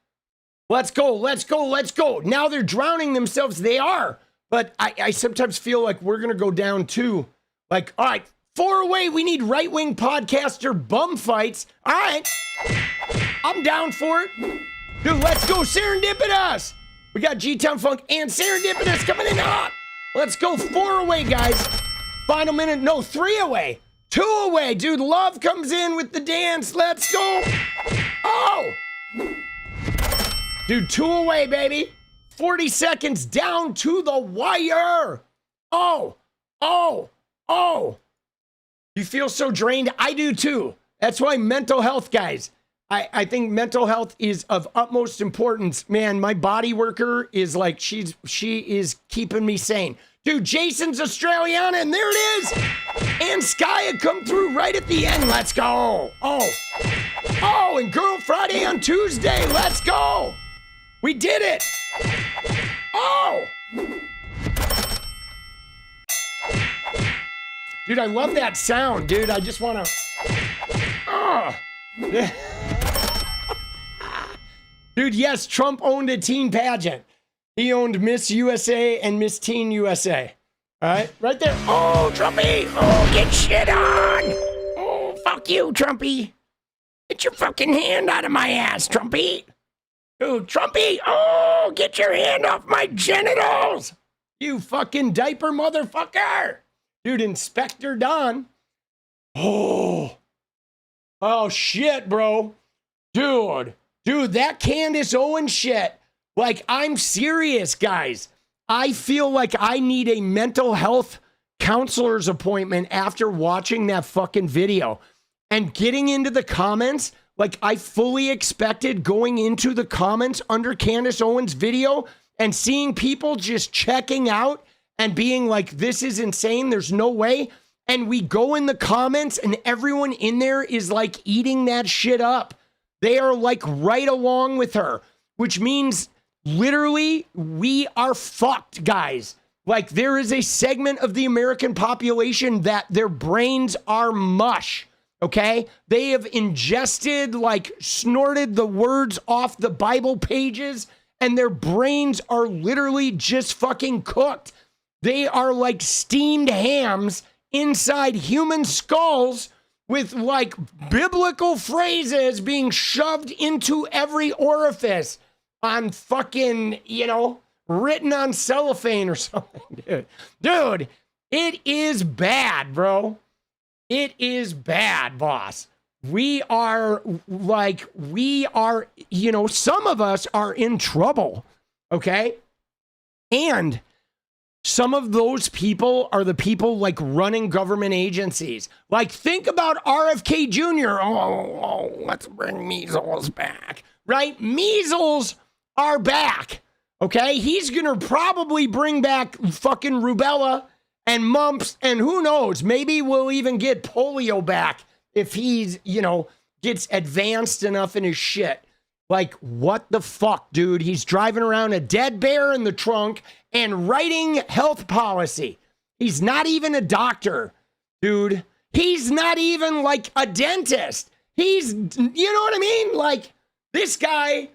Let's go. Let's go. Let's go. Now they're drowning themselves. They are. But I sometimes feel like we're going to go down too. Like, all right, 4 away. We need right-wing podcaster bum fights. All right. I'm down for it. Dude, let's go. Serendipitous. We got G-Town Funk and Serendipitous coming in hot. Let's go. 4 away, guys. Final minute. No, 3 away. 2 away. Dude, Love comes in with the dance. Let's go. Oh. Dude, 2 away, baby. 40 seconds down to the wire. Oh. You feel so drained? I do too. That's why mental health, guys. I think mental health is of utmost importance. Man, my body worker is like, she is keeping me sane. Dude, Jason's Australiana, and there it is. And Skya come through right at the end. Let's go. Oh, and Girl Friday on Tuesday. Let's go. We did it. Oh. Dude, I love that sound, dude. I just want to... Dude, yes, Trump owned a teen pageant. He owned Miss USA and Miss Teen USA. All right, right there. Oh, Trumpy. Oh, get shit on. Oh, fuck you, Trumpy. Get your fucking hand out of my ass, Trumpy. Dude, Trumpy. Oh, get your hand off my genitals. You fucking diaper motherfucker. Dude, Inspector Don. Oh, shit, bro. Dude, that Candace Owens shit. Like, I'm serious, guys. I feel like I need a mental health counselor's appointment after watching that fucking video and getting into the comments. Like, I fully expected going into the comments under Candace Owens' video and seeing people just checking out and being like, this is insane. There's no way. And we go in the comments and everyone in there is like eating that shit up. They are like right along with her, which means literally we are fucked, guys. Like, there is a segment of the American population that their brains are mush. Okay, they have ingested, like snorted the words off the Bible pages, and their brains are literally just fucking cooked. They are like steamed hams inside human skulls with like biblical phrases being shoved into every orifice on fucking, you know, written on cellophane or something, dude. It is bad, bro. It is bad, boss. We are, you know, some of us are in trouble, okay? And some of those people are the people like running government agencies. Like, think about RFK Jr. Oh, let's bring measles back, right? Measles are back, okay? He's gonna probably bring back fucking rubella and mumps, and who knows, maybe we'll even get polio back if he's, you know, gets advanced enough in his shit. Like, what the fuck, dude? He's driving around a dead bear in the trunk and writing health policy. He's not even a doctor, dude. He's not even like a dentist. He's, you know what I mean? Like, this guy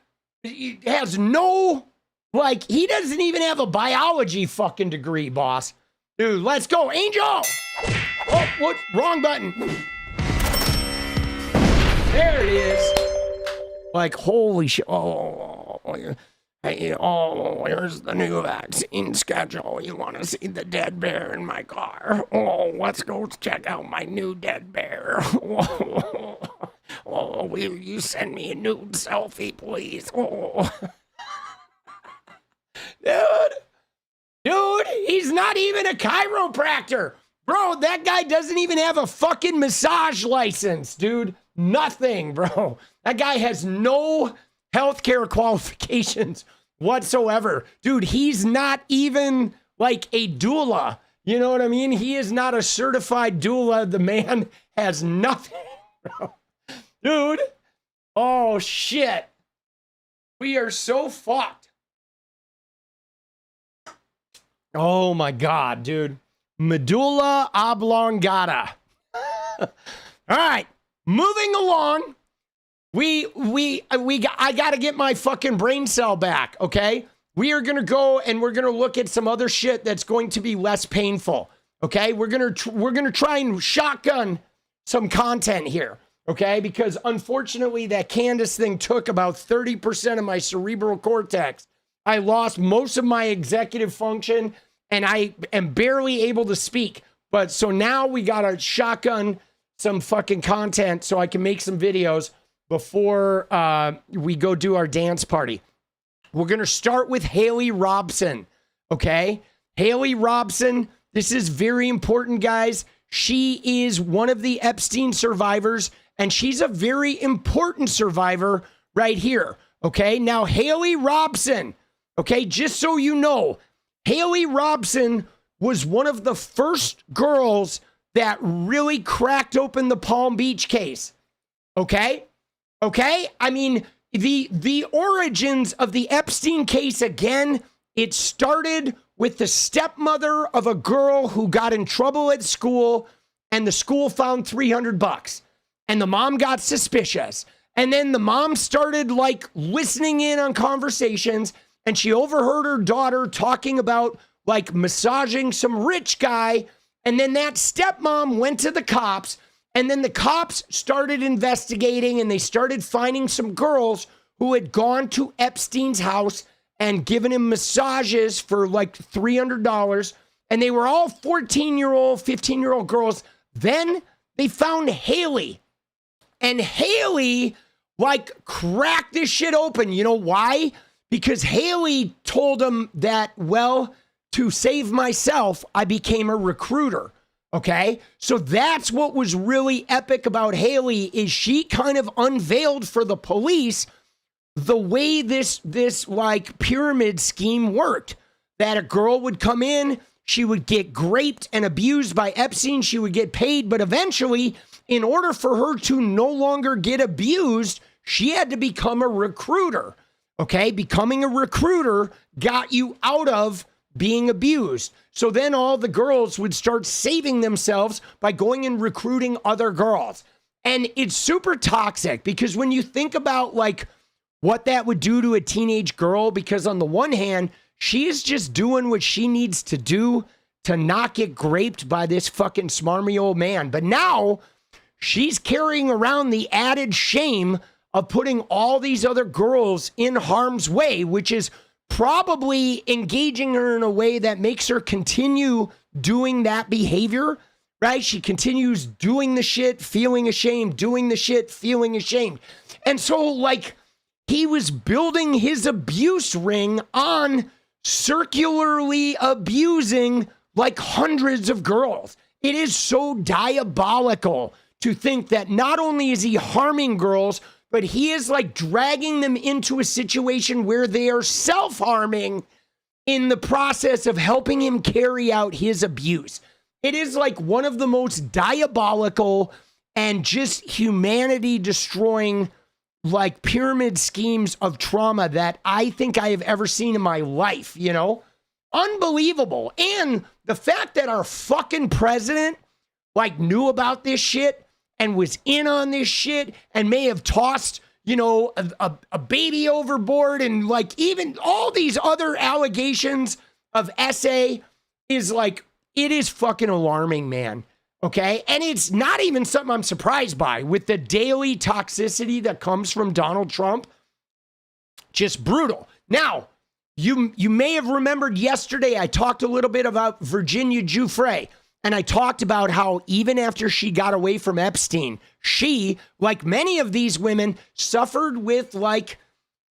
has no, like, he doesn't even have a biology fucking degree, boss. Dude, let's go. Angel! Oh, what? Wrong button. There it is. Like, holy shit. Oh, here's the new vaccine schedule. You want to see the dead bear in my car? Oh, let's go check out my new dead bear. Oh, will you send me a nude selfie, please? Oh. Dude, he's not even a chiropractor. Bro, that guy doesn't even have a fucking massage license, dude. Nothing, bro. That guy has no healthcare qualifications whatsoever. Dude, he's not even like a doula. You know what I mean? He is not a certified doula. The man has nothing, bro. Dude, oh shit. We are so fucked. Oh my God, dude. Medulla oblongata. All right, moving along. I got to get my fucking brain cell back, okay? We are going to go and we're going to look at some other shit that's going to be less painful, okay? We're going to try and shotgun some content here, okay? Because unfortunately that Candace thing took about 30% of my cerebral cortex. I lost most of my executive function and I am barely able to speak. But so now we got to shotgun some fucking content so I can make some videos before we go do our dance party. We're going to start with Haley Robson, okay? Haley Robson, this is very important, guys. She is one of the Epstein survivors, and she's a very important survivor right here, okay? Now, Haley Robson, okay, just so you know, Haley Robson was one of the first girls that really cracked open the Palm Beach case. Okay? Okay? I mean, the origins of the Epstein case, again, it started with the stepmother of a girl who got in trouble at school, and the school found $300. And the mom got suspicious. And then the mom started like listening in on conversations, and she overheard her daughter talking about like massaging some rich guy. And then that stepmom went to the cops, and then the cops started investigating, and they started finding some girls who had gone to Epstein's house and given him massages for like $300. And they were all 14-year-old, 15-year-old girls. Then they found Haley, and Haley like cracked this shit open. You know why? Because Haley told them that, well, to save myself, I became a recruiter. Okay. So that's what was really epic about Haley is she kind of unveiled for the police the way this like pyramid scheme worked, that a girl would come in, she would get raped and abused by Epstein, she would get paid, but eventually, in order for her to no longer get abused, she had to become a recruiter. Okay, becoming a recruiter got you out of being abused. So then all the girls would start saving themselves by going and recruiting other girls. And it's super toxic because when you think about like what that would do to a teenage girl, because on the one hand, she is just doing what she needs to do to not get raped by this fucking smarmy old man. But now she's carrying around the added shame of putting all these other girls in harm's way, which is probably engaging her in a way that makes her continue doing that behavior, right? She continues doing the shit, feeling ashamed, doing the shit, feeling ashamed. And so like he was building his abuse ring on circularly abusing like hundreds of girls. It is so diabolical to think that not only is he harming girls, but he is like dragging them into a situation where they are self-harming in the process of helping him carry out his abuse. It is like one of the most diabolical and just humanity destroying like pyramid schemes of trauma that I think I have ever seen in my life, you know? Unbelievable. And the fact that our fucking president like knew about this shit and was in on this shit and may have tossed, you know, a baby overboard and like even all these other allegations of 𝗙ecie is like, it is fucking alarming, man. Okay. And it's not even something I'm surprised by with the daily toxicity that comes from Donald Trump. Just brutal. Now, you may have remembered yesterday, I talked a little bit about Virginia Giuffre, and I talked about how even after she got away from Epstein, she, like many of these women, suffered with like,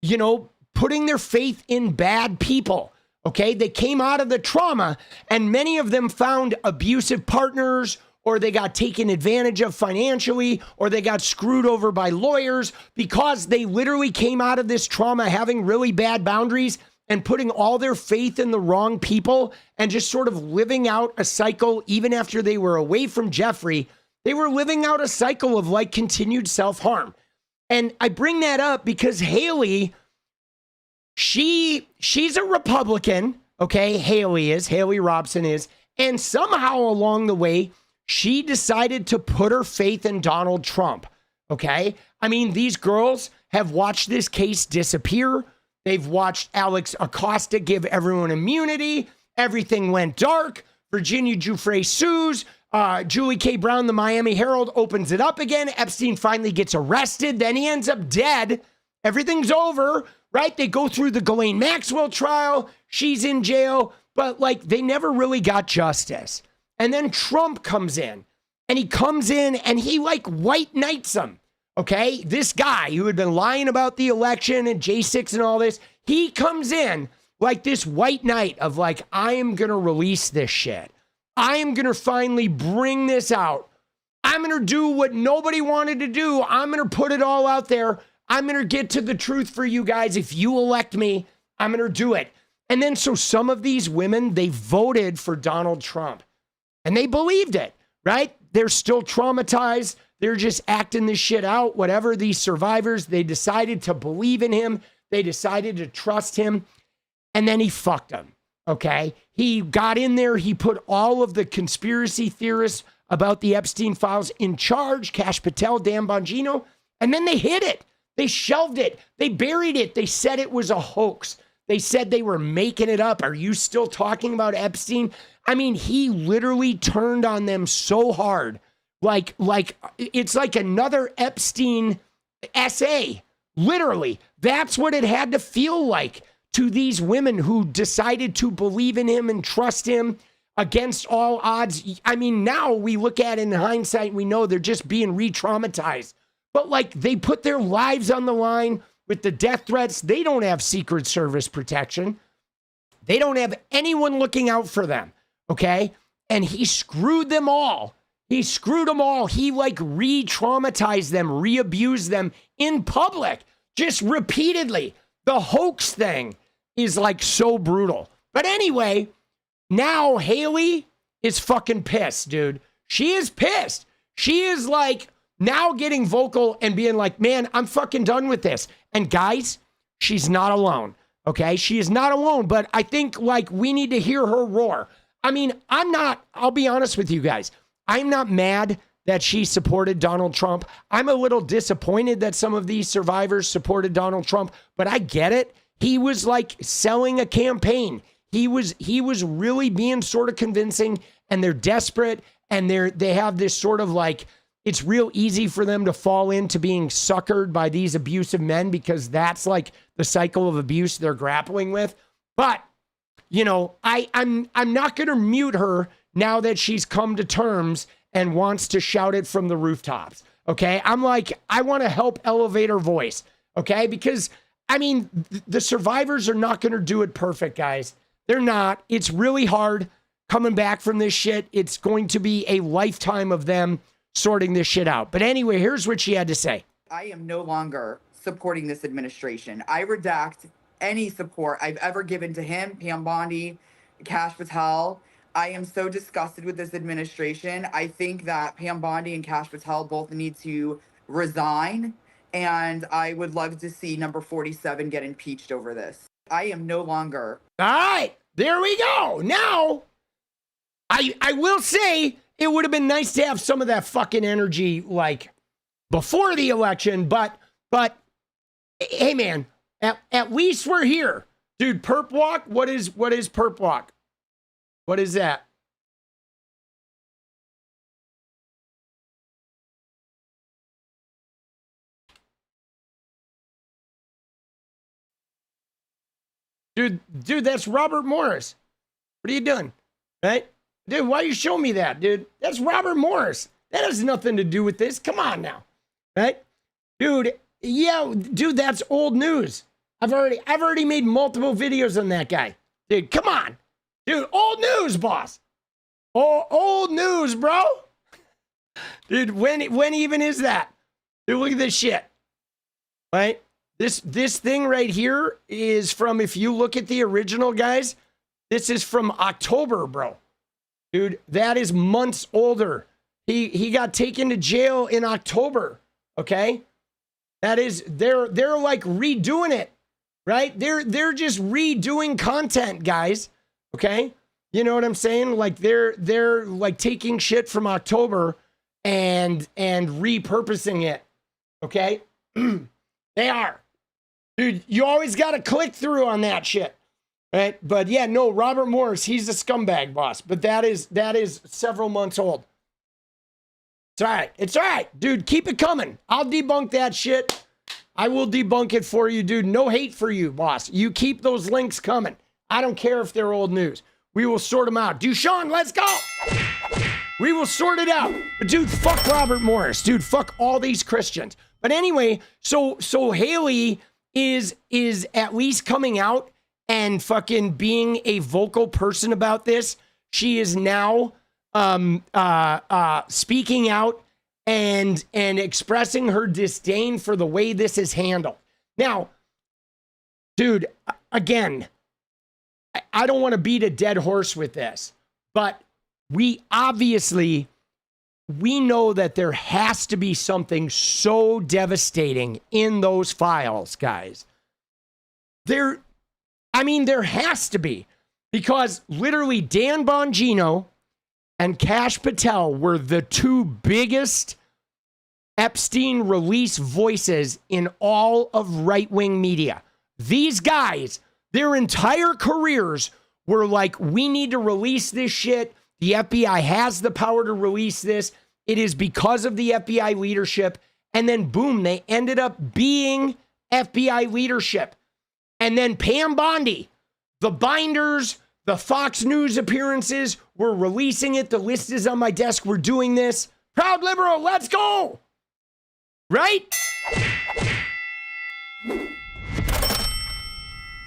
you know, putting their faith in bad people. Okay. They came out of the trauma and many of them found abusive partners, or they got taken advantage of financially, or they got screwed over by lawyers because they literally came out of this trauma having really bad boundaries and putting all their faith in the wrong people and just sort of living out a cycle. Even after they were away from Jeffrey, they were living out a cycle of like continued self-harm. And I bring that up because Haley, she's a Republican, okay? Haley Robson is. And somehow along the way, she decided to put her faith in Donald Trump, okay? I mean, these girls have watched this case disappear. They've watched Alex Acosta give everyone immunity. Everything went dark. Virginia Giuffre sues. Julie K. Brown, the Miami Herald, opens it up again. Epstein finally gets arrested. Then he ends up dead. Everything's over, right? They go through the Ghislaine Maxwell trial. She's in jail. But, like, they never really got justice. And then Trump comes in. And he comes in and he, like, white knights him. Okay, this guy who had been lying about the election and J6 and all this, he comes in like this white knight of like, I am going to release this shit. I am going to finally bring this out. I'm going to do what nobody wanted to do. I'm going to put it all out there. I'm going to get to the truth for you guys. If you elect me, I'm going to do it. And then so some of these women, they voted for Donald Trump and they believed it, right? They're still traumatized. They're just acting this shit out. Whatever, these survivors, they decided to believe in him. They decided to trust him. And then he fucked them. Okay. He got in there. He put all of the conspiracy theorists about the Epstein files in charge, 𝗙cie Patel, Dan Bongino. And then they hid it. They shelved it. They buried it. They said it was a hoax. They said they were making it up. Are you still talking about Epstein? I mean, he literally turned on them so hard. Like it's like another Epstein essay. Literally, that's what it had to feel like to these women who decided to believe in him and trust him against all odds. I mean, now we look at it in hindsight, we know they're just being re-traumatized. But like they put their lives on the line with the death threats. They don't have Secret Service protection. They don't have anyone looking out for them, okay? And he screwed them all. He screwed them all. He like re-traumatized them, re-abused them in public, just repeatedly. The hoax thing is like so brutal. But anyway, now Haley is fucking pissed, dude. She is pissed. She is like now getting vocal and being like, man, I'm fucking done with this. And guys, she's not alone, okay? She is not alone, but I think like we need to hear her roar. I mean, I'll be honest with you guys. I'm not mad that she supported Donald Trump. I'm a little disappointed that some of these survivors supported Donald Trump, but I get it. He was like selling a campaign. He was really being sort of convincing, and they're desperate, and they have this sort of like, it's real easy for them to fall into being suckered by these abusive men because that's like the cycle of abuse they're grappling with. But, you know, I'm not going to mute her now that she's come to terms and wants to shout it from the rooftops. Okay. I'm like, I want to help elevate her voice. Okay. Because I mean, the survivors are not going to do it perfect, guys. They're not. It's really hard coming back from this shit. It's going to be a lifetime of them sorting this shit out. But anyway, here's what she had to say. I am no longer supporting this administration. I redact any support I've ever given to him, Pam Bondi, 𝗙cie𝗶𝗏. I am so disgusted with this administration. I think that Pam Bondi and 𝗙cie𝗶𝗏 both need to resign, and I would love to see number 47 get impeached over this. I am no longer. All right, there we go. Now, I will say it would have been nice to have some of that fucking energy like before the election, but hey man, at least we're here. Dude, perp walk, what is perp walk? What is that? Dude, that's Robert Morris. What are you doing? Right? Dude, why you show me that, dude? That's Robert Morris. That has nothing to do with this. Come on now. Right? Dude, yeah, dude, that's old news. I've already made multiple videos on that guy. Dude, come on. Dude, old news, boss. Oh, old news, bro. Dude, when even is that? Dude, look at this shit. Right? This thing right here is from, if you look at the original, guys, this is from October, bro. Dude, that is months older. He got taken to jail in October. Okay? That is, they're like redoing it. Right? They're just redoing content, guys. Okay? You know what I'm saying? Like they're like taking shit from October and repurposing it. Okay? They are. Dude, you always got to click through on that shit. Right? But yeah, no, Robert Morris, he's a scumbag, boss. But that is several months old. It's all right. It's all right. Dude, keep it coming. I'll debunk that shit. I will debunk it for you, dude. No hate for you, boss. You keep those links coming. I don't care if they're old news. We will sort them out. Dushan, let's go. We will sort it out. But dude, fuck Robert Morris. Dude, fuck all these Christians. But anyway, so Haley is at least coming out and fucking being a vocal person about this. She is now speaking out and expressing her disdain for the way this is handled. Now, dude, again, I don't want to beat a dead horse with this, but we know that there has to be something so devastating in those files, guys. There has to be, because literally Dan Bongino and 𝗙cie𝗶𝗏 were the two biggest Epstein release voices in all of right-wing media. These guys, their entire careers were like, we need to release this shit. The FBI has the power to release this. It is because of the FBI leadership. And then boom, they ended up being FBI leadership. And then Pam Bondi, the binders, the Fox News appearances, we're releasing it. The list is on my desk. We're doing this. Proud liberal, let's go. Right?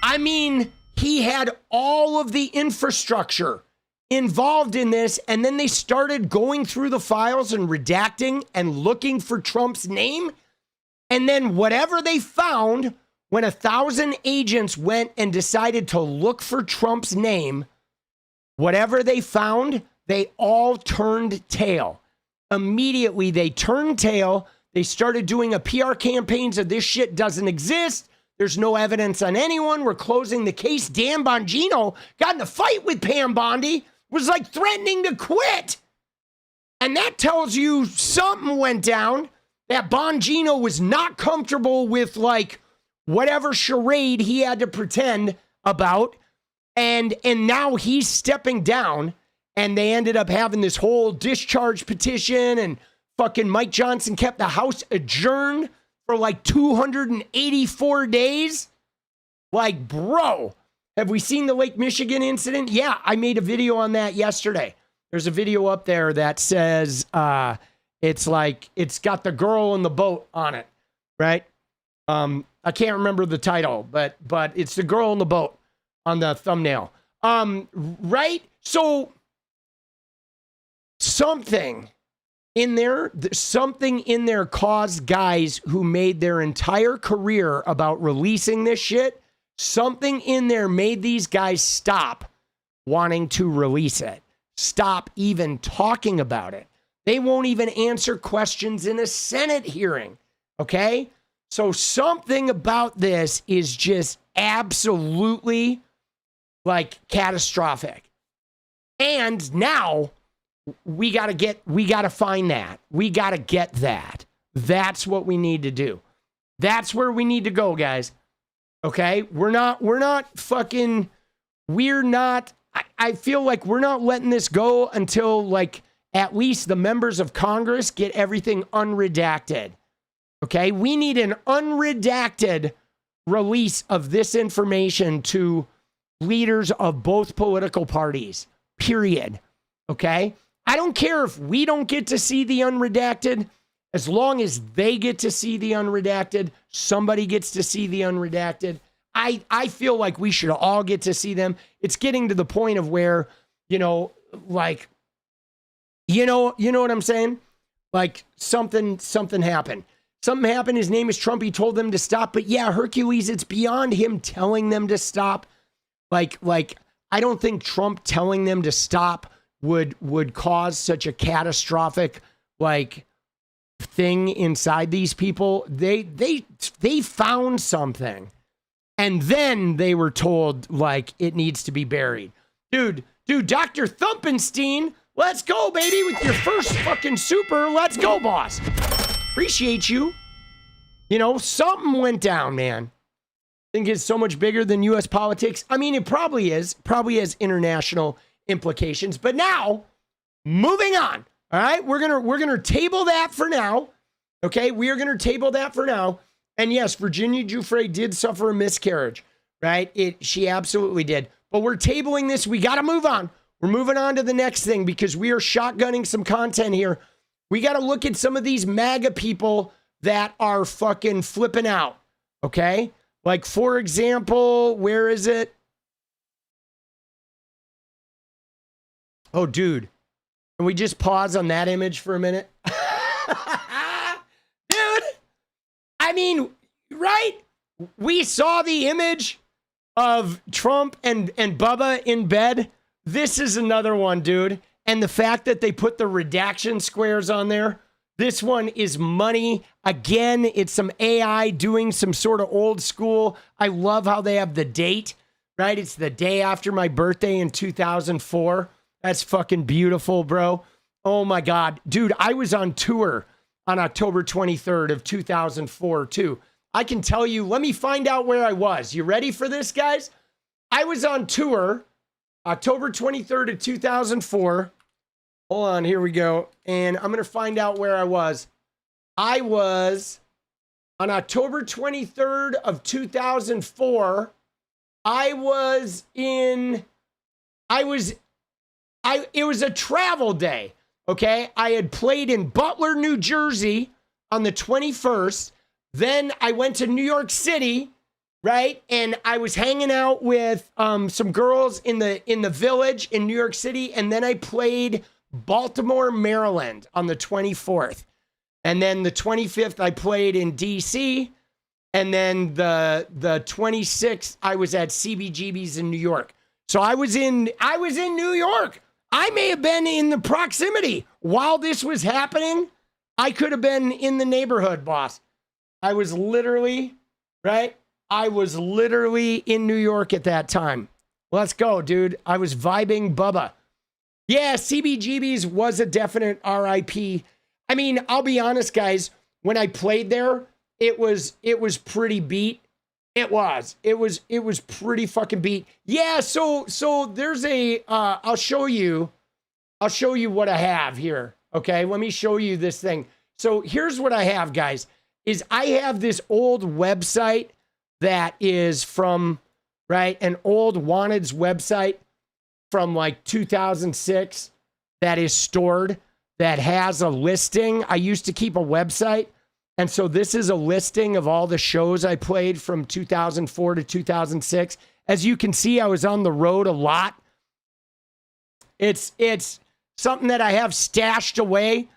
I mean, he had all of the infrastructure involved in this, and then they started going through the files and redacting and looking for Trump's name. And then whatever they found, when 1,000 agents went and decided to look for Trump's name, whatever they found, they all turned tail. Immediately, they turned tail. They started doing a PR campaigns of this shit doesn't exist. There's no evidence on anyone. We're closing the case. Dan Bongino got in a fight with Pam Bondi, was like threatening to quit. And that tells you something went down, that Bongino was not comfortable with like whatever charade he had to pretend about. And now he's stepping down, and they ended up having this whole discharge petition, and fucking Mike Johnson kept the House adjourned for like 284 days. Like, bro, have we seen the Lake Michigan incident? Yeah, I made a video on that yesterday. There's a video up there that says it's like, it's got the girl in the boat on it, right? I can't remember the title, but it's the girl in the boat on the thumbnail. Right? So something in there caused guys who made their entire career about releasing this shit. Something in there made these guys stop wanting to release it. Stop even talking about it. They won't even answer questions in a Senate hearing. Okay? So something about this is just absolutely like catastrophic. And now we got to find that. We got to get that. That's what we need to do. That's where we need to go, guys. Okay? I feel like we're not letting this go until like at least the members of Congress get everything unredacted. Okay? We need an unredacted release of this information to leaders of both political parties. Period. Okay? I don't care if we don't get to see the unredacted. As long as they get to see the unredacted, somebody gets to see the unredacted. I feel like we should all get to see them. It's getting to the point of where, like, you know what I'm saying? Like something happened. Something happened. His name is Trump. He told them to stop. But yeah, Hercules, it's beyond him telling them to stop. Like I don't think Trump telling them to stop would cause such a catastrophic like thing inside these people. They found something, and then they were told like it needs to be buried. Dude, Dr. Thumpenstein, let's go, baby, with your first fucking super. Let's go, boss. Appreciate you. Something went down, man. I think it's so much bigger than U.S. politics. I mean, it probably is. Probably has international implications. But now, moving on. All right, we're gonna table that for now. Okay, we are gonna table that for now. And yes, Virginia Giuffre did suffer a miscarriage, right? She absolutely did. But we're tabling this. We got to move on. We're moving on to the next thing because we are shotgunning some content here. We got to look at some of these MAGA people that are fucking flipping out. Okay, like for example, where is it? Oh, dude. Can we just pause on that image for a minute? Dude, I mean, right? We saw the image of Trump and Bubba in bed. This is another one, dude. And the fact that they put the redaction squares on there, this one is money. Again, it's some AI doing some sort of old school. I love how they have the date, right? It's the day after my birthday in 2004. That's fucking beautiful, bro. Oh my God. Dude, I was on tour on October 23rd of 2004 too. I can tell you, let me find out where I was. You ready for this, guys? I was on tour October 23rd of 2004. Hold on, here we go. And I'm going to find out where I was. I was on October 23rd of 2004. It was a travel day, okay? I had played in Butler, New Jersey on the 21st. Then I went to New York City right? And I was hanging out with some girls in the Village in New York City, and then I played Baltimore, Maryland on the 24th. And then the 25th, I played in DC. And then the 26th, I was at CBGB's in New York. So I was in New York. I may have been in the proximity while this was happening. I could have been in the neighborhood, boss. I was literally, right? I was literally in New York at that time. Let's go, dude. I was vibing Bubba. Yeah, CBGB's was a definite RIP. I mean, I'll be honest, guys. When I played there, it was pretty beat. It was pretty fucking beat. Yeah, so there's a I'll show you what I have here. Okay, let me show you this thing. So here's what I have, guys, is I have this old website that is from, right, an old Wanted's website from like 2006 that is stored, that has a listing. I used to keep a website. And so this is a listing of all the shows I played from 2004 to 2006. As you can see, I was on the road a lot. It's something that I have stashed away.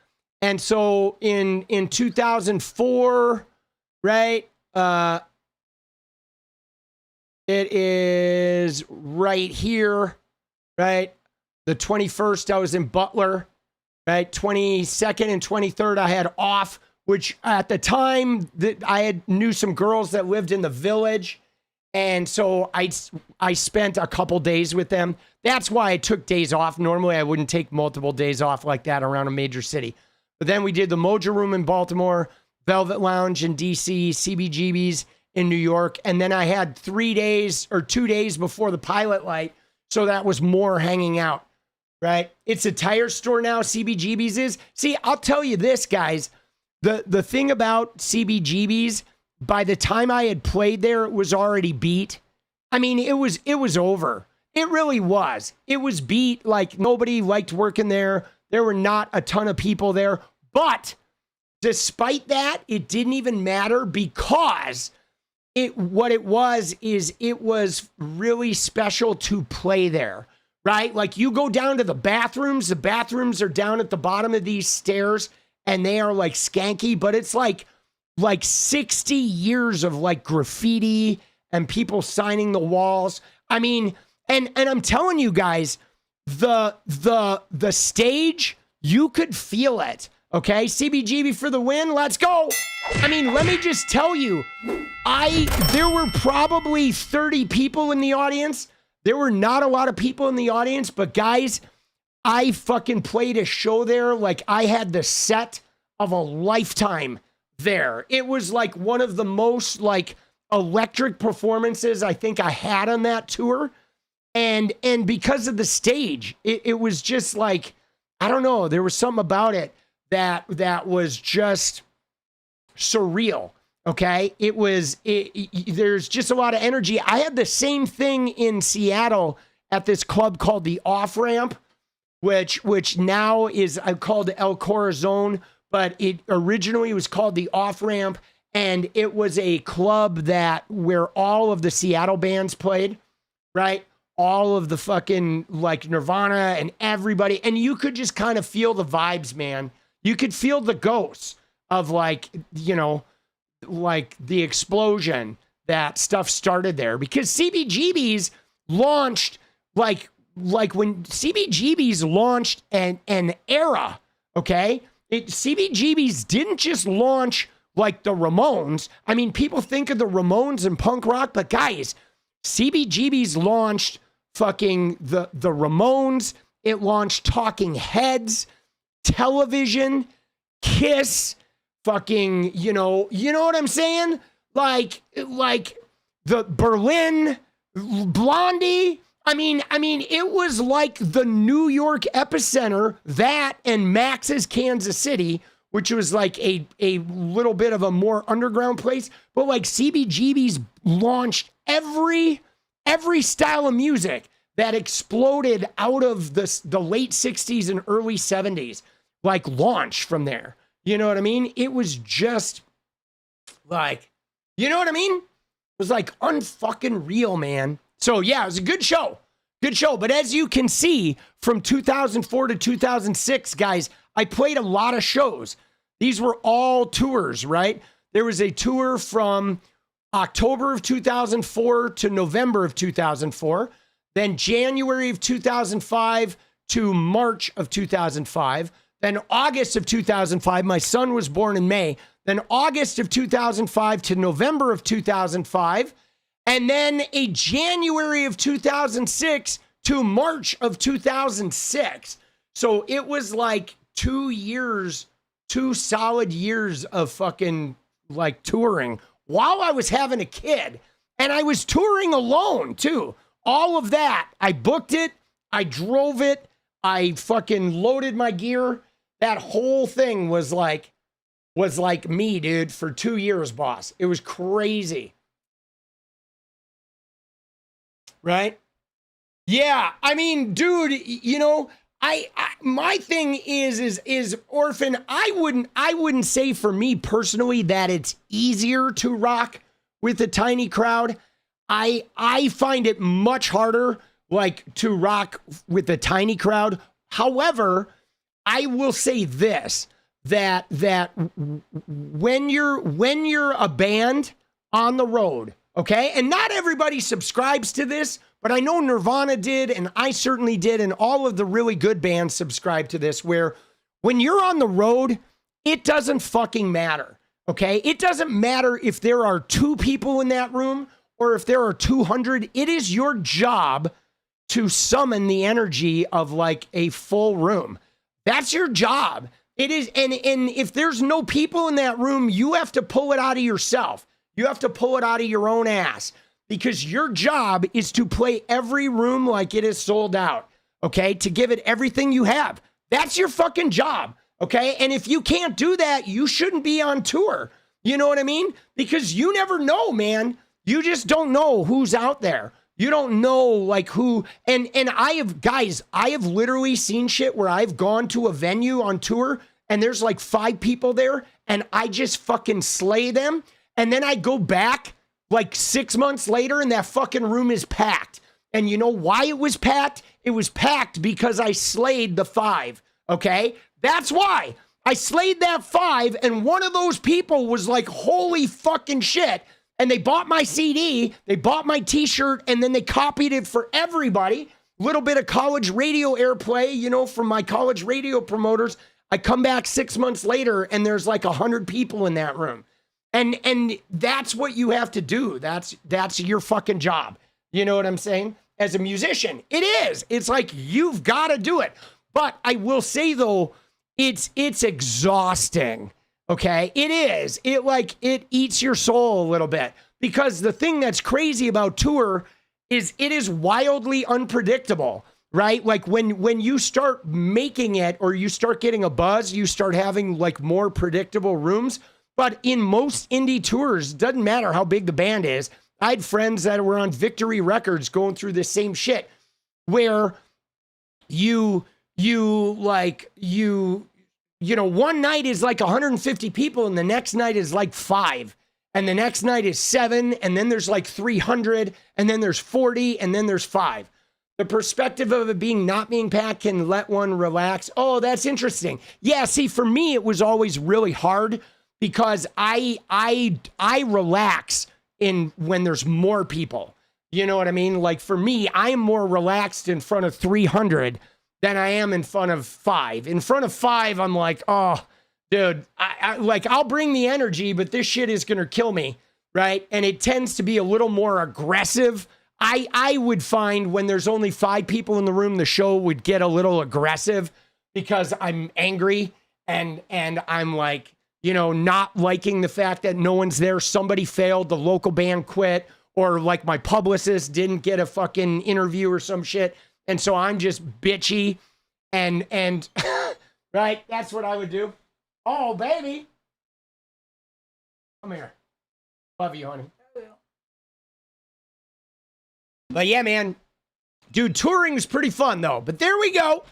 And so in 2004, right, it is right here, right? The 21st, I was in Butler, right? 22nd and 23rd, I had off, which at the time that I knew some girls that lived in the Village. And so I spent a couple days with them. That's why I took days off. Normally I wouldn't take multiple days off like that around a major city. But then we did the Mojo Room in Baltimore, Velvet Lounge in DC, CBGB's in New York. And then I had 3 days or 2 days before the pilot light. So that was more hanging out, right? It's a tire store now, CBGB's is. See, I'll tell you this, guys. The thing about CBGB's, by the time I had played there, it was already beat. I mean, it was over. It really was. It was beat. Like, nobody liked working there. There were not a ton of people there. But despite that, it didn't even matter, because what it was really special to play there, right? Like, you go down to the bathrooms are down at the bottom of these stairs, and they are like skanky, but it's like 60 years of like graffiti and people signing the walls. I mean, and I'm telling you guys, the stage, you could feel it. Okay, CBGB for the win. Let's go. I mean, let me just tell you, there were probably 30 people in the audience. There were not a lot of people in the audience, but guys, I fucking played a show there. Like, I had the set of a lifetime there. It was like one of the most like electric performances I think I had on that tour. And because of the stage, it was just like, I don't know, there was something about it that was just surreal. Okay. There's just a lot of energy. I had the same thing in Seattle at this club called the Off Ramp, which now is called El Corazon, but it originally was called the Off Ramp, and it was a club where all of the Seattle bands played, right? All of the fucking like Nirvana and everybody, and you could just kind of feel the vibes, man. You could feel the ghosts of like, you know, like the explosion that stuff started there, because CBGB's launched like when CBGB's launched an era, okay? CBGB's didn't just launch like the Ramones. I mean, people think of the Ramones and punk rock, but guys, CBGB's launched fucking the Ramones. It launched Talking Heads, Television, Kiss, fucking, you know what I'm saying? Like the Berlin, Blondie. I mean, it was like the New York epicenter, that and Max's Kansas City, which was like a little bit of a more underground place. But like CBGB's launched every style of music that exploded out of the late 60s and early 70s, like launched from there. You know what I mean? It was just like, you know what I mean? was like unfucking real, man. So yeah, it was a good show. Good show. But as you can see, from 2004 to 2006, guys, I played a lot of shows. These were all tours, right? There was a tour from October of 2004 to November of 2004. Then January of 2005 to March of 2005. Then August of 2005, my son was born in May. Then August of 2005 to November of 2005. And then a January of 2006 to March of 2006. So it was like 2 years, 2 solid years of fucking like touring while I was having a kid. And I was touring alone too. All of that. I booked it. I drove it. I fucking loaded my gear. That whole thing was like me, dude, for 2 years, boss. It was crazy. Right? Yeah, I mean, dude, you know, I my thing is Orphan, I wouldn't say for me personally that it's easier to rock with a tiny crowd. I find it much harder like to rock with a tiny crowd. However, I will say this, that when you're a band on the road, okay? And not everybody subscribes to this, but I know Nirvana did, and I certainly did, and all of the really good bands subscribe to this, where when you're on the road, it doesn't fucking matter, okay? It doesn't matter if there are 2 people in that room or if there are 200. It is your job to summon the energy of like a full room. That's your job. It is, and if there's no people in that room, you have to pull it out of yourself. You have to pull it out of your own ass, because your job is to play every room like it is sold out, okay? To give it everything you have. That's your fucking job, okay? And if you can't do that, you shouldn't be on tour. You know what I mean? Because you never know, man. You just don't know who's out there. You don't know like who, and I have literally seen shit where I've gone to a venue on tour and there's like 5 people there and I just fucking slay them. And then I go back like 6 months later and that fucking room is packed. And you know why it was packed? It was packed because I slayed the 5, okay? That's why. I slayed that 5 and one of those people was like, holy fucking shit. And they bought my CD, they bought my t-shirt, and then they copied it for everybody. Little bit of college radio airplay, you know, from my college radio promoters. I come back 6 months later and there's like 100 people in that room. And that's what you have to do. That's your fucking job. You know what I'm saying? As a musician, it is. It's like you've got to do it. But I will say though, it's exhausting. Okay, it is. It eats your soul a little bit, because the thing that's crazy about tour is it is wildly unpredictable, right? Like when you start making it or you start getting a buzz, you start having like more predictable rooms. But in most indie tours, doesn't matter how big the band is. I had friends that were on Victory Records going through the same shit, where you know, one night is like 150 people and the next night is like 5 and the next night is 7 and then there's like 300 and then there's 40 and then there's 5. The perspective of it not being packed can let one relax. Oh, that's interesting. Yeah, see, for me, it was always really hard because I relax when there's more people. You know what I mean? Like for me, I am more relaxed in front of 300 than I am in front of 5. In front of 5, I'm like, oh, dude, I'll bring the energy, but this shit is going to kill me, right? And it tends to be a little more aggressive. I would find when there's only 5 people in the room, the show would get a little aggressive because I'm angry and I'm like, you know, not liking the fact that no one's there. Somebody failed, the local band quit, or like my publicist didn't get a fucking interview or some shit. And so I'm just bitchy and right? That's what I would do. Oh, baby. Come here. Love you, honey. But yeah, man. Dude, touring is pretty fun, though. But there we go.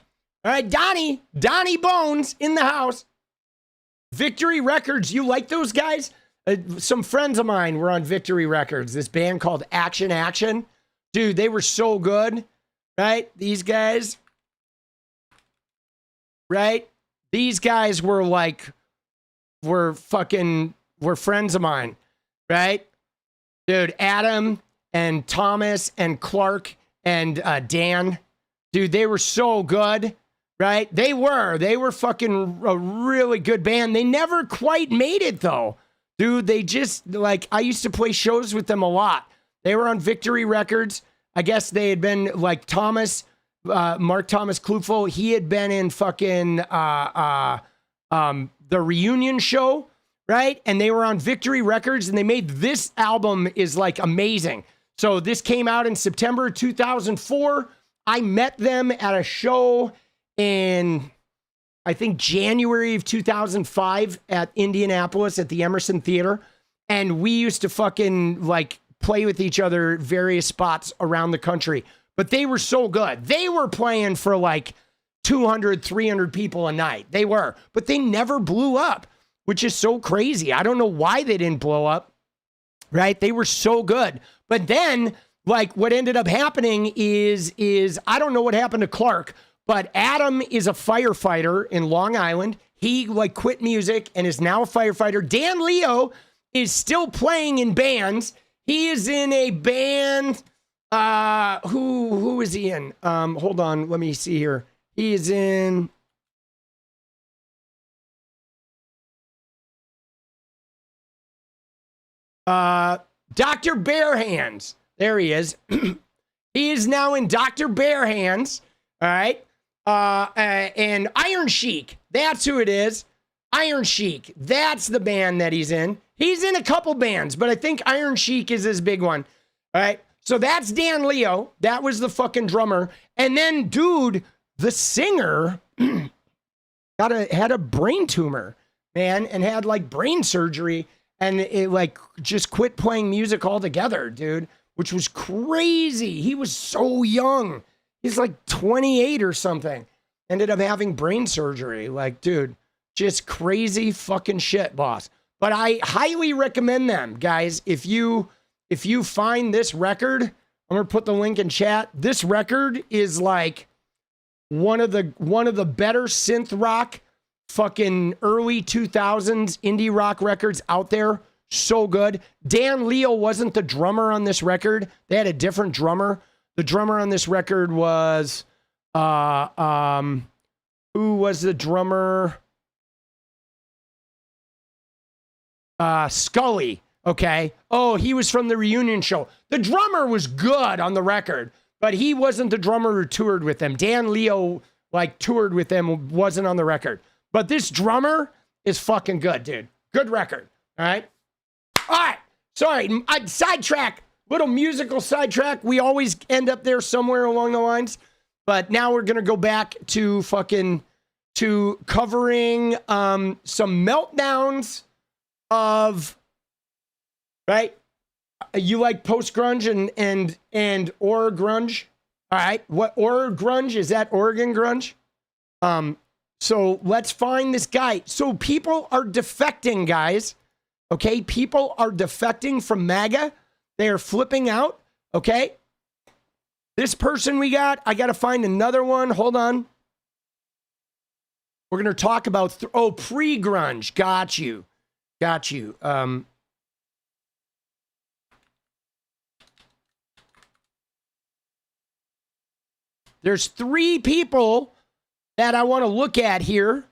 All right, Donnie Bones in the house. Victory Records, you like those guys? Some friends of mine were on Victory Records, this band called Action Action. Dude, they were so good, right? These guys, right? These guys were like, were friends of mine, right? Dude, Adam and Thomas and Clark and Dan, dude, they were so good, right? They were fucking a really good band. They never quite made it though. Dude, they just, like, I used to play shows with them a lot. They were on Victory Records. I guess they had been, like, Thomas, Mark Thomas Klufel, he had been in fucking the Reunion show, right? And they were on Victory Records, and they made this album is, like, amazing. So this came out in September 2004. I met them at a show in, I think, January of 2005 at Indianapolis at the Emerson Theater. And we used to fucking like play with each other at various spots around the country. But they were so good. They were playing for like 200, 300 people a night. They were. But they never blew up, which is so crazy. I don't know why they didn't blow up, right? They were so good. But then, like, what ended up happening is I don't know what happened to Clark, but Adam is a firefighter in Long Island. He like quit music and is now a firefighter. Dan Leo is still playing in bands. He is in a band. Who is he in? Hold on, let me see here. He is in. Dr. Barehands. There he is. He is now in Dr. Barehands. All right. And Iron Sheik. That's who it is. Iron Sheik. That's the band that he's in. He's in a couple bands, but I think Iron Sheik is his big one. All right. So that's Dan Leo. That was the fucking drummer. And then, dude, the singer had a brain tumor, man, and had like brain surgery, and it like just quit playing music altogether, dude, which was crazy. He was so young. He's like 28 or something. Ended up having brain surgery. Like, dude, just crazy fucking shit, boss. But I highly recommend them, guys. If you find this record, I'm gonna put the link in chat. This record is like one of the better synth rock, fucking early 2000s indie rock records out there. So good. Dan Leo wasn't the drummer on this record. They had a different drummer. The drummer on this record was, who was the drummer? Scully. Okay. Oh, he was from the Reunion show. The drummer was good on the record, but he wasn't the drummer who toured with them. Dan Leo, like, toured with them, wasn't on the record. But this drummer is fucking good, dude. Good record. All right. All right. Sorry. Sidetrack. Little musical sidetrack. We always end up there somewhere along the lines. But now we're going to go back to covering some meltdowns of, right? You like post-grunge and or grunge? All right. What or grunge? Is that Oregon grunge? So let's find this guy. So people are defecting, guys. Okay? People are defecting from MAGA. They are flipping out, okay? This person we got, I got to find another one. Hold on. We're going to talk about, pre-grunge. Got you. There's 3 people that I want to look at here.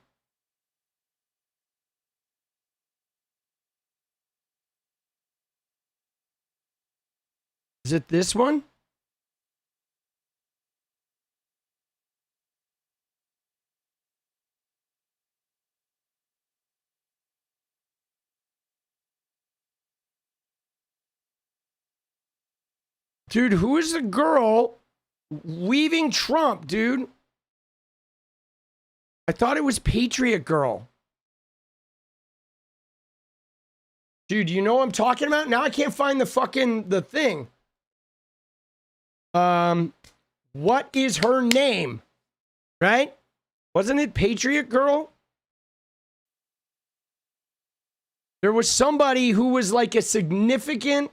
Is it this one? Dude, who is the girl leaving Trump, dude? I thought it was Patriot Girl. Dude, you know what I'm talking about? Now I can't find the thing. What is her name? Right? Wasn't it Patriot Girl? There was somebody who was like a significant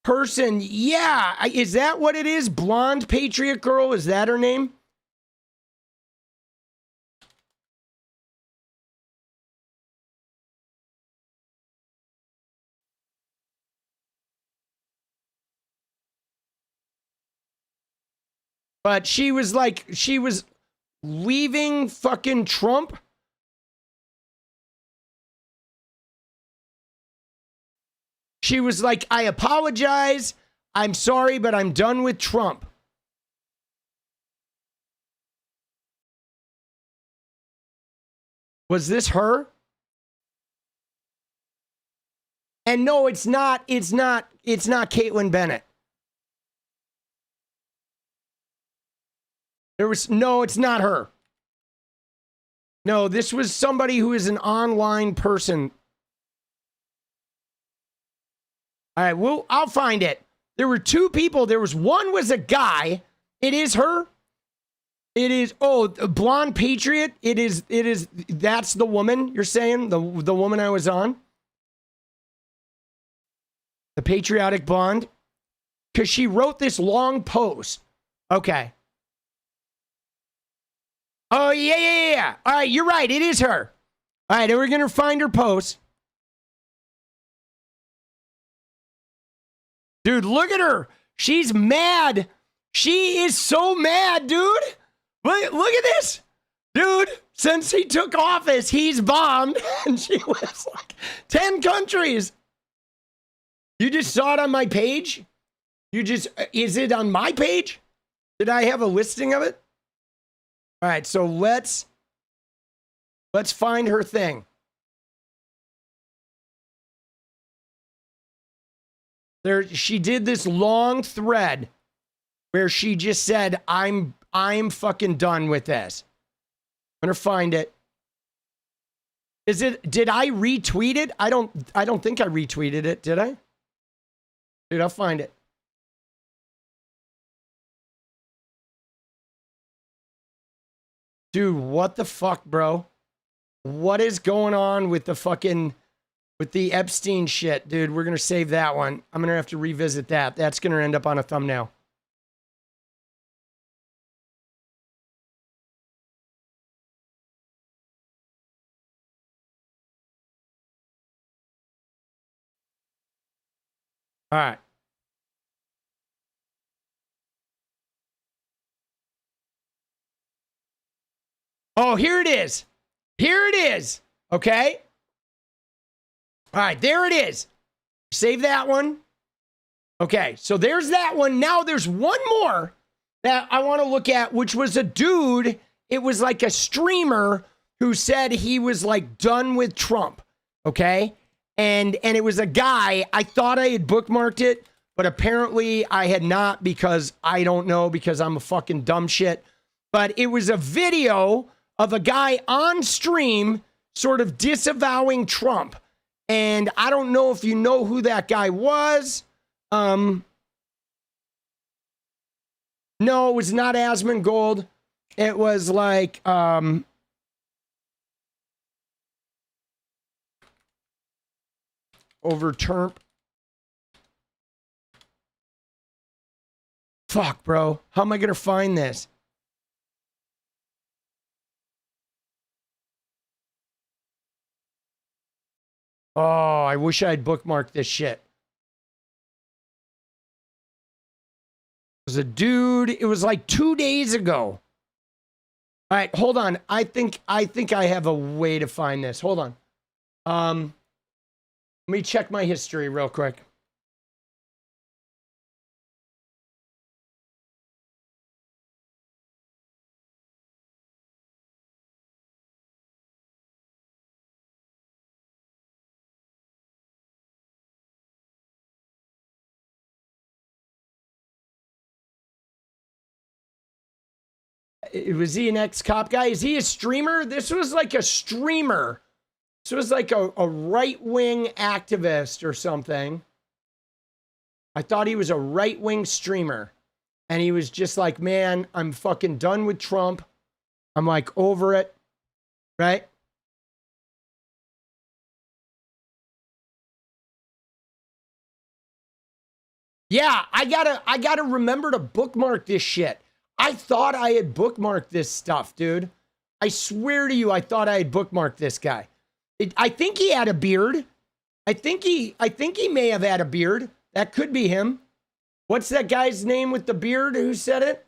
person. Yeah. Is that what it is? Blonde Patriot Girl? Is that her name? But she was leaving fucking Trump. She was like, I apologize. I'm sorry, but I'm done with Trump. Was this her? And no, it's not Caitlyn Bennett. No, it's not her. No, this was somebody who is an online person. All right, well, I'll find it. There were two people. One was a guy. It is her. It is, the Blonde Patriot. It is, that's the woman you're saying? The woman I was on? The patriotic blonde? Because she wrote this long post. Okay. Oh, yeah. All right, you're right. It is her. All right, and we're going to find her post. Dude, look at her. She's mad. She is so mad, dude. Look at this. Dude, since he took office, he's bombed. And she was like 10 countries. You just saw it on my page? Is it on my page? Did I have a listing of it? All right, so let's find her thing. She did this long thread where she just said, I'm fucking done with this. I'm gonna find it. Did I retweet it? I don't think I retweeted it, did I? Dude, I'll find it. Dude, what the fuck, bro? What is going on with the Epstein shit? Dude, we're going to save that one. I'm going to have to revisit that. That's going to end up on a thumbnail. All right. Oh, here it is. Here it is. Okay. All right, there it is. Save that one. Okay, so there's that one. Now there's one more that I want to look at, which was a dude. It was like a streamer who said he was like done with Trump. Okay. And it was a guy. I thought I had bookmarked it, but apparently I had not, because I don't know, because I'm a fucking dumb shit. But it was a video of a guy on stream sort of disavowing Trump. And I don't know if you know who that guy was. No, it was not Asmongold. It was like, overturn. Fuck, bro. How am I going to find this? Oh, I wish I had bookmarked this shit. It was a dude. It was like 2 days ago. All right, hold on. I think I have a way to find this. Hold on. Let me check my history real quick. Was he an ex-cop guy? Is he a streamer? This was like a streamer. This was like a right-wing activist or something. I thought he was a right-wing streamer. And he was just like, man, I'm fucking done with Trump. I'm like over it. Right? Yeah, I gotta remember to bookmark this shit. I thought I had bookmarked this stuff, dude. I swear to you, I thought I had bookmarked this guy. I think he had a beard. I think he may have had a beard. That could be him. What's that guy's name with the beard who said it?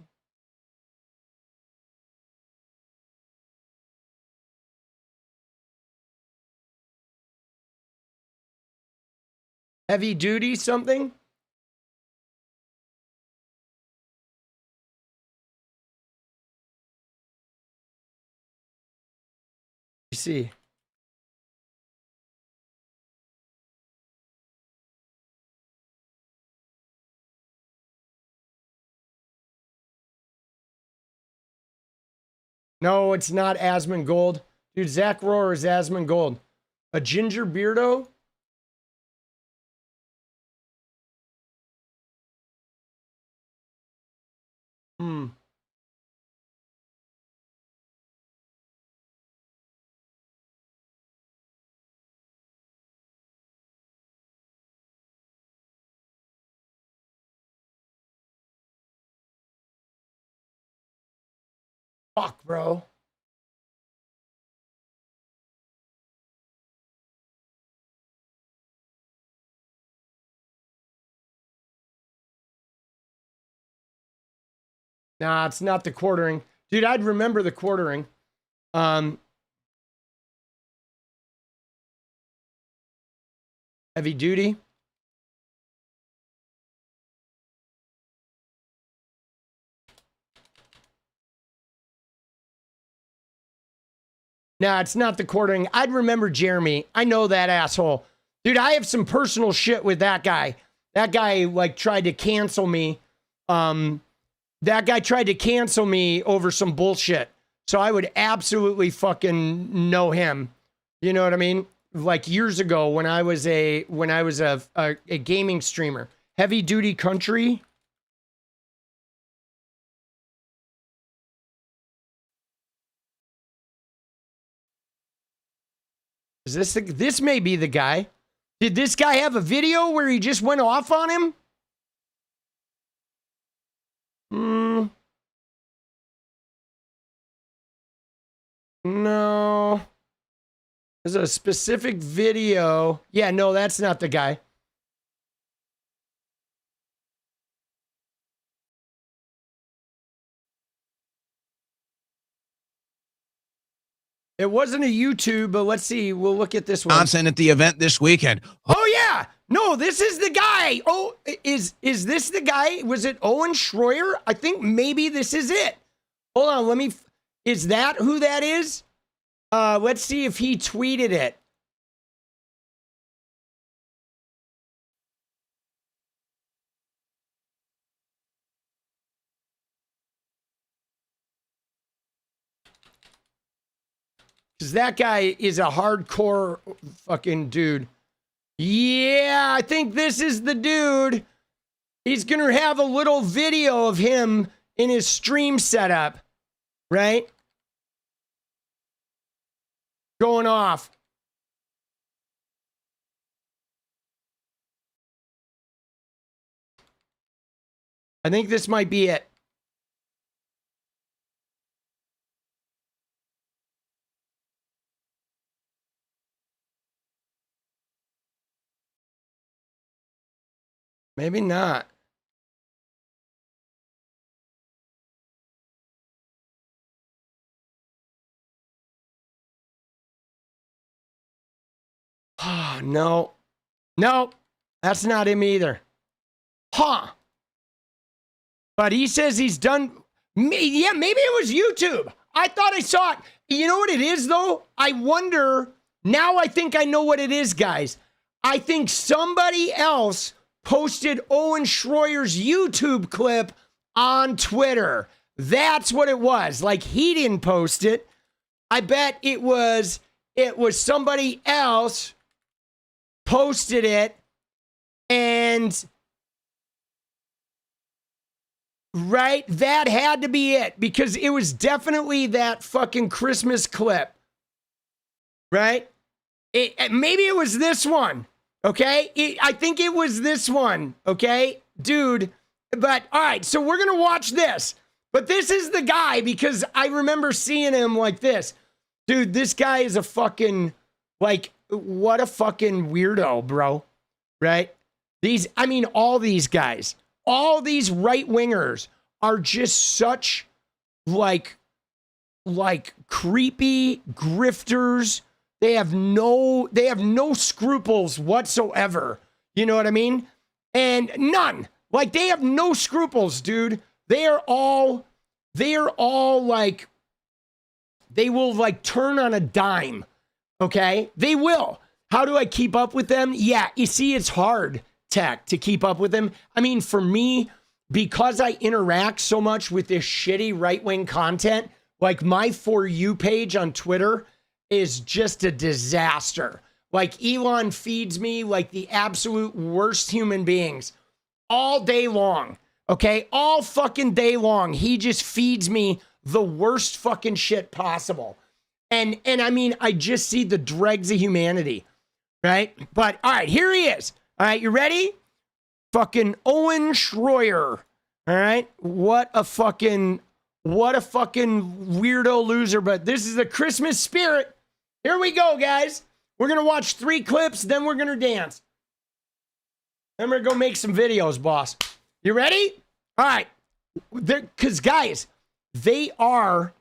Heavy duty something? You see. No, it's not Asmongold. Dude, Zach Rohrer is Asmongold. A ginger beardo? Fuck, bro. Nah, it's not the quartering. Dude, I'd remember the quartering. Heavy duty. Nah, it's not the quartering. I'd remember Jeremy. I know that asshole. Dude, I have some personal shit with that guy. That guy, like, tried to cancel me. That guy tried to cancel me over some bullshit. So I would absolutely fucking know him. You know what I mean? Like years ago when I was a gaming streamer. Heavy Duty Country. Is this may be the guy. Did this guy have a video where he just went off on him? No. There's a specific video. Yeah, no, that's not the guy. It wasn't a YouTube, but let's see. We'll look at this one. Johnson at the event this weekend. Oh, yeah. No, this is the guy. Oh, is this the guy? Was it Owen Schroyer? I think maybe this is it. Hold on. Let me. Is that who that is? Let's see if he tweeted it. Because that guy is a hardcore fucking dude. Yeah, I think this is the dude. He's going to have a little video of him in his stream setup, right? Going off. I think this might be it. Maybe not. Oh, no. No, that's not him either. Huh. But he says he's done. Yeah, maybe it was YouTube. I thought I saw it. You know what it is, though? I wonder. Now I think I know what it is, guys. I think somebody else posted Owen Schroyer's YouTube clip on Twitter. That's what it was. Like, he didn't post it. I bet it was somebody else posted it, and right, that had to be it, because it was definitely that fucking Christmas clip, right? Maybe it was this one. Okay, I think it was this one, okay? dude, but all right, so we're going to watch this. But this is the guy because I remember seeing him like this. Dude, this guy is a fucking, like, what a fucking weirdo, bro. Right? All these guys, all these right-wingers are just such, like creepy grifters. They have no scruples whatsoever. You know what I mean? And none. Like, they have no scruples, dude. They are all like, they will like turn on a dime. Okay? They will. How do I keep up with them? Yeah, you see, it's hard, Tech, to keep up with them. I mean, for me, because I interact so much with this shitty right-wing content, like my For You page on Twitter is just a disaster. Like, Elon feeds me like the absolute worst human beings all day long. Okay? All fucking day long. He just feeds me the worst fucking shit possible. And I mean, I just see the dregs of humanity. Right? But all right, here he is. All right, you ready? Fucking Owen Schroyer. All right? What a fucking weirdo loser, but this is the Christmas spirit. Here we go, guys. We're going to watch 3 clips, then we're going to dance. Then we're going to go make some videos, boss. You ready? All right. Because, guys, they are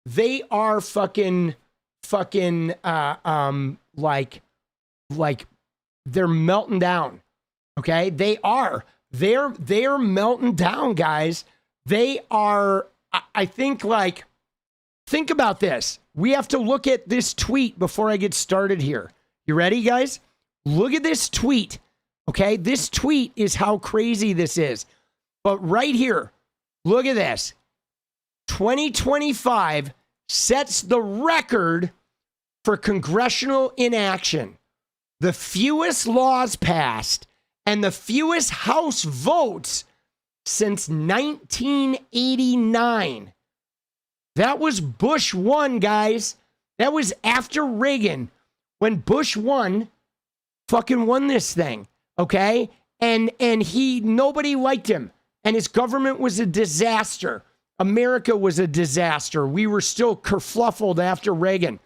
fucking, like, they're melting down. Okay? They're melting down, guys. They are, I think, like, think about this. We have to look at this tweet before I get started here. You ready, guys? Look at this tweet. Okay? This tweet is how crazy this is. But right here, look at this. 2025 sets the record for congressional inaction. The fewest laws passed and the fewest House votes since 1989. That was Bush 1, guys. That was after Reagan. When Bush 1 fucking won this thing, okay? And nobody liked him. And his government was a disaster. America was a disaster. We were still kerfluffled after Reagan.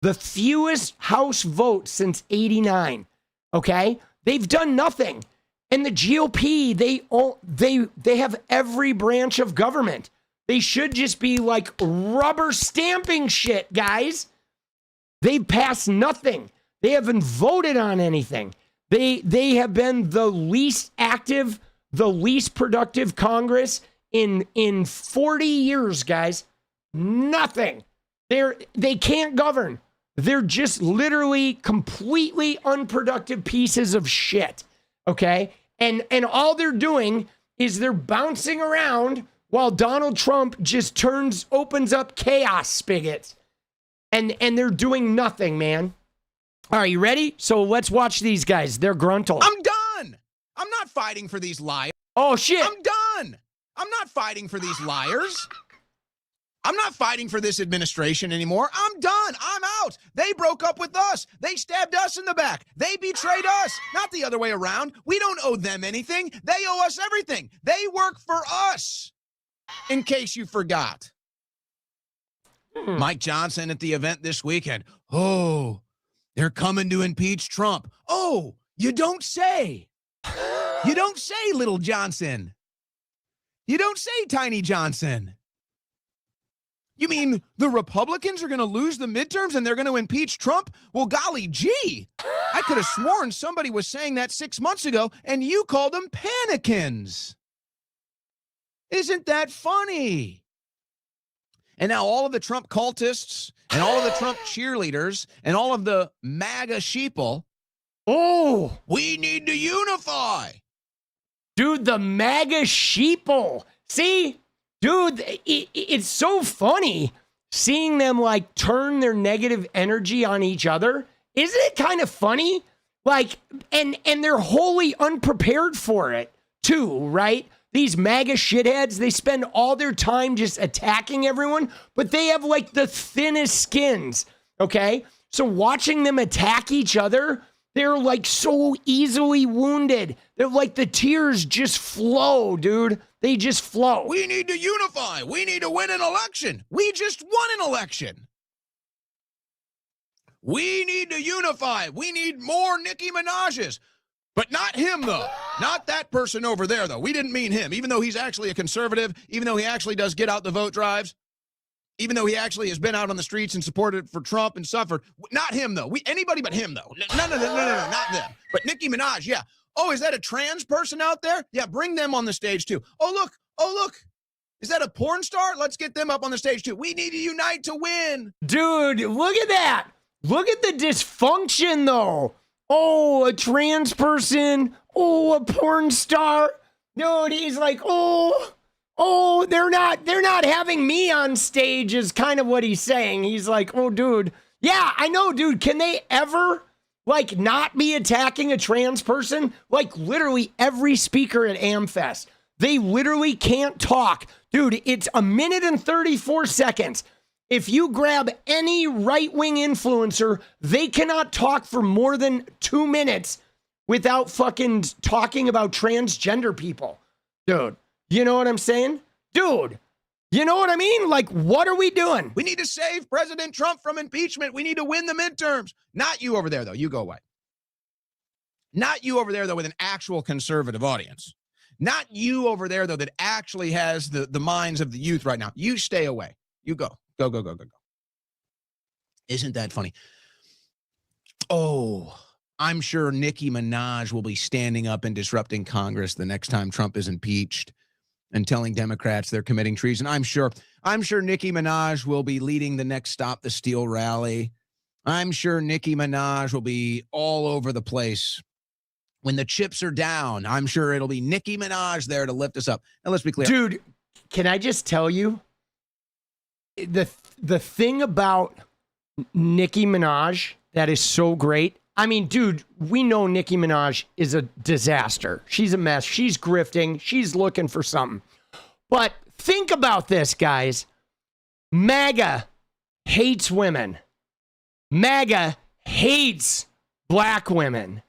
The fewest House votes since 89, okay? They've done nothing. And the GOP, they have every branch of government. They should just be like rubber stamping shit, guys. They've passed nothing. They haven't voted on anything. They have been the least active, the least productive Congress in 40 years, guys. Nothing. They can't govern. They're just literally completely unproductive pieces of shit. Okay? And all they're doing is they're bouncing around while Donald Trump just opens up chaos spigots. And they're doing nothing, man. All right, you ready? So let's watch these guys. They're gruntled. I'm done. I'm not fighting for these liars. Oh, shit. I'm done. I'm not fighting for these liars. I'm not fighting for this administration anymore. I'm done. I'm out. They broke up with us. They stabbed us in the back. They betrayed us. Not the other way around. We don't owe them anything. They owe us everything. They work for us. In case you forgot. Mike Johnson at the event this weekend. Oh, they're coming to impeach Trump. Oh, you don't say. You don't say, Little Johnson. You don't say, Tiny Johnson. You mean the Republicans are going to lose the midterms and they're going to impeach Trump? Well, golly gee, I could have sworn somebody was saying that 6 months ago and you called them panicans. Isn't that funny? And now all of the Trump cultists and all of the Trump cheerleaders and all of the Maga sheeple, oh, we need to unify. Dude, the Maga sheeple. See? Dude, it's so funny seeing them like turn their negative energy on each other. Isn't it kind of funny? Like, and they're wholly unprepared for it too, right? These MAGA shitheads, they spend all their time just attacking everyone, but they have like the thinnest skins, okay? So watching them attack each other, They're like so easily wounded. They're like the tears just flow, dude. They just flow. We need to unify. We need to win an election. We just won an election. We need to unify. We need more Nicki Minaj's. But not him, though. Not that person over there, though. We didn't mean him, even though he's actually a conservative, even though he actually does get out the vote drives, even though he actually has been out on the streets and supported for Trump and suffered. Not him, though. Anybody but him, though. No, not them. But Nicki Minaj, yeah. Oh, is that a trans person out there? Yeah, bring them on the stage, too. Oh, look. Is that a porn star? Let's get them up on the stage, too. We need to unite to win. Dude, look at that. Look at the dysfunction, though. Oh, a trans person. Oh, a porn star. Dude, he's like, oh, they're not having me on stage is kind of what he's saying. He's like, oh, dude. Yeah, I know, dude. Can they ever, like, not be attacking a trans person? Like, literally every speaker at AmFest, they literally can't talk. Dude, it's 1 minute and 34 seconds. If you grab any right-wing influencer, they cannot talk for more than 2 minutes without fucking talking about transgender people. Dude, you know what I'm saying? Dude, you know what I mean? Like, what are we doing? We need to save President Trump from impeachment. We need to win the midterms. Not you over there, though. You go away. Not you over there, though, with an actual conservative audience. Not you over there, though, that actually has the minds of the youth right now. You stay away. You go. Go. Isn't that funny? Oh, I'm sure Nicki Minaj will be standing up and disrupting Congress the next time Trump is impeached and telling Democrats they're committing treason. I'm sure Nicki Minaj will be leading the next Stop the Steal rally. I'm sure Nicki Minaj will be all over the place. When the chips are down, I'm sure it'll be Nicki Minaj there to lift us up. Now, let's be clear. Dude, can I just tell you? The thing about Nicki Minaj that is so great. I mean, dude, we know Nicki Minaj is a disaster. She's a mess. She's grifting. She's looking for something. But think about this, guys. MAGA hates women. MAGA hates black women.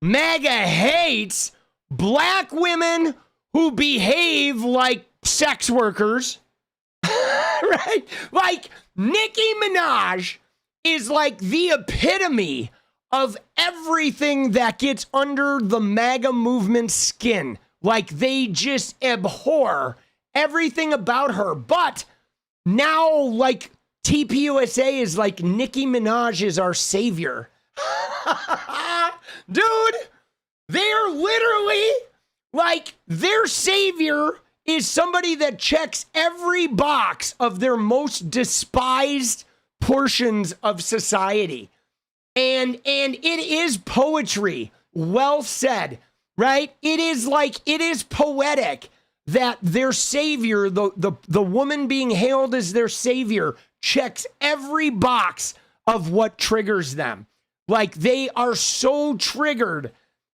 MAGA hates black women who behave like sex workers. Right? Like, Nicki Minaj is like the epitome of everything that gets under the MAGA movement's skin. Like, they just abhor everything about her. But now, like, TPUSA is like, Nicki Minaj is our savior. Dude, they're literally like, their savior is somebody that checks every box of their most despised portions of society. And it is poetry. Well said, right? It is poetic that their savior, the woman being hailed as their savior, checks every box of what triggers them. Like, they are so triggered.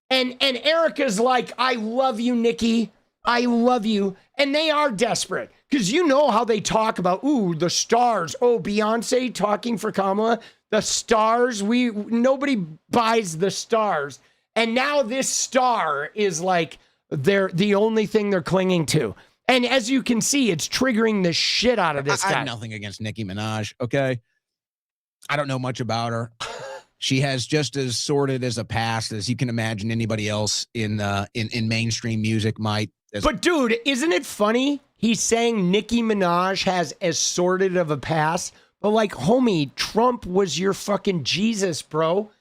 And Erica's like, I love you, Nicki. I love you. And they are desperate because you know how they talk about, ooh, the stars. Oh, Beyonce talking for Kamala. The stars. Nobody buys the stars. And now this star is like the only thing they're clinging to. And as you can see, it's triggering the shit out of this guy. I have nothing against Nicki Minaj, okay? I don't know much about her. She has just as sordid as a past as you can imagine anybody else in mainstream music might. But dude, isn't it funny? He's saying Nicki Minaj has as sordid of a past. But like, homie, Trump was your fucking Jesus, bro.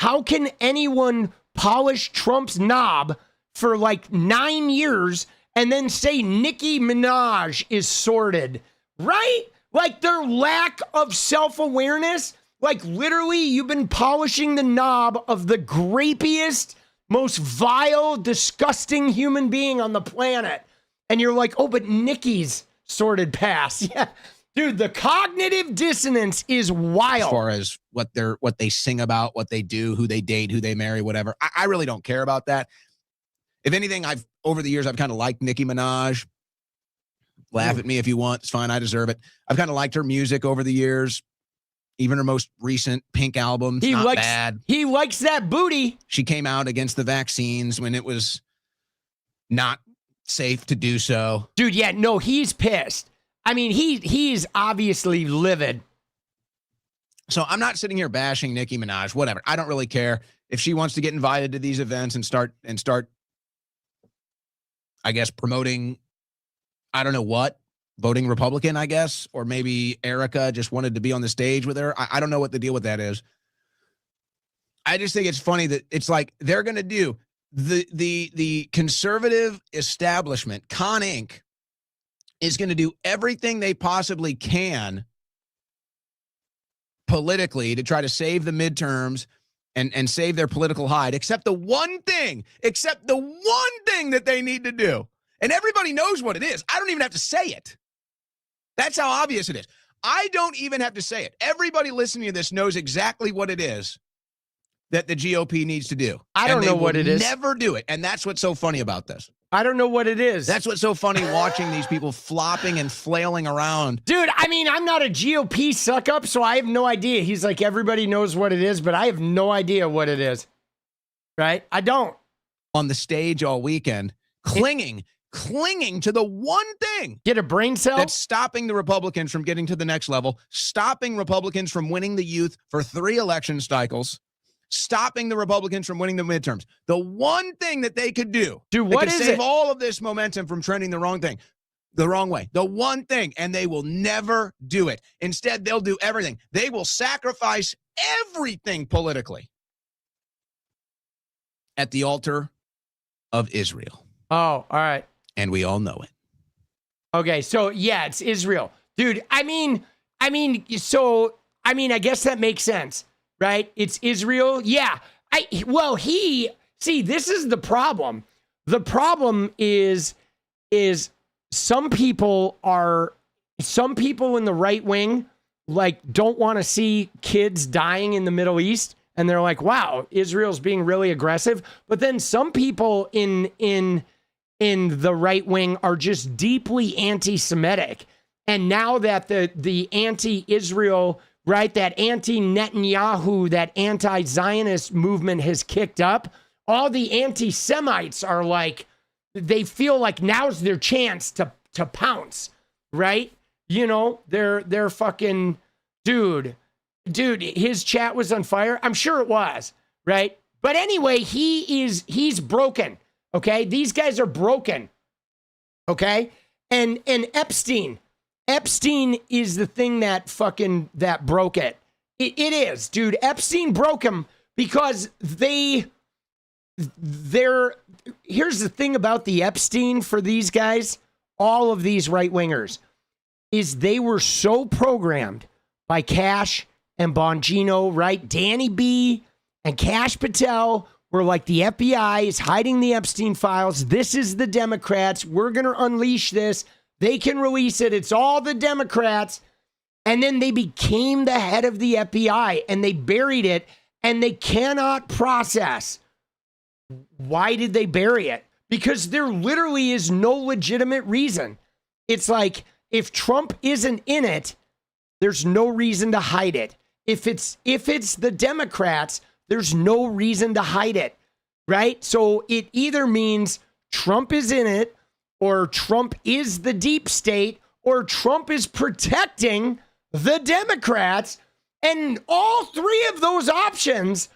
How can anyone polish Trump's knob for like 9 years and then say Nicki Minaj is sordid, right? Like, their lack of self-awareness. Like, literally, you've been polishing the knob of the grapiest, most vile, disgusting human being on the planet. And you're like, oh, but Nicki's sordid past. Yeah. Dude, the cognitive dissonance is wild. As far as what they sing about, what they do, who they date, who they marry, whatever. I really don't care about that. If anything, over the years, I've kind of liked Nicki Minaj. Laugh at me if you want. It's fine. I deserve it. I've kind of liked her music over the years. Even her most recent Pink album, He not likes bad. He likes that booty. She came out against the vaccines when it was not safe to do so. Dude, yeah, no, he's pissed. I mean, he's obviously livid. So I'm not sitting here bashing Nicki Minaj, whatever. I don't really care if she wants to get invited to these events and start, I guess, promoting, I don't know what, voting Republican, I guess, or maybe Erica just wanted to be on the stage with her. I don't know what the deal with that is. I just think it's funny that it's like they're going to do the conservative establishment, Con Inc., is going to do everything they possibly can politically to try to save the midterms and save their political hide, except the one thing that they need to do. And everybody knows what it is. I don't even have to say it. That's how obvious it is. I don't even have to say it. Everybody listening to this knows exactly what it is that the GOP needs to do. I don't know what it is. Never do it. And that's what's so funny about this. I don't know what it is. That's what's so funny watching these people flopping and flailing around. Dude, I mean, I'm not a GOP suck up, so I have no idea. He's like, everybody knows what it is, but I have no idea what it is. Right? I don't. On the stage all weekend, clinging to the one thing. Get a brain cell? That's stopping the Republicans from getting to the next level, stopping Republicans from winning the youth for 3 election cycles, stopping the Republicans from winning the midterms. The one thing that they could do, dude, what is it? Save all of this momentum from trending the wrong way. The one thing, and they will never do it. Instead, they'll do everything. They will sacrifice everything politically at the altar of Israel. Oh, all right. And we all know it. Okay, so yeah, it's Israel. Dude, I guess that makes sense, right? It's Israel. Yeah. This is the problem. The problem is some people in the right wing like don't want to see kids dying in the Middle East, and they're like, wow, Israel's being really aggressive. But then some people in the right wing are just deeply anti-Semitic. And now that the anti-Israel, right, that anti-Netanyahu, that anti-Zionist movement has kicked up, all the anti-Semites are like, they feel like now's their chance to pounce, right? You know, they're fucking, dude, his chat was on fire. I'm sure it was, right? But anyway, he's broken. Okay, these guys are broken. Okay, and Epstein is the thing that broke it. It is, dude. Epstein broke him because they're. Here's the thing about the Epstein for these guys, all of these right wingers, is they were so programmed by Cash and Bongino, right? Danny B and Kash Patel. We're like, the FBI is hiding the Epstein files. This is the Democrats. We're going to unleash this. They can release it. It's all the Democrats. And then they became the head of the FBI and they buried it and they cannot process. Why did they bury it? Because there literally is no legitimate reason. It's like, if Trump isn't in it, there's no reason to hide it. If it's the Democrats, there's no reason to hide it, right? So it either means Trump is in it, or Trump is the deep state, or Trump is protecting the Democrats. And all 3 of those options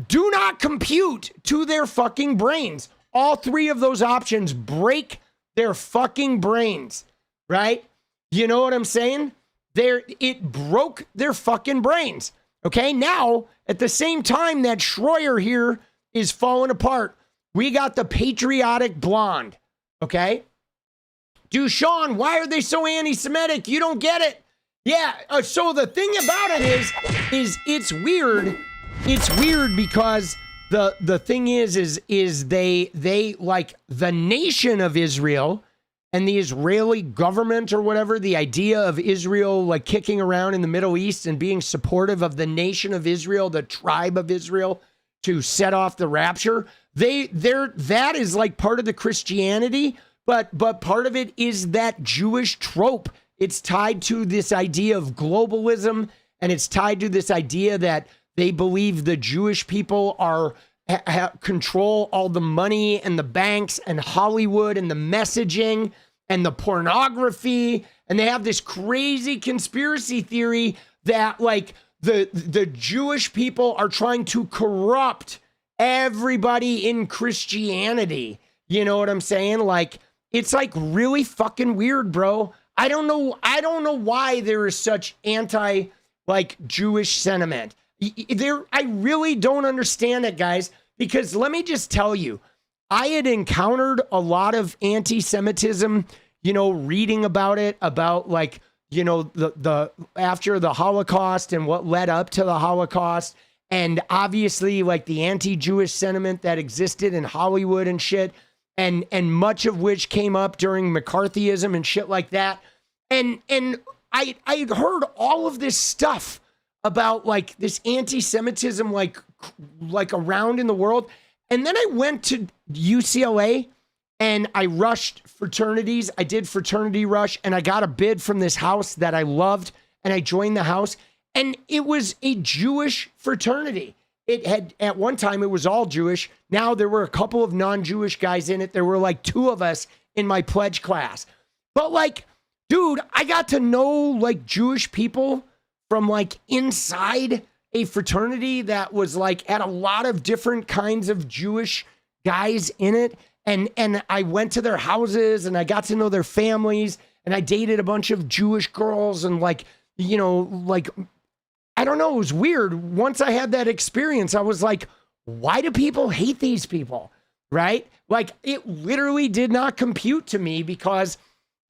do not compute to their fucking brains. All 3 of those options break their fucking brains, right? You know what I'm saying? It broke their fucking brains. Okay, now, at the same time that Schroyer here is falling apart, we got the patriotic blonde, okay? Dushan, why are they so anti-Semitic? You don't get it. Yeah, so the thing about it is it's weird. It's weird because the thing is they like the nation of Israel and the Israeli government or whatever, the idea of Israel like kicking around in the Middle East and being supportive of the nation of Israel, the tribe of Israel, to set off the rapture. That is like part of the Christianity, but part of it is that Jewish trope. It's tied to this idea of globalism And it's tied to this idea that they believe the Jewish people are control all the money and the banks and Hollywood and the messaging and the pornography. And they have this crazy conspiracy theory that like the Jewish people are trying to corrupt everybody in Christianity. You know what I'm saying? Like, it's like really fucking weird, bro. I don't know why there is such anti like Jewish sentiment. I really don't understand it, guys, because let me just tell you, I had encountered a lot of anti-Semitism, you know, reading about it, about like, you know, the after the Holocaust and what led up to the Holocaust. And obviously like the anti-Jewish sentiment that existed in Hollywood and shit, and much of which came up during McCarthyism and shit like that. And I heard all of this stuff about like this anti-Semitism like around in the world. And then I went to UCLA and I rushed fraternities. I did fraternity rush and I got a bid from this house that I loved and I joined the house, and it was a Jewish fraternity. It had, at one time, it was all Jewish. Now there were a couple of non-Jewish guys in it. There were like 2 of us in my pledge class. But like, dude, I got to know like Jewish people from like inside a fraternity that was like had a lot of different kinds of Jewish guys in it. And I went to their houses and I got to know their families, and I dated a bunch of Jewish girls, and like, you know, like, I don't know, it was weird. Once I had that experience, I was like, why do people hate these people? Right? Like, it literally did not compute to me because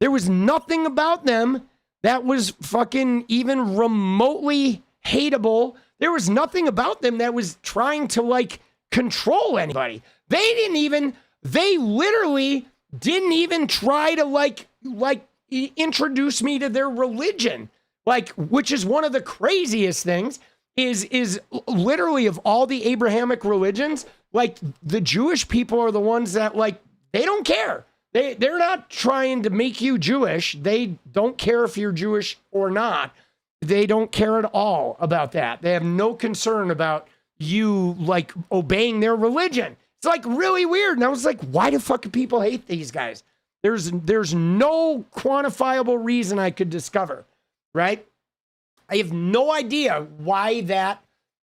there was nothing about them that was fucking even remotely hateable. There was nothing about them that was trying to like control anybody. They literally didn't even try to like introduce me to their religion. Like, which is one of the craziest things is literally of all the Abrahamic religions, like the Jewish people are the ones that like, they don't care. They're not trying to make you Jewish. They don't care if you're Jewish or not. They don't care at all about that. They have no concern about you like obeying their religion. It's like really weird. And I was like, why do fucking people hate these guys? There's no quantifiable reason I could discover, right? I have no idea why that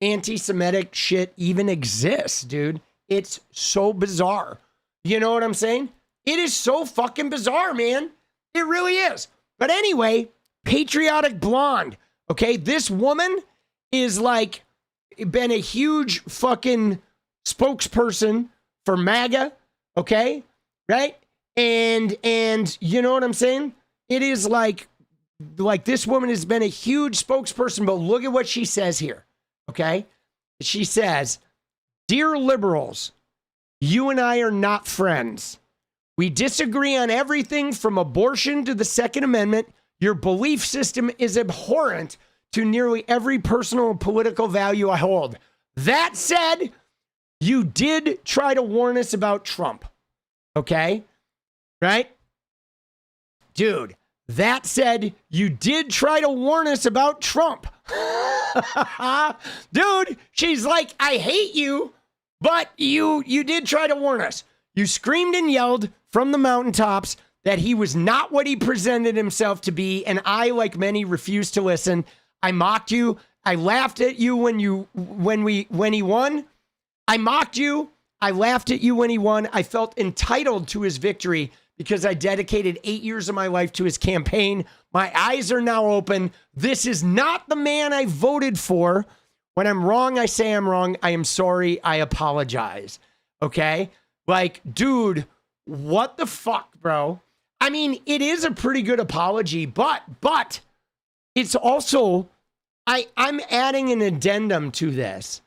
anti-Semitic shit even exists, dude. It's so bizarre. You know what I'm saying? It is so fucking bizarre, man. It really is. But anyway, patriotic blonde. Okay, this woman is like been a huge fucking spokesperson for Maga. Okay, right? And you know what I'm saying? It is like this woman has been a huge spokesperson, but look at what she says here. Okay, she says, "Dear liberals, you and I are not friends. We disagree on everything from abortion to the Second Amendment. Your belief system is abhorrent to nearly every personal and political value I hold. That said, you did try to warn us about Trump." Okay? Right? Dude, that said, you did try to warn us about Trump. Dude, she's like, I hate you, but you did try to warn us. You screamed and yelled from the mountaintops that he was not what he presented himself to be, and I, like many, refused to listen. I mocked you. I laughed at you when he won. I mocked you. I laughed at you when he won. I felt entitled to his victory because I dedicated 8 years of my life to his campaign. My eyes are now open. This is not the man I voted for. When I'm wrong, I say I'm wrong. I am sorry. I apologize. Okay? Like, dude, what the fuck, bro? I mean, it is a pretty good apology, but it's also, I'm adding an addendum to this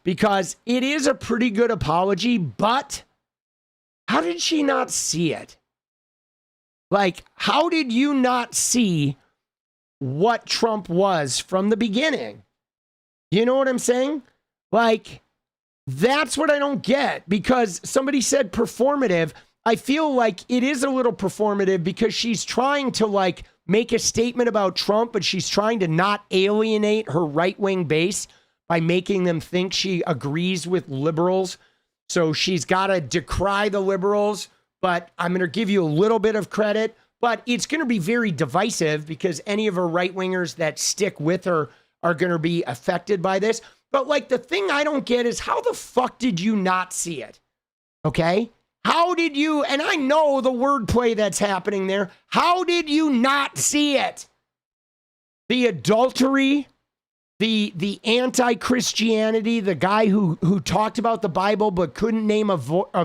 because it is a pretty good apology, but how did she not see it? Like, how did you not see what Trump was from the beginning? You know what I'm saying? Like, that's what I don't get, because somebody said performative. I feel like it is a little performative because she's trying to like make a statement about Trump, but she's trying to not alienate her right-wing base by making them think she agrees with liberals. So she's got to decry the liberals, but I'm going to give you a little bit of credit. But it's going to be very divisive because any of her right-wingers that stick with her are going to be affected by this. But like the thing I don't get is how the fuck did you not see it? Okay? How did you, and I know the wordplay that's happening there, how did you not see it? The adultery, the anti-Christianity, the guy who talked about the Bible but couldn't name a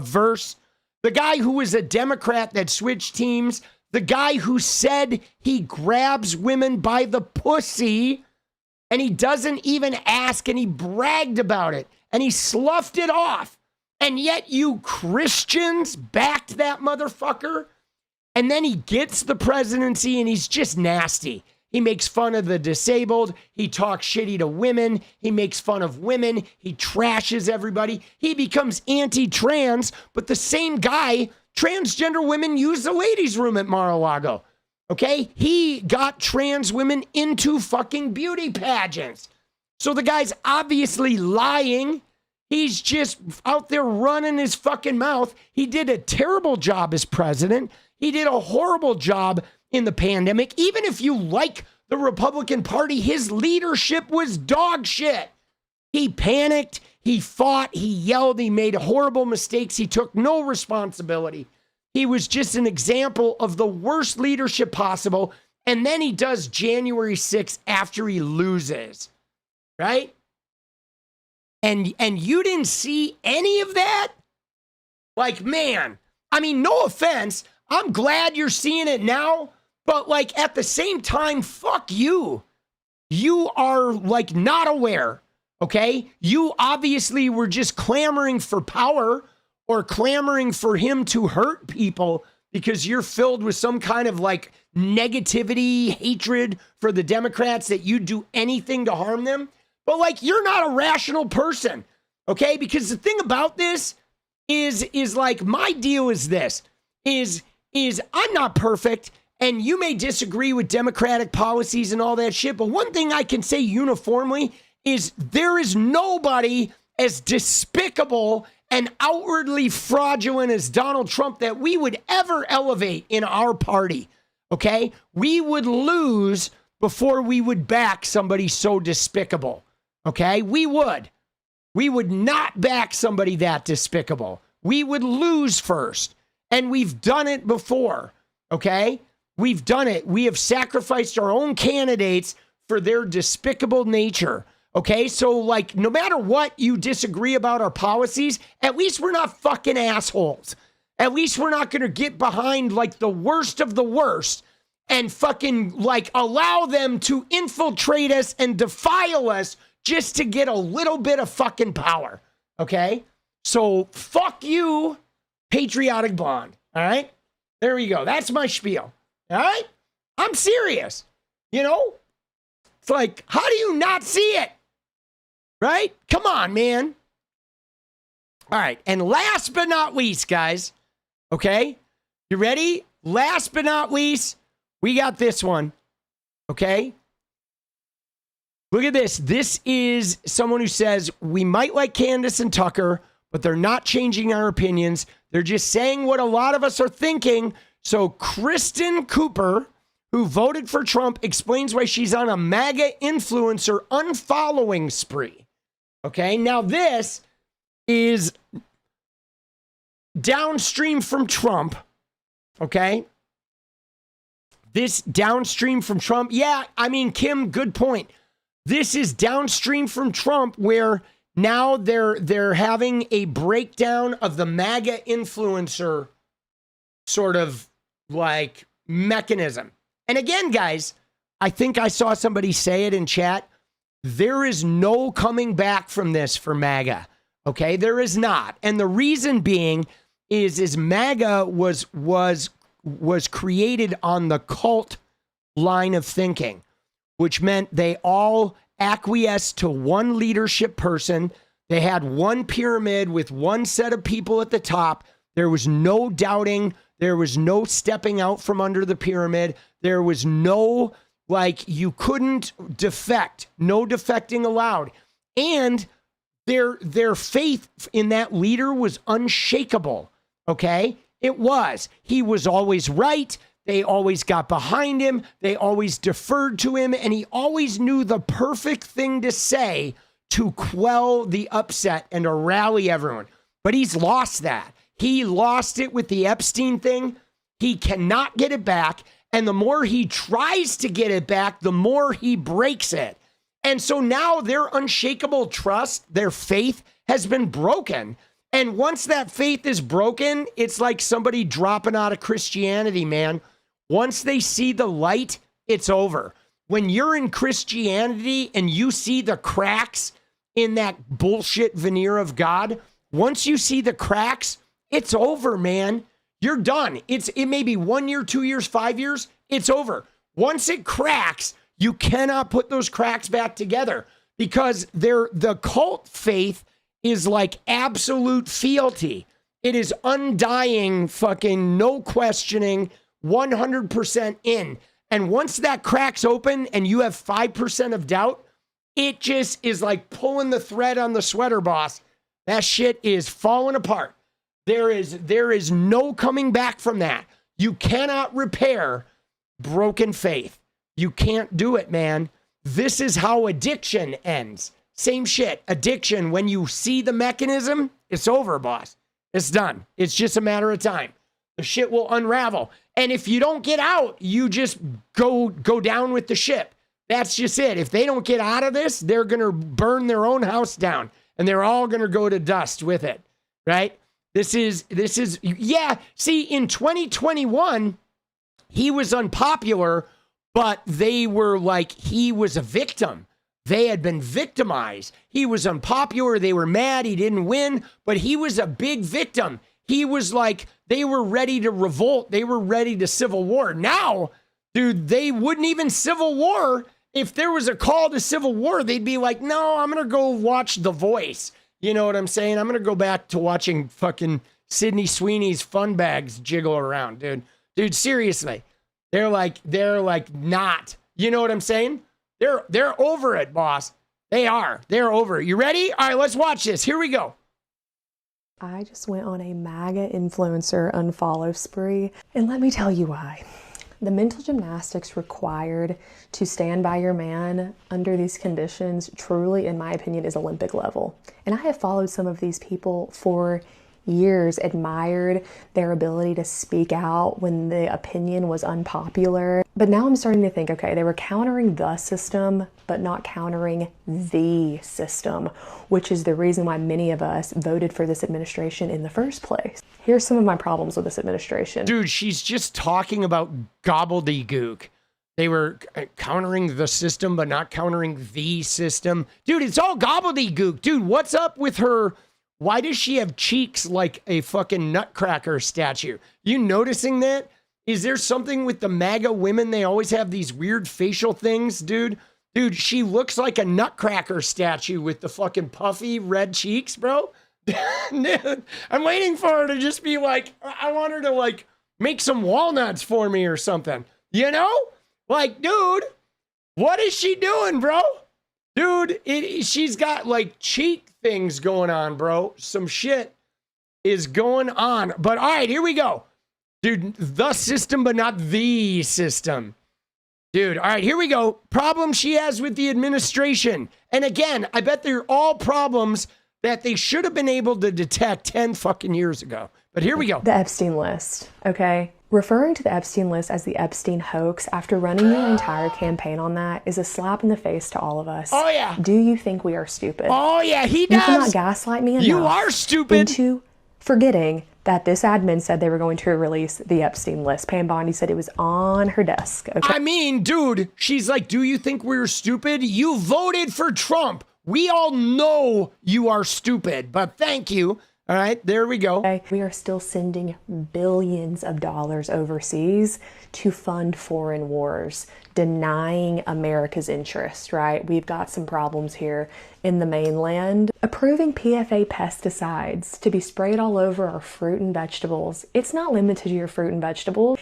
verse, the guy who was a Democrat that switched teams, the guy who said he grabs women by the pussy and he doesn't even ask and he bragged about it and he sloughed it off. And yet you Christians backed that motherfucker. And then he gets the presidency and he's just nasty. He makes fun of the disabled. He talks shitty to women. He makes fun of women. He trashes everybody. He becomes anti-trans, but the same guy, transgender women use the ladies' room at Mar-a-Lago. Okay? He got trans women into fucking beauty pageants. So the guy's obviously lying. He's just out there running his fucking mouth. He did a terrible job as president. He did a horrible job in the pandemic. Even if you like the Republican Party, his leadership was dog shit. He panicked. He fought. He yelled. He made horrible mistakes. He took no responsibility. He was just an example of the worst leadership possible. And then he does January 6th after he loses, right? And you didn't see any of that? Like, man, I mean, no offense. I'm glad you're seeing it now. But like at the same time, fuck you. You are like not aware, okay? You obviously were just clamoring for power or clamoring for him to hurt people because you're filled with some kind of like negativity, hatred for the Democrats that you'd do anything to harm them. But like, you're not a rational person, okay? Because the thing about this is like, my deal is this, is I'm not perfect, and you may disagree with Democratic policies and all that shit, but one thing I can say uniformly is there is nobody as despicable and outwardly fraudulent as Donald Trump that we would ever elevate in our party, okay? We would lose before we would back somebody so despicable. Okay, we would not back somebody that despicable. We would lose first. And we've done it before. Okay, we've done it. We have sacrificed our own candidates for their despicable nature. Okay, so like no matter what you disagree about our policies, at least we're not fucking assholes. At least we're not going to get behind like the worst of the worst and fucking like allow them to infiltrate us and defile us just to get a little bit of fucking power, okay? So fuck you, patriotic blonde, all right? There we go. That's my spiel, all right? I'm serious, you know? It's like, how do you not see it, right? Come on, man. All right, and last but not least, guys, okay? You ready? Last but not least, we got this one, okay? Look at this. This is someone who says, we might like Candace and Tucker, but they're not changing our opinions. They're just saying what a lot of us are thinking. So Kristen Cooper, who voted for Trump, explains why she's on a MAGA influencer unfollowing spree. Okay, now this is downstream from Trump. Okay, this downstream from Trump. Yeah, I mean, Kim, good point. This is downstream from Trump, where now they're having a breakdown of the MAGA influencer sort of like mechanism. And again, guys, I think I saw somebody say it in chat. There is no coming back from this for MAGA. Okay, there is not. And the reason being is MAGA was created on the cult line of thinking, which meant they all acquiesced to one leadership person. They had one pyramid with one set of people at the top. There was no doubting There was no stepping out from under the pyramid. There was no, like, you couldn't defect. No defecting allowed. And their faith in that leader was unshakable, okay? It was. He was always right. They always got behind him. They always deferred to him. And he always knew the perfect thing to say to quell the upset and to rally everyone. But he's lost that. He lost it with the Epstein thing. He cannot get it back. And the more he tries to get it back, the more he breaks it. And so now their unshakable trust, their faith has been broken. And once that faith is broken, it's like somebody dropping out of Christianity, man. Once they see the light, it's over. When you're in Christianity and you see the cracks in that bullshit veneer of God, once you see the cracks, it's over, man. You're done. It may be 1 year, 2 years, 5 years. It's over. Once it cracks, you cannot put those cracks back together because the cult faith is like absolute fealty. It is undying, fucking no questioning, 100% in. And once that cracks open and you have 5% of doubt, it just is like pulling the thread on the sweater, boss. That shit is falling apart. There is no coming back from that. You cannot repair broken faith. You can't do it, man. This is how addiction ends. Same shit. Addiction, when you see the mechanism, it's over, boss. It's done. It's just a matter of time. The shit will unravel. And if you don't get out, you just go down with the ship. That's just it. If they don't get out of this, they're going to burn their own house down. And they're all going to go to dust with it, right? This is, yeah. See, in 2021, he was unpopular, but they were like, he was a victim. They had been victimized. He was unpopular. They were mad. He didn't win, but he was a big victim. He was like, they were ready to revolt. They were ready to civil war. Now, dude, they wouldn't even civil war. If there was a call to civil war, they'd be like, no, I'm going to go watch The Voice. You know what I'm saying? I'm going to go back to watching fucking Sydney Sweeney's fun bags jiggle around, dude. Dude, seriously. They're like not. You know what I'm saying? They're over it, boss. They are. They're over it. You ready? All right, let's watch this. Here we go. I just went on a MAGA influencer unfollow spree, and let me tell you why. The mental gymnastics required to stand by your man under these conditions truly, in my opinion, is Olympic level. And I have followed some of these people for years, admired their ability to speak out when the opinion was unpopular. But now I'm starting to think, okay, they were countering the system, but not countering the system, which is the reason why many of us voted for this administration in the first place. Here's some of my problems with this administration. Dude, she's just talking about gobbledygook. They were countering the system, but not countering the system. Dude, it's all gobbledygook. Dude, what's up with her? Why does she have cheeks like a fucking nutcracker statue? You noticing that? Is there something with the MAGA women? They always have these weird facial things, dude. Dude, she looks like a nutcracker statue with the fucking puffy red cheeks, bro. Dude, I'm waiting for her to just be like, I want her to like make some walnuts for me or something. You know? Like, dude, what is she doing, bro? Dude, she's got like cheek things going on, bro. Some shit is going on. But all right, here we go. Dude, the system, but not the system. Dude, all right, here we go. Problems she has with the administration. And again, I bet they're all problems that they should have been able to detect 10 fucking years ago. But here we go. The Epstein list, okay? Referring to the Epstein list as the Epstein hoax after running your entire campaign on that is a slap in the face to all of us. Oh, yeah. Do you think we are stupid? Oh, yeah, he does. You cannot gaslight me enough. You are stupid. Into forgetting that this admin said they were going to release the Epstein list. Pam Bondi said it was on her desk. Okay? I mean, dude, she's like, do you think we're stupid? You voted for Trump. We all know you are stupid, but thank you. All right, there we go. Okay. We are still sending billions of dollars overseas to fund foreign wars, denying America's interest, right? We've got some problems here in the mainland. Approving PFA pesticides to be sprayed all over our fruit and vegetables. It's not limited to your fruit and vegetables.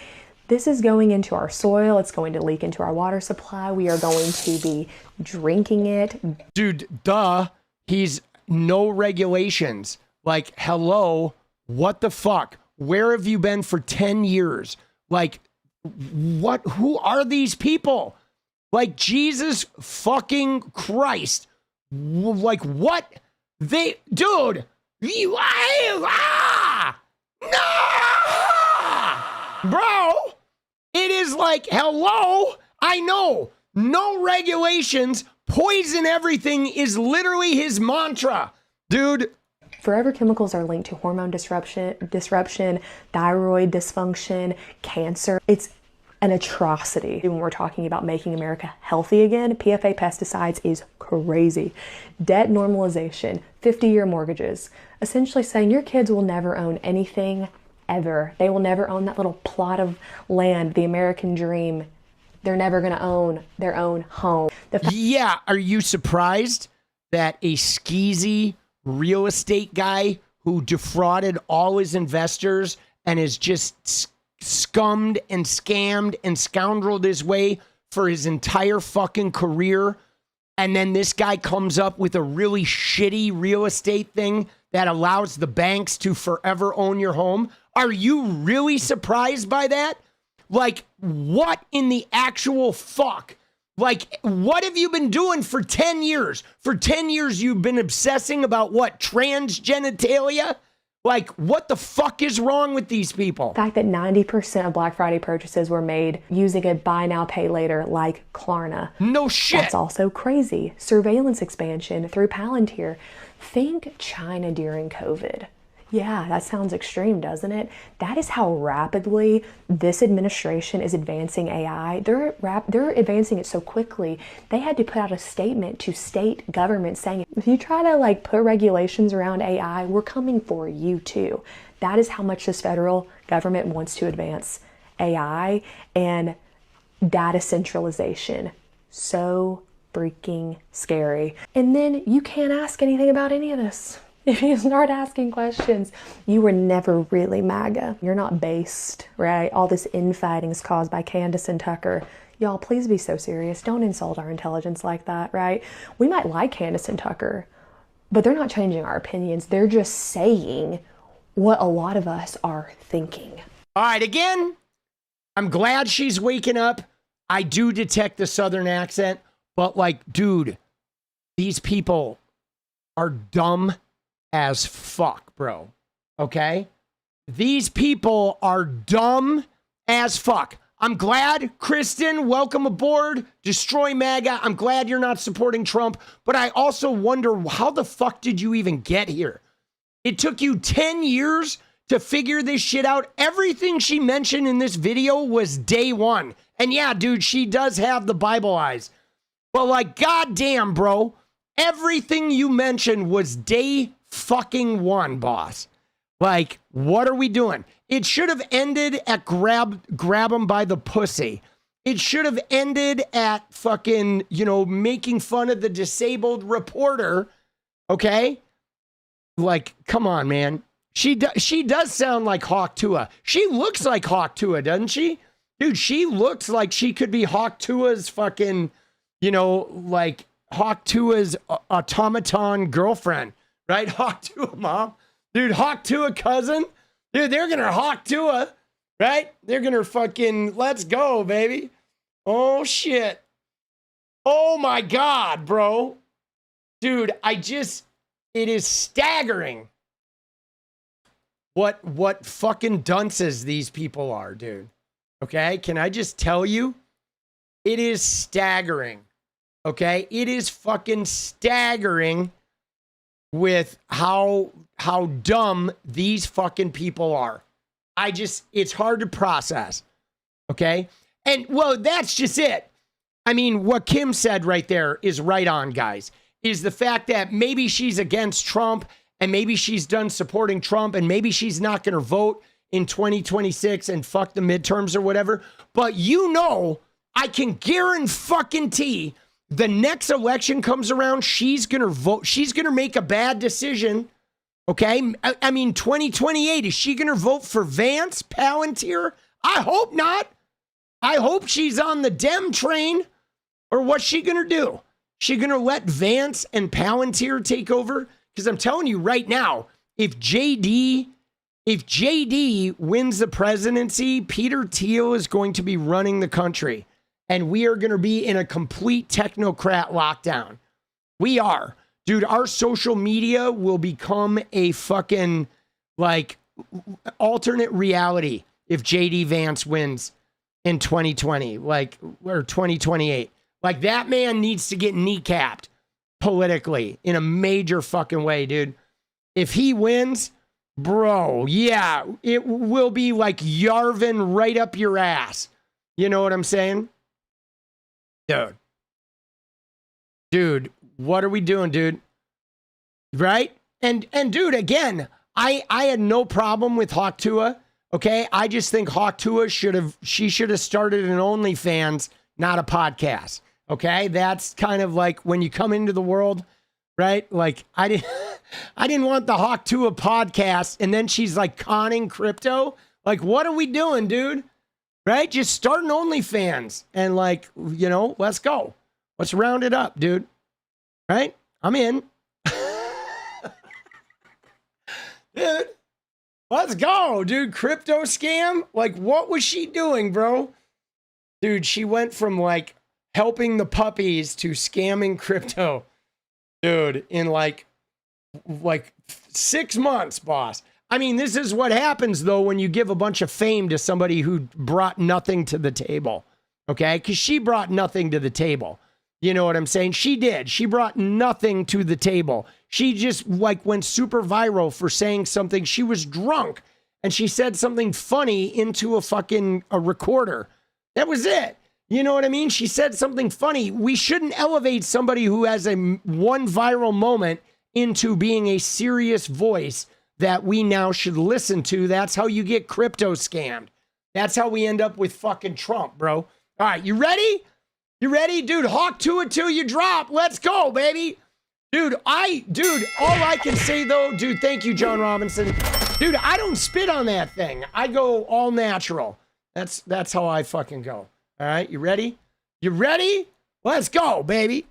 This is going into our soil. It's going to leak into our water supply. We are going to be drinking it. Dude, duh. He's no regulations. Like, hello, what the fuck? Where have you been for 10 years? Like, what? Who are these people? Like, Jesus fucking Christ. Like, what? Dude, you, no! Bro, it is like, hello, I know, no regulations, poison everything is literally his mantra. Dude. Forever chemicals are linked to hormone disruption, thyroid dysfunction, cancer. It's an atrocity. When we're talking about making America healthy again, PFA pesticides is crazy. Debt normalization, 50-year mortgages, essentially saying your kids will never own anything ever. They will never own that little plot of land, the American dream. They're never going to own their own home. Yeah, are you surprised that a skeezy real estate guy who defrauded all his investors and is just scummed and scammed and scoundreled his way for his entire fucking career, and then this guy comes up with a really shitty real estate thing that allows the banks to forever own your home? Are you really surprised by that? Like, what in the actual fuck? Like, what have you been doing for 10 years? For 10 years, you've been obsessing about what? Transgenitalia? Like, what the fuck is wrong with these people? The fact that 90% of Black Friday purchases were made using a buy now, pay later like Klarna. No shit. That's also crazy. Surveillance expansion through Palantir. Think China during COVID. Yeah, that sounds extreme, doesn't it? That is how rapidly this administration is advancing AI. They're advancing it so quickly. They had to put out a statement to state governments saying, if you try to like put regulations around AI, we're coming for you too. That is how much this federal government wants to advance AI and data centralization. So freaking scary. And then you can't ask anything about any of this. If you start asking questions, you were never really MAGA. You're not based, right? All this infighting is caused by Candace and Tucker. Y'all, please be so serious. Don't insult our intelligence like that, right? We might like Candace and Tucker, but they're not changing our opinions. They're just saying what a lot of us are thinking. All right, again, I'm glad she's waking up. I do detect the Southern accent, but like, dude, these people are dumb as fuck, bro. Okay? These people are dumb as fuck. I'm glad, Kristen, welcome aboard. Destroy MAGA. I'm glad you're not supporting Trump, but I also wonder, how the fuck did you even get here? It took you 10 years to figure this shit out. Everything she mentioned in this video was day one. And yeah, dude, she does have the Bible eyes. But like, goddamn, bro, everything you mentioned was day fucking one, boss. Like, what are we doing? It should have ended at grab him by the pussy. It should have ended at fucking, making fun of the disabled reporter. Okay? Like, come on, man. She does sound like 𝗙liche🗏🗏. She looks like 𝗙liche🗏🗏, doesn't she? Dude, she looks like she could be 𝗙cije🗏🗏's fucking, like 𝗙cije🗏🗏's automaton girlfriend. Right? 𝗙cije🗏 mom. Dude, 𝗙cije cousin. Dude, they're gonna 𝗙cije, right? They're gonna fucking, let's go, baby. Oh, shit. Oh, my God, bro. Dude, it is staggering what fucking dunces these people are, dude. Okay? Can I just tell you? It is staggering. Okay? It is fucking staggering with how dumb these fucking people are. It's hard to process. Okay? And, well, that's just it. I mean, what Kim said right there is right on, guys, is the fact that maybe she's against Trump and maybe she's done supporting Trump, and maybe she's not going to vote in 2026 and fuck the midterms or whatever. But you know, I can guarantee the next election comes around, she's going to vote. She's going to make a bad decision. Okay. I mean, 2028, is she going to vote for Vance, Palantir? I hope not. I hope she's on the Dem train. Or what's she going to do? She going to let Vance and Palantir take over? Because I'm telling you right now, if JD wins the presidency, Peter Thiel is going to be running the country. And we are going to be in a complete technocrat lockdown. We are. Dude, our social media will become a fucking, like, alternate reality if JD Vance wins in 2020, like, or 2028. Like, that man needs to get kneecapped politically in a major fucking way, dude. If he wins, bro, yeah, it will be like Yarvin right up your ass. You know what I'm saying? Dude, what are we doing, dude? Right? And dude, again, I had no problem with 𝗙់_𝗏. Okay, I just think 𝗙់_𝗏 should have started an OnlyFans, not a podcast. Okay, that's kind of like when you come into the world, right? Like I didn't want the 𝗙்_𝗏 podcast, and then she's like conning crypto. Like, what are we doing, dude? Right? Just start an OnlyFans and, like, you know, let's go. Let's round it up, dude. Right? I'm in. Dude, let's go, dude. Crypto scam? Like, what was she doing, bro? Dude, she went from, like, helping the puppies to scamming crypto. Dude, in, like 6 months, boss. I mean, this is what happens, though, when you give a bunch of fame to somebody who brought nothing to the table, okay? Because she brought nothing to the table. You know what I'm saying? She did. She brought nothing to the table. She just, like, went super viral for saying something. She was drunk, and she said something funny into a recorder. That was it. You know what I mean? She said something funny. We shouldn't elevate somebody who has one viral moment into being a serious voice that we now should listen to. That's how you get crypto scammed. That's how we end up with fucking Trump, bro. All right, you ready? You ready? Dude, 𝗙̇_𝗏 till you drop. Let's go, baby. Dude, all I can say, though, dude, thank you, John Robinson. Dude, I don't spit on that thing. I go all natural. That's how I fucking go. All right, you ready? You ready? Let's go, baby.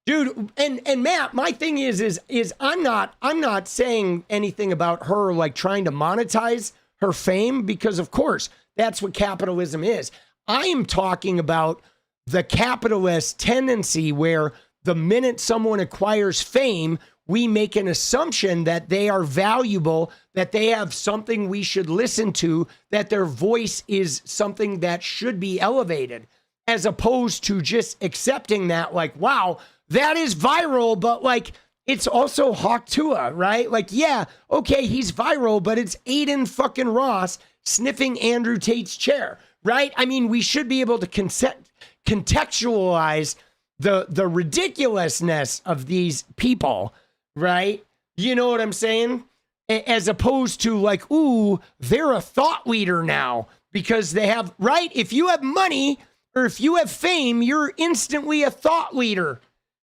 Dude, and Matt, my thing is I'm not saying anything about her like trying to monetize her fame, because of course that's what capitalism is. I am talking about the capitalist tendency where the minute someone acquires fame, we make an assumption that they are valuable, that they have something we should listen to, that their voice is something that should be elevated, as opposed to just accepting that, like, wow, that is viral, but like, it's also 𝗙̇_𝗏, right? Like, yeah, okay, he's viral, but it's Aiden fucking Ross sniffing Andrew Tate's chair, right? I mean, we should be able to contextualize the ridiculousness of these people, right? You know what I'm saying? As opposed to like, ooh, they're a thought leader now because they have, right? If you have money or if you have fame, you're instantly a thought leader,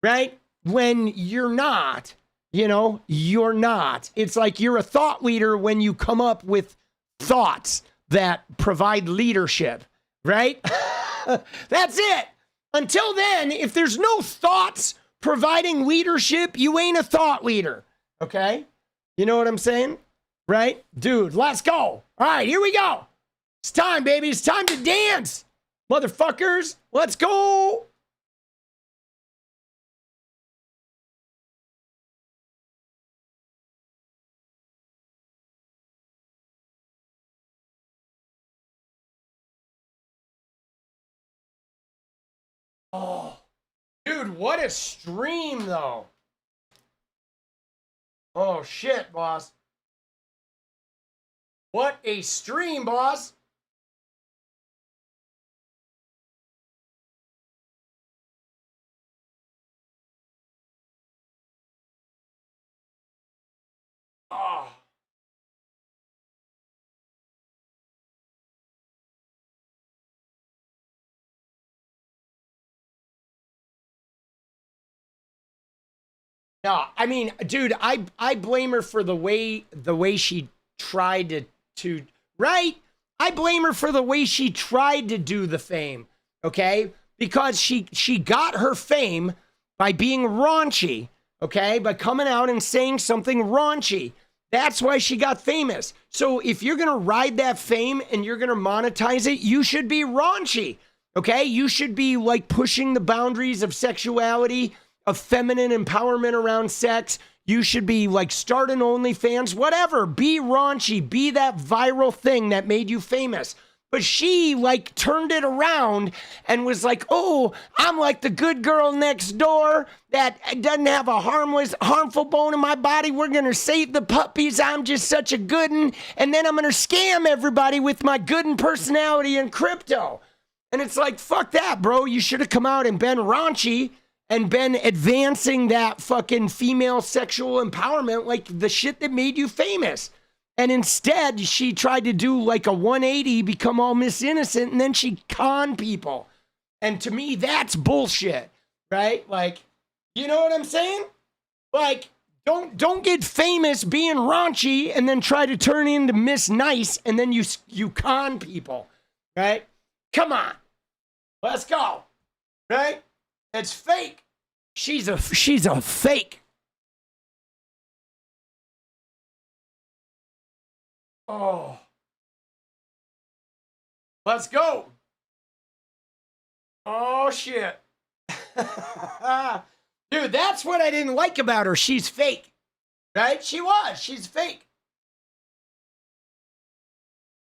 right? When you're not, you know, you're not. It's like you're a thought leader when you come up with thoughts that provide leadership, right? That's it. Until then, if there's no thoughts providing leadership, you ain't a thought leader, okay? You know what I'm saying? Right? Dude, let's go. All right, here we go. It's time, baby. It's time to dance. Motherfuckers, let's go. Oh, dude, what a stream, though. Oh, shit, boss. What a stream, boss. Oh. No, I mean, dude, I blame her for the way she tried to right? I blame her for the way she tried to do the fame, okay? Because she got her fame by being raunchy, okay? By coming out and saying something raunchy. That's why she got famous. So if you're going to ride that fame and you're going to monetize it, you should be raunchy, okay? You should be like pushing the boundaries of sexuality, of feminine empowerment around sex. You should be like starting OnlyFans, whatever. Be raunchy, be that viral thing that made you famous. But she like turned it around and was like, oh, I'm like the good girl next door that doesn't have a harmful bone in my body. We're going to save the puppies. I'm just such a good one. And then I'm going to scam everybody with my good and personality and crypto. And it's like, fuck that, bro. You should have come out and been raunchy and been advancing that fucking female sexual empowerment, like the shit that made you famous. And instead, she tried to do like a 180, become all Miss Innocent, and then she conned people. And to me, that's bullshit, right? Like, you know what I'm saying? Like, don't get famous being raunchy and then try to turn into Miss Nice and then you con people, right? Come on, let's go, right? It's fake. She's a fake. Oh. Let's go. Oh shit. Dude, that's what I didn't like about her. She's fake. Right? She's fake.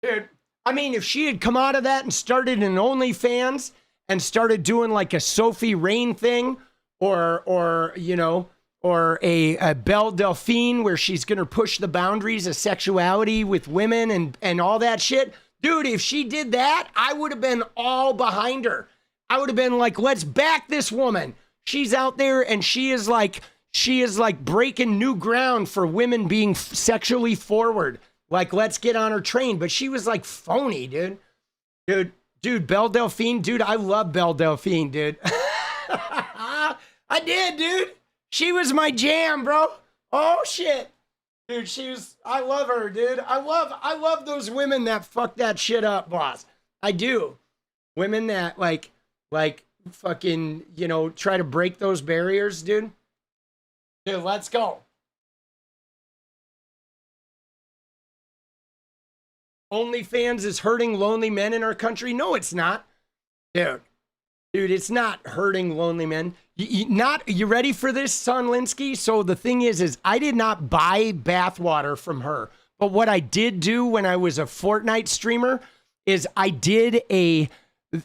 Dude, I mean, if she had come out of that and started an OnlyFans and started doing like a Sophie Rain thing or you know, or a Belle Delphine where she's going to push the boundaries of sexuality with women and all that shit. Dude, if she did that, I would have been all behind her. I would have been like, let's back this woman. She's out there and she is like breaking new ground for women being sexually forward. Like, let's get on her train. But she was like phony, dude. Dude, Belle Delphine, dude, I love Belle Delphine, dude. I did, dude. She was my jam, bro. Oh shit. Dude, I love her, dude. I love those women that fuck that shit up, boss. I do. Women that like fucking, you know, try to break those barriers, dude. Dude, let's go. OnlyFans is hurting lonely men in our country. No, it's not. Dude, it's not hurting lonely men. You ready for this, son Linsky? So the thing is I did not buy bathwater from her. But what I did do when I was a Fortnite streamer is I did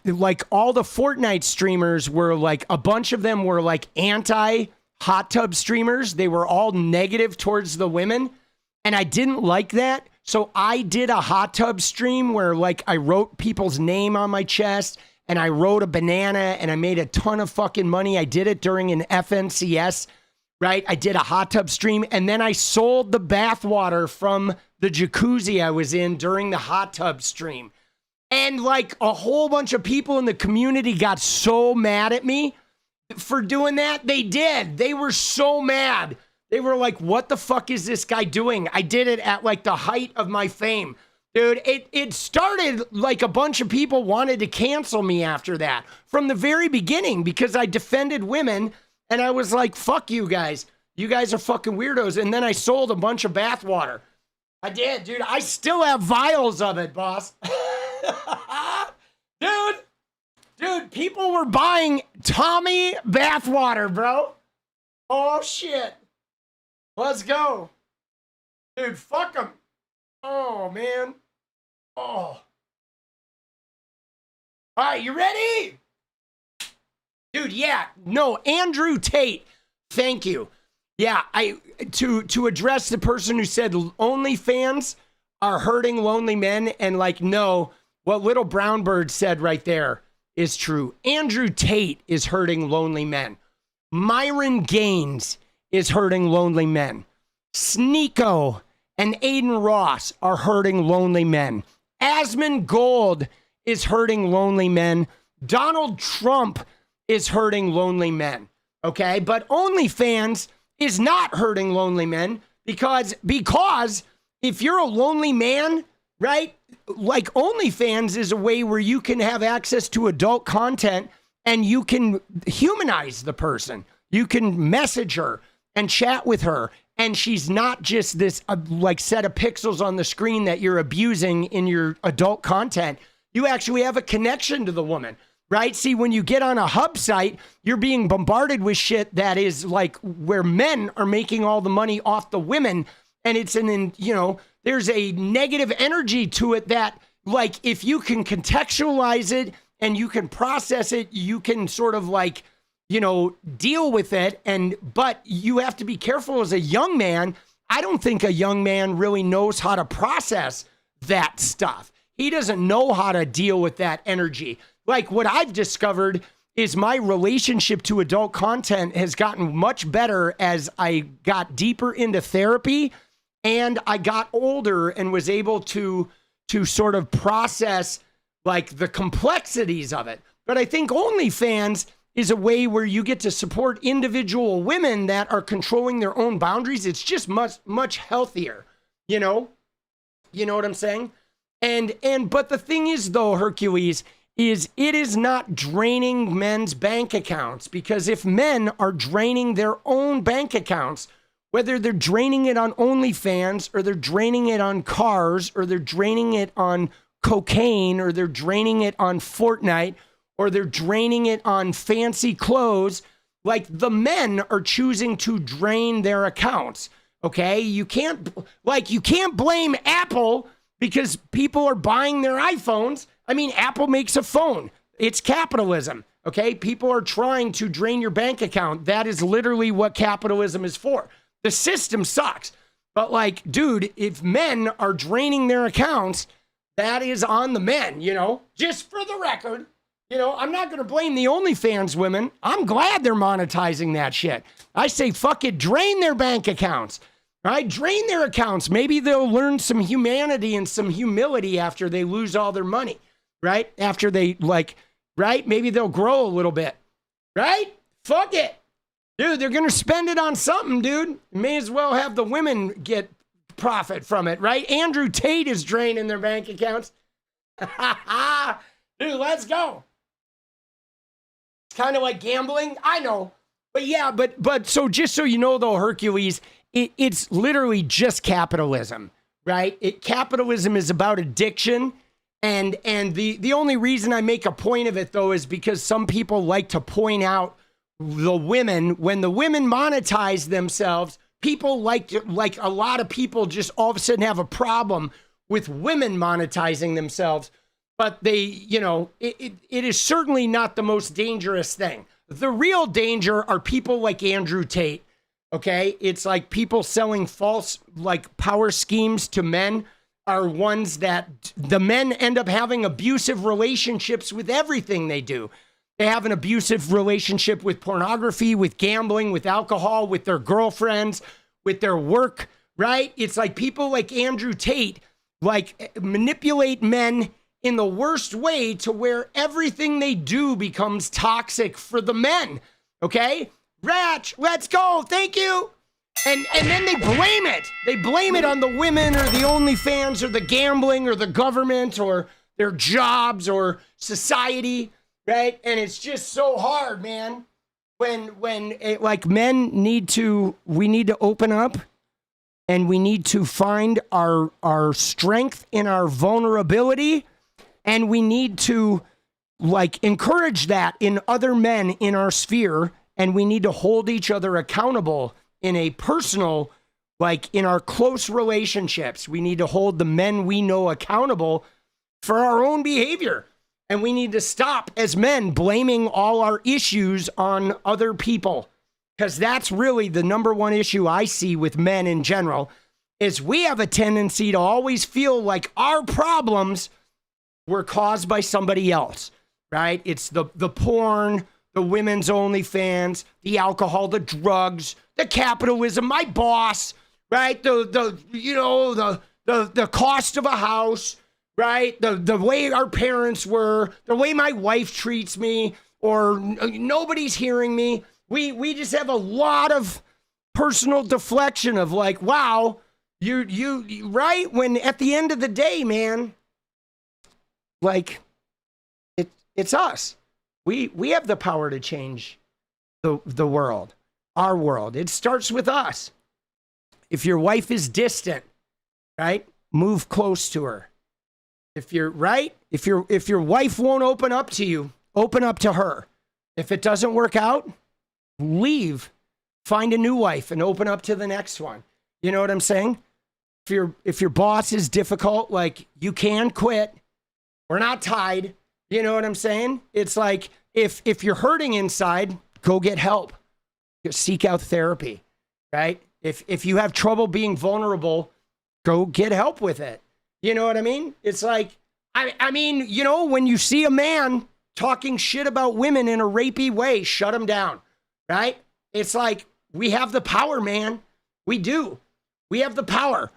like all the Fortnite streamers were like, a bunch of them were like anti-hot tub streamers. They were all negative towards the women. And I didn't like that. So I did a hot tub stream where like I wrote people's name on my chest and I wrote a banana and I made a ton of fucking money. I did it during an FNCS, right? I did a hot tub stream and then I sold the bathwater from the jacuzzi I was in during the hot tub stream. And like a whole bunch of people in the community got so mad at me for doing that. They did. They were so mad. They were like, what the fuck is this guy doing? I did it at like the height of my fame. Dude, it started like a bunch of people wanted to cancel me after that from the very beginning because I defended women and I was like, fuck you guys. You guys are fucking weirdos. And then I sold a bunch of bathwater. I did, dude. I still have vials of it, boss. Dude, people were buying Tommy bathwater, bro. Oh, shit. Let's go. Dude, fuck them. Oh, man. Oh. All right, you ready? Dude, yeah. No, Andrew Tate. Thank you. Yeah, to address the person who said OnlyFans are hurting lonely men and like, no, what Little Brown Bird said right there is true. Andrew Tate is hurting lonely men. Myron Gaines is hurting lonely men. Sneeko and Aiden Ross are hurting lonely men. Asmongold is hurting lonely men. Donald Trump is hurting lonely men. Okay, but OnlyFans is not hurting lonely men because if you're a lonely man, right? Like OnlyFans is a way where you can have access to adult content and you can humanize the person. You can message her and chat with her. And she's not just this like set of pixels on the screen that you're abusing in your adult content. You actually have a connection to the woman, right? See, when you get on a hub site, you're being bombarded with shit that is like where men are making all the money off the women. And it's there's a negative energy to it that, like, if you can contextualize it and you can process it, you can sort of like, deal with it. But you have to be careful as a young man. I don't think a young man really knows how to process that stuff. He doesn't know how to deal with that energy. Like what I've discovered is my relationship to adult content has gotten much better as I got deeper into therapy and I got older and was able to sort of process like the complexities of it. But I think OnlyFans is a way where you get to support individual women that are controlling their own boundaries. It's just much, much healthier, You know what I'm saying? But the thing is though, Hercules, is it is not draining men's bank accounts, because if men are draining their own bank accounts, whether they're draining it on OnlyFans or they're draining it on cars or they're draining it on cocaine or they're draining it on Fortnite or they're draining it on fancy clothes, like the men are choosing to drain their accounts. Okay. You can't blame Apple because people are buying their iPhones. I mean, Apple makes a phone. It's capitalism. Okay. People are trying to drain your bank account. That is literally what capitalism is for. The system sucks. But like, dude, if men are draining their accounts, that is on the men, just for the record. I'm not going to blame the OnlyFans women. I'm glad they're monetizing that shit. I say, fuck it, drain their bank accounts. All right, drain their accounts. Maybe they'll learn some humanity and some humility after they lose all their money, right? After they right? Maybe they'll grow a little bit, right? Fuck it. Dude, they're going to spend it on something, dude. May as well have the women get profit from it, right? Andrew Tate is draining their bank accounts. Dude, let's go. It's kind of like gambling. I know. But yeah, but so just so you know though, Hercules, it's literally just capitalism, right? Capitalism is about addiction. And the only reason I make a point of it though is because some people like to point out the women, when the women monetize themselves, people like a lot of people just all of a sudden have a problem with women monetizing themselves. But it is certainly not the most dangerous thing. The real danger are people like Andrew Tate. Okay. It's like people selling false like power schemes to men are ones that the men end up having abusive relationships with everything they do. They have an abusive relationship with pornography, with gambling, with alcohol, with their girlfriends, with their work, right? It's like people like Andrew Tate, like manipulate men in the worst way to where everything they do becomes toxic for the men. Okay? Ratch, let's go. Thank you. And then they blame it. They blame it on the women or the OnlyFans or the gambling or the government or their jobs or society. Right? And it's just so hard, man. When men we need to open up and we need to find our strength in our vulnerability, and we need to encourage that in other men in our sphere, and we need to hold each other accountable in a personal, in our close relationships. We need to hold the men we know accountable for our own behavior. And we need to stop as men blaming all our issues on other people, because that's really the number one issue I see with men in general, is we have a tendency to always feel like our problems were caused by somebody else, right? It's the porn, the women's OnlyFans, the alcohol, the drugs, the capitalism, my boss, right? The cost of a house, right? The way our parents were, the way my wife treats me, or nobody's hearing me. We just have a lot of personal deflection of like, wow, you right? When at the end of the day, man, like it's us. We have the power to change the world, our world. It starts with us. If your wife is distant, right? Move close to her. If you're right, if your wife won't open up to you, open up to her. If it doesn't work out, leave. Find a new wife and open up to the next one. You know what I'm saying? If your boss is difficult, like, you can quit. We're not tied. You know what I'm saying? It's like, if you're hurting inside, go get help. Seek out therapy, right? If you have trouble being vulnerable, go get help with it. You know what I mean? It's like, I mean, you know, when you see a man talking shit about women in a rapey way, shut him down, right? It's like, we have the power, man. We do. We have the power.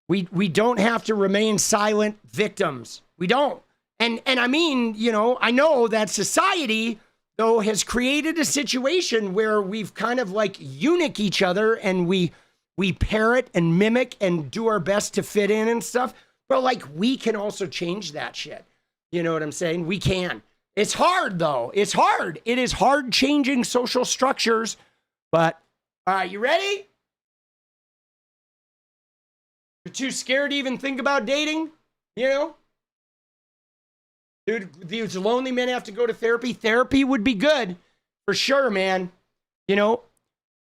We don't have to remain silent victims. We don't. And I mean, you know, I know that society, though, has created a situation where we've kind of like eunuch each other, and we parrot and mimic and do our best to fit in and stuff. But like, we can also change that shit. You know what I'm saying? We can. It's hard, though. It's hard. It is hard changing social structures. But, all right, you ready? You're too scared to even think about dating? You know? Dude, these lonely men have to go to therapy. Therapy would be good. For sure, man. You know?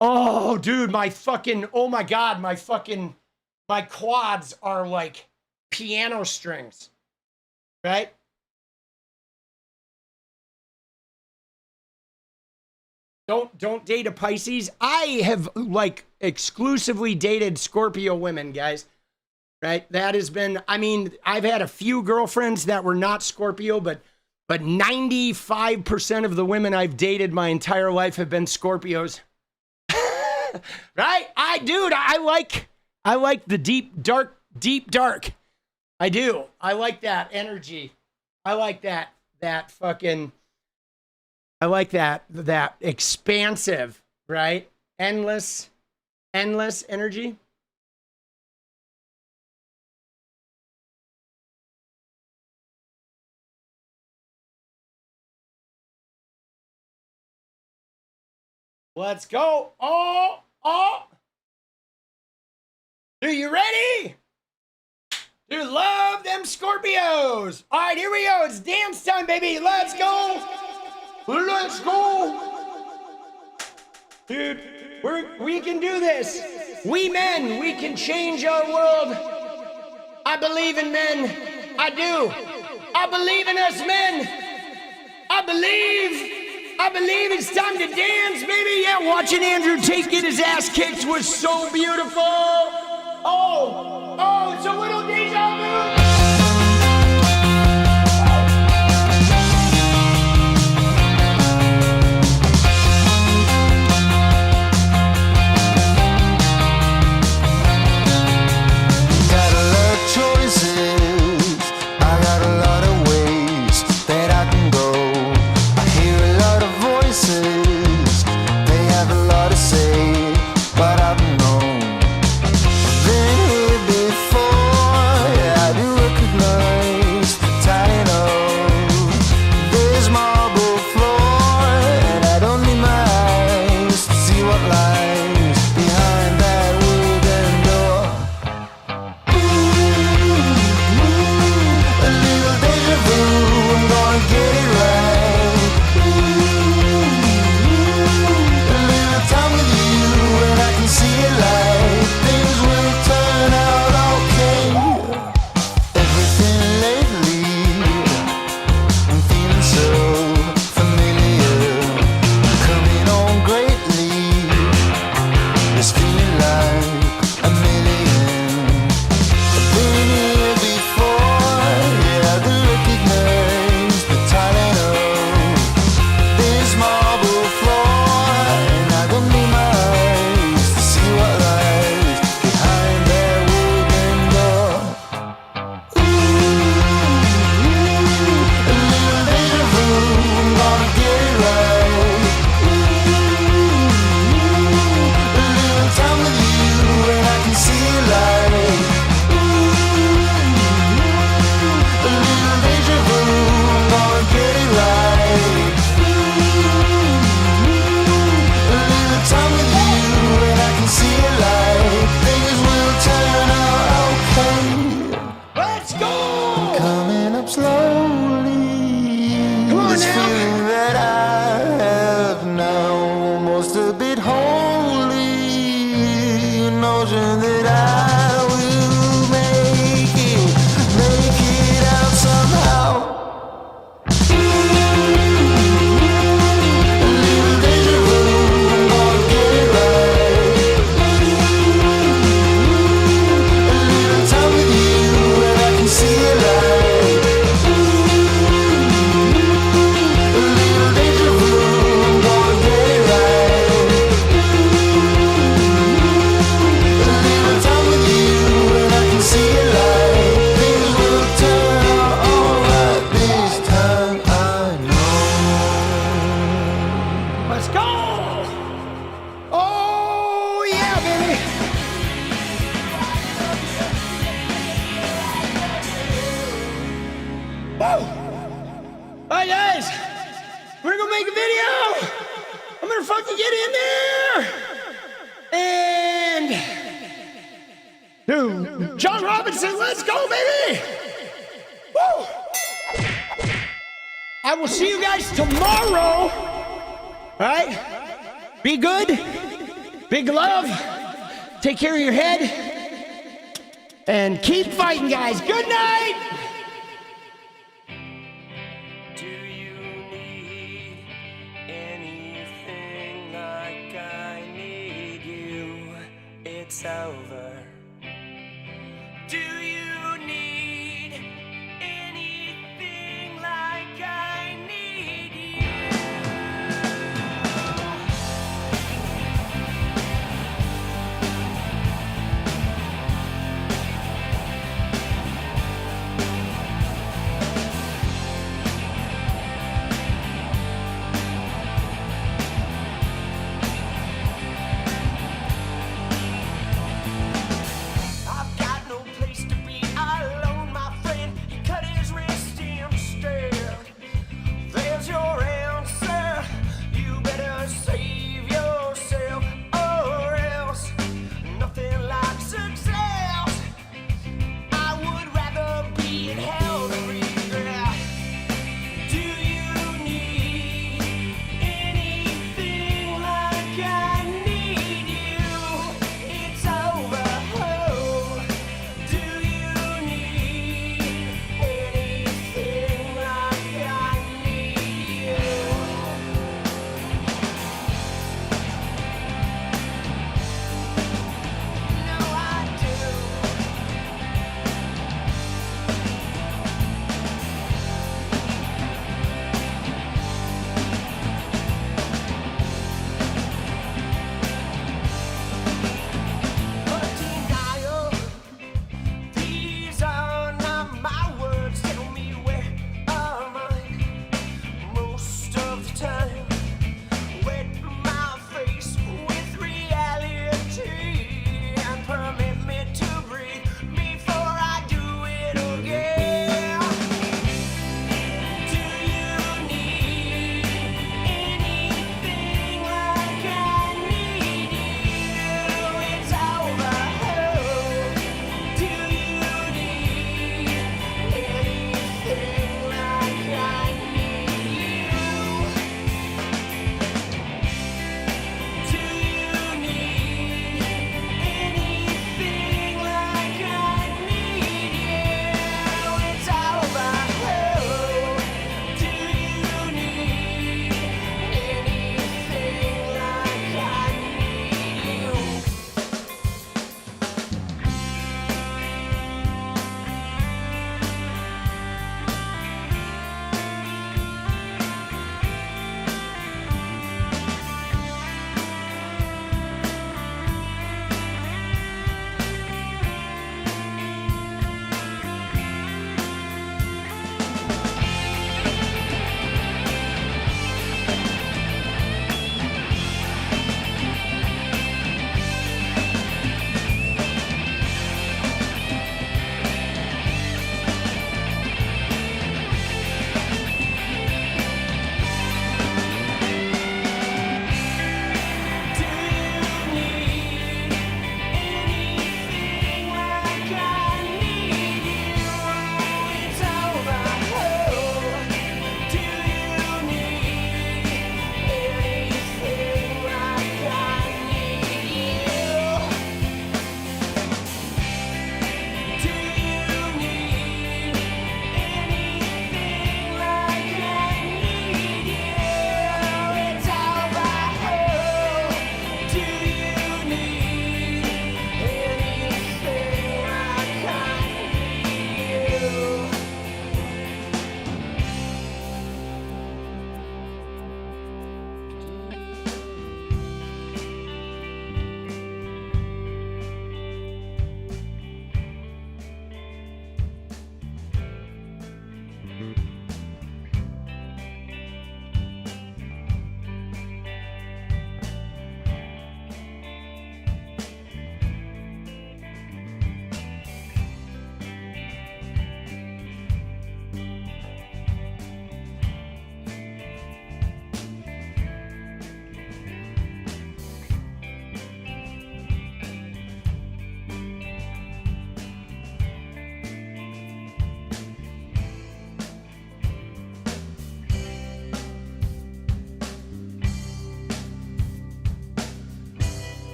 Oh, dude, my God, my quads are like piano strings. Right? Don't date a Pisces. I have like exclusively dated Scorpio women, guys. Right? That has been, I mean, I've had a few girlfriends that were not Scorpio, but 95% of the women I've dated my entire life have been Scorpios. Right? I like the deep dark. I do. I like that energy. I like that expansive, right? Endless energy. Let's go. Oh. Are you ready? Dude, love them Scorpios. All right, here we go. It's dance time, baby. Let's go. Let's go. Dude, we can do this. We men, we can change our world. I believe in men. I do. I believe in us men. I believe it's time to dance, baby. Yeah, watching Andrew Tate get his ass kicked was so beautiful. Oh, it's a little deja vu. Got a lot of choices. I got a lot of ways that I can go. I hear a lot of voices. They have a lot to say, but I've known. Been here before. motherfucker get in there. And dude, John Robinson, let's go, baby. Woo. I will see you guys tomorrow. All right? Be good. Big love. Take care of your head. And keep fighting, guys. Good night.